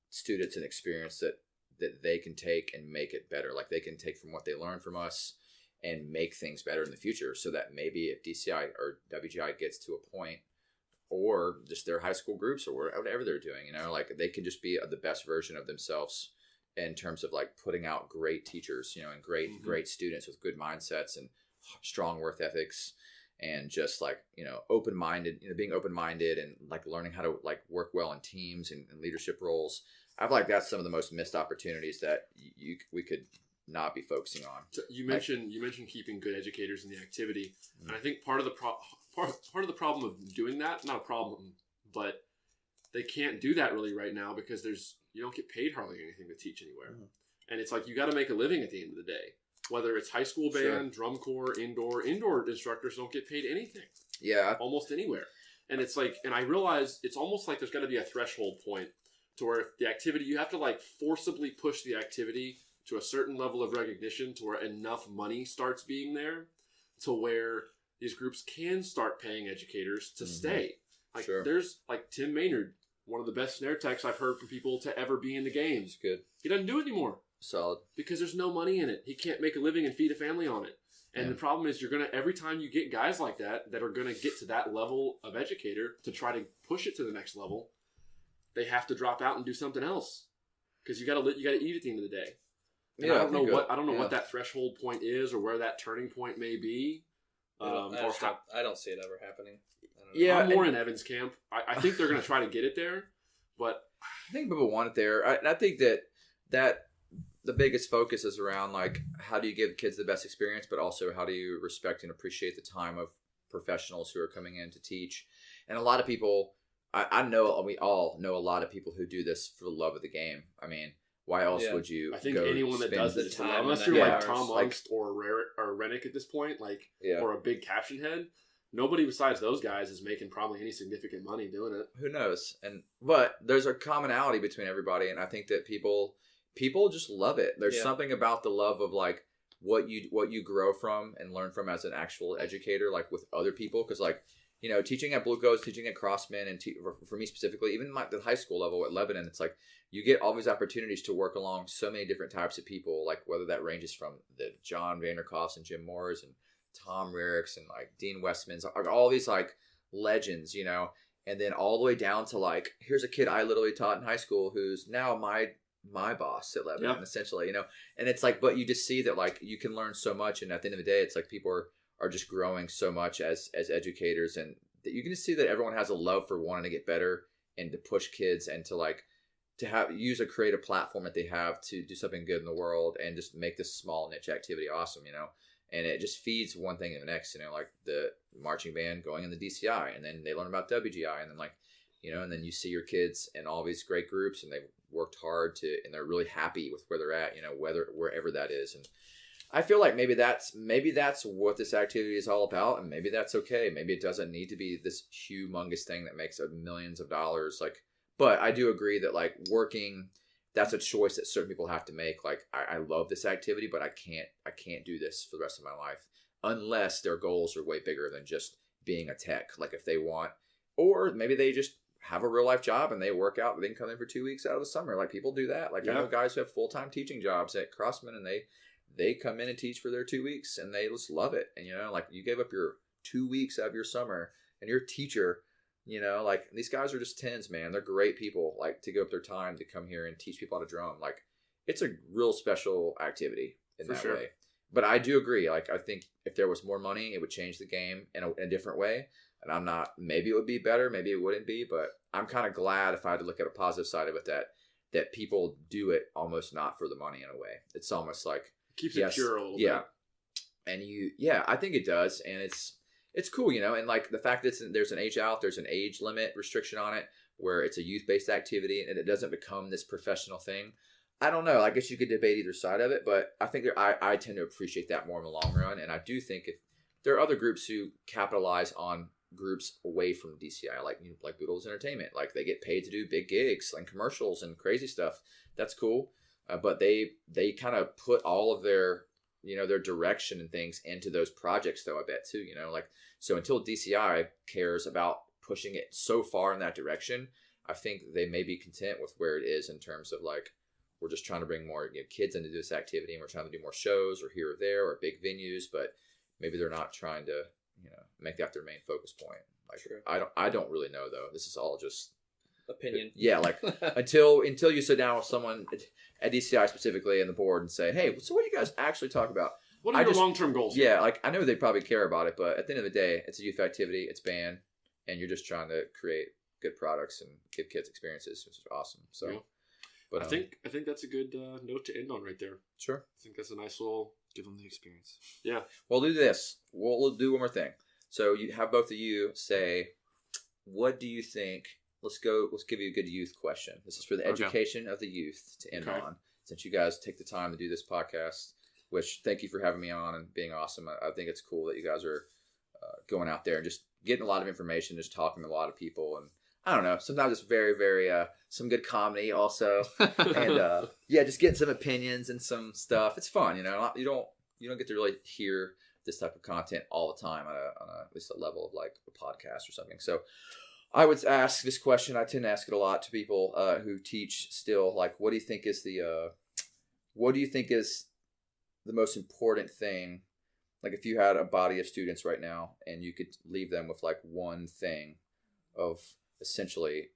Speaker 2: students an experience that they can take and make it better. Like, they can take from what they learn from us and make things better in the future, so that maybe if DCI or WGI gets to a point, or just their high school groups or whatever they're doing, you know, like, they can just be the best version of themselves in terms of, like, putting out great teachers, you know, and great students with good mindsets and strong work ethics, and just, like, you know, open-minded, you know, being open-minded and, like, learning how to, like, work well in teams and leadership roles. I feel like that's some of the most missed opportunities that we could not be focusing on.
Speaker 1: So you mentioned keeping good educators in the activity, and I think part of the problem of doing that, not a problem, but they can't do that really right now because you don't get paid hardly anything to teach anywhere, and it's like you got to make a living at the end of the day. Whether it's high school band, drum corps, indoor instructors don't get paid anything. Yeah, almost anywhere, and it's like, and I realize it's almost like there's got to be a threshold point to where if the activity, you have to like forcibly push the activity to a certain level of recognition to where enough money starts being there to where these groups can start paying educators to stay. Like there's like Tim Maynard, one of the best snare techs I've heard from people to ever be in the game.
Speaker 2: He's good.
Speaker 1: He doesn't do it anymore.
Speaker 2: Solid.
Speaker 1: Because there's no money in it. He can't make a living and feed a family on it. And the problem is every time you get guys like that are going to get to that level of educator to try to push it to the next level, they have to drop out and do something else. Because you got to eat at the end of the day. And I don't know what that threshold point is or where that turning point may be.
Speaker 4: I don't see it ever happening.
Speaker 1: I'm more in Evan's camp. I think they're going to try to get it there, but
Speaker 2: I think people want it there. I think that the biggest focus is around like how do you give kids the best experience, but also how do you respect and appreciate the time of professionals who are coming in to teach. And a lot of people, I know, we all know a lot of people who do this for the love of the game. I mean, why else would you?
Speaker 1: I think anyone that does this, unless you're like Tom Ungst or Rennick at this point, or a big caption head, nobody besides those guys is making probably any significant money doing it.
Speaker 2: Who knows? But there's a commonality between everybody, and I think that people just love it. There's something about the love of like what you grow from and learn from as an actual educator, like with other people, because like. You know, teaching at Bluecoats, teaching at Crossman, and for me specifically, even the high school level at Lebanon, it's like you get all these opportunities to work along so many different types of people, like whether that ranges from the John Vanderkoffs and Jim Moores and Tom Rericks and like Dean Westmans, all these like legends, you know, and then all the way down to like, here's a kid I literally taught in high school who's now my boss at Lebanon, essentially, you know, and it's like, but you just see that like you can learn so much, and at the end of the day, it's like people are just growing so much as educators, and that you can just see that everyone has a love for wanting to get better and to push kids and to like to use a creative platform that they have to do something good in the world and just make this small niche activity awesome, you know. And it just feeds one thing to the next, you know, like the marching band going in the DCI, and then they learn about WGI, and then like, you know, and then you see your kids in all these great groups, and they've worked hard and they're really happy with where they're at, you know, wherever that is. And I feel like maybe that's what this activity is all about, and maybe that's okay. Maybe it doesn't need to be this humongous thing that makes millions of dollars. Like, but I do agree that like working, that's a choice that certain people have to make. Like, I love this activity, but I can't do this for the rest of my life unless their goals are way bigger than just being a tech. Like if they want, or maybe they just have a real life job and they work out, they can come in for 2 weeks out of the summer. Like people do that. Like I know guys who have full-time teaching jobs at Crossman, and they come in and teach for their 2 weeks, and they just love it. And, you know, like you gave up your 2 weeks out of your summer, and you're a teacher, you know, like these guys are just tens, man. They're great people, like to give up their time to come here and teach people how to drum. Like it's a real special activity in that way. But I do agree. Like, I think if there was more money, it would change the game in a different way. And maybe it would be better, maybe it wouldn't be, but I'm kind of glad if I had to look at a positive side of it that people do it almost not for the money in a way. It's almost like,
Speaker 1: keeps it pure a little bit.
Speaker 2: And I think it does. And it's cool, you know, and like the fact that there's an there's an age limit restriction on it where it's a youth-based activity and it doesn't become this professional thing. I don't know. I guess you could debate either side of it, but I think I tend to appreciate that more in the long run. And I do think if there are other groups who capitalize on groups away from DCI, like Boodles Entertainment, like they get paid to do big gigs and commercials and crazy stuff. That's cool. But they kind of put all of their, you know, their direction and things into those projects though, I bet too, you know, like, so until DCI cares about pushing it so far in that direction, I think they may be content with where it is in terms of like, we're just trying to bring more kids into this activity, and we're trying to do more shows or here or there or big venues, but maybe they're not trying to, you know, make that their main focus point. Like, I don't really know though. This is all just
Speaker 4: opinion.
Speaker 2: Yeah, like until you sit down with someone at DCI specifically and the board and say, hey, so what do you guys actually talk about?
Speaker 1: What are your long-term goals?
Speaker 2: Yeah, like I know they probably care about it, but at the end of the day, it's a youth activity, it's band, and you're just trying to create good products and give kids experiences, which is awesome. So.
Speaker 1: Yeah.
Speaker 2: But
Speaker 1: I think that's a good note to end on right there.
Speaker 2: Sure.
Speaker 1: I think that's a nice little
Speaker 3: Give them the experience.
Speaker 1: Yeah.
Speaker 2: We'll do this. We'll do one more thing. So you have both of you say, what do you think? Let's give you a good youth question. This is for the education of the youth to end on. Since you guys take the time to do this podcast, which thank you for having me on and being awesome. I think it's cool that you guys are going out there and just getting a lot of information, just talking to a lot of people. And I don't know, sometimes it's very, very, some good comedy also. And just getting some opinions and some stuff. It's fun, you know. You don't get to really hear this type of content all the time on at least a level of like a podcast or something. So I would ask this question. I tend to ask it a lot to people who teach still. Like, what do you think is the most important thing? Like, if you had a body of students right now and you could leave them with like one thing of essentially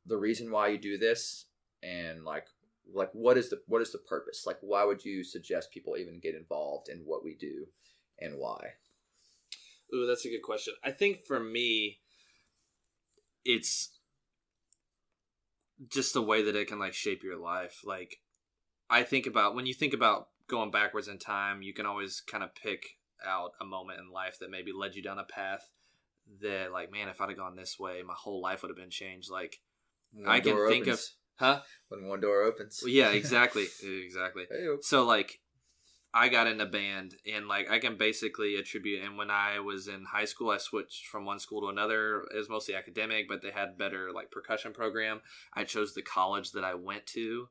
Speaker 2: the reason why you do this, and like what is the purpose? Like, why would you suggest people even get involved in what we do and why?
Speaker 3: Ooh, that's a good question. I think for me, it's just the way that it can like shape your life. Like, I think about when you think about going backwards in time, you can always kind of pick out a moment in life that maybe led you down a path that, like, man, if I'd have gone this way, my whole life would have been changed. Like, I can think of,
Speaker 2: when one door opens.
Speaker 3: Well, yeah, exactly.
Speaker 2: Hey-o.
Speaker 3: So, like, I got into band, and, like, I can basically attribute, and when I was in high school, I switched from one school to another. It was mostly academic, but they had better, like, percussion program. I chose the college that I went to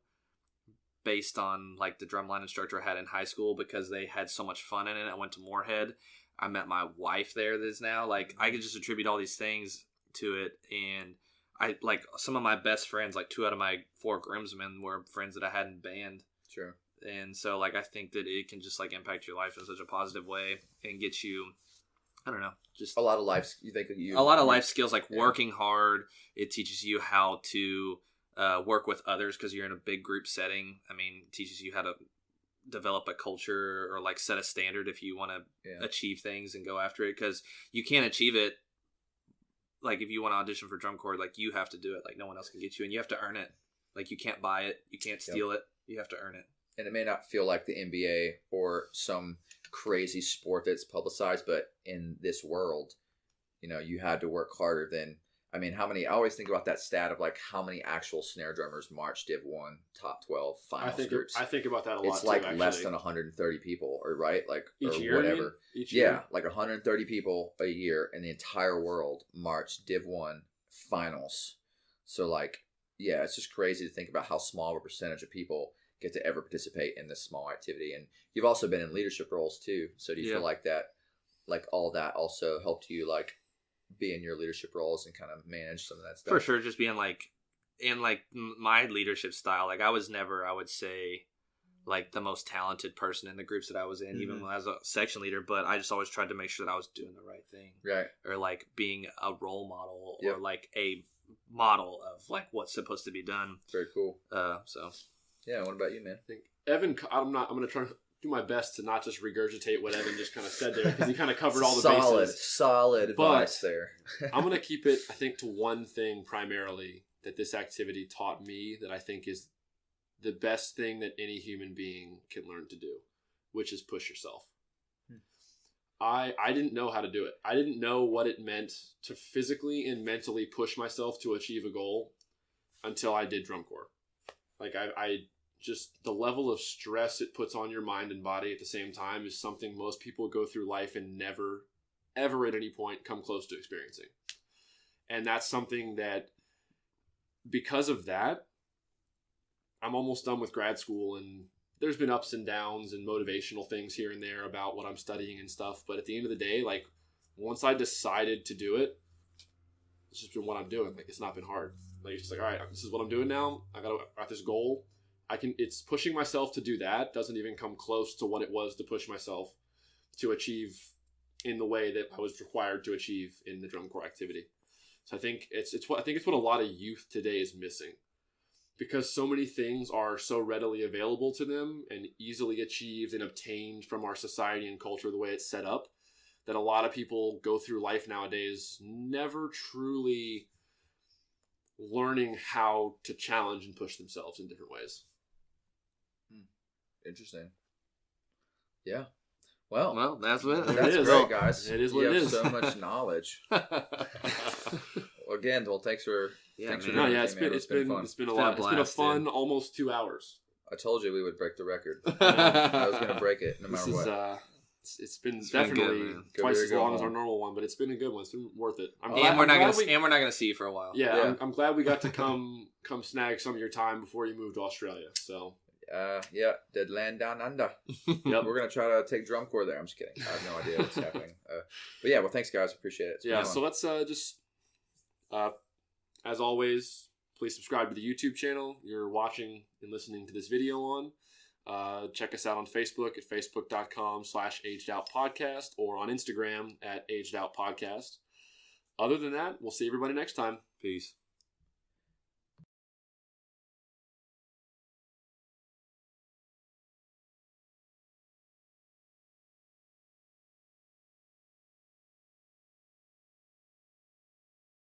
Speaker 3: based on, like, the drumline instructor I had in high school because they had so much fun in it. I went to Moorhead. I met my wife there that is now. Like, I could just attribute all these things to it, and I, like, some of my best friends, like 2 out of my 4 groomsmen were friends that I had in band.
Speaker 2: Sure.
Speaker 3: And so, like, I think that it can just, like, impact your life in such a positive way and get you, I don't know, just
Speaker 2: a lot of life. A
Speaker 3: lot of life skills, like working hard. It teaches you how to work with others because you're in a big group setting. I mean, it teaches you how to develop a culture or like set a standard if you want to achieve things and go after it, because you can't achieve it. Like, if you want to audition for drum corps, like, you have to do it. Like, no one else can get you, and you have to earn it. Like, you can't buy it, you can't steal it, you have to earn it.
Speaker 2: And it may not feel like the NBA or some crazy sport that's publicized, but in this world, you know, you had to work harder than, I mean, I always think about that stat of like how many actual snare drummers march Div 1 top 12 finals groups.
Speaker 1: I think about that a lot.
Speaker 2: It's like less than 130 people, or right? Like,
Speaker 1: each
Speaker 2: or
Speaker 1: year,
Speaker 2: whatever.
Speaker 1: Each year?
Speaker 2: Yeah, like 130 people a year in the entire world march Div 1 finals. So like, yeah, it's just crazy to think about how small of a percentage of people get to ever participate in this small activity. And you've also been in leadership roles too. So do you feel like that, like all that also helped you like be in your leadership roles and kind of manage some of that stuff?
Speaker 3: For sure. Just being like, in like my leadership style, like I was never, I would say, like the most talented person in the groups that I was in, even when I was a section leader, but I just always tried to make sure that I was doing the right thing.
Speaker 2: Right.
Speaker 3: Or like being a role model or like a model of like what's supposed to be done.
Speaker 2: Very cool.
Speaker 3: So
Speaker 2: yeah, what about you, man?
Speaker 1: I think Evan, I'm going to try to do my best to not just regurgitate what Evan just kind of said there, because he kind of covered all the bases.
Speaker 2: Solid advice there.
Speaker 1: I'm going to keep it, I think, to one thing primarily that this activity taught me that I think is the best thing that any human being can learn to do, which is push yourself. I didn't know how to do it. I didn't know what it meant to physically and mentally push myself to achieve a goal until I did drum corps. Like, I just, the level of stress it puts on your mind and body at the same time is something most people go through life and never, ever at any point come close to experiencing. And that's something that, because of that, I'm almost done with grad school, and there's been ups and downs and motivational things here and there about what I'm studying and stuff. But at the end of the day, like, once I decided to do it, it's just been what I'm doing. Like, it's not been hard. Like, it's just like, all right, this is what I'm doing now. I got this goal. It's pushing myself to do that doesn't even come close to what it was to push myself to achieve in the way that I was required to achieve in the drum corps activity. So I think it's what a lot of youth today is missing, because so many things are so readily available to them and easily achieved and obtained from our society and culture, the way it's set up, that a lot of people go through life nowadays never truly learning how to challenge and push themselves in different ways.
Speaker 2: Interesting. Yeah. Well,
Speaker 3: that's it.
Speaker 2: That's great, guys.
Speaker 1: It is what
Speaker 2: you
Speaker 1: it
Speaker 2: have
Speaker 1: is.
Speaker 2: so much knowledge. Again, thanks for
Speaker 1: it's been
Speaker 2: fun.
Speaker 1: It's been a lot. It's been a fun almost 2 hours.
Speaker 2: I told you we would break the record. I was going to break it no matter what.
Speaker 1: It's been definitely
Speaker 3: good,
Speaker 1: twice as long as our normal one, but it's been a good one. It's been worth it.
Speaker 3: We're not gonna see you for a while.
Speaker 1: Yeah. I'm glad we got to come snag some of your time before you moved to Australia. So.
Speaker 2: Dead land down under.
Speaker 1: Yep.
Speaker 2: We're gonna try to take drum corps there. I'm just kidding. I have no idea what's happening. But yeah, well, thanks guys. Appreciate it.
Speaker 1: So let's just as always, please subscribe to the YouTube channel you're watching and listening to this video on. Check us out on Facebook at facebook.com/agedoutpodcast or on Instagram at agedoutpodcast. Other than that, we'll see everybody next time.
Speaker 3: Peace.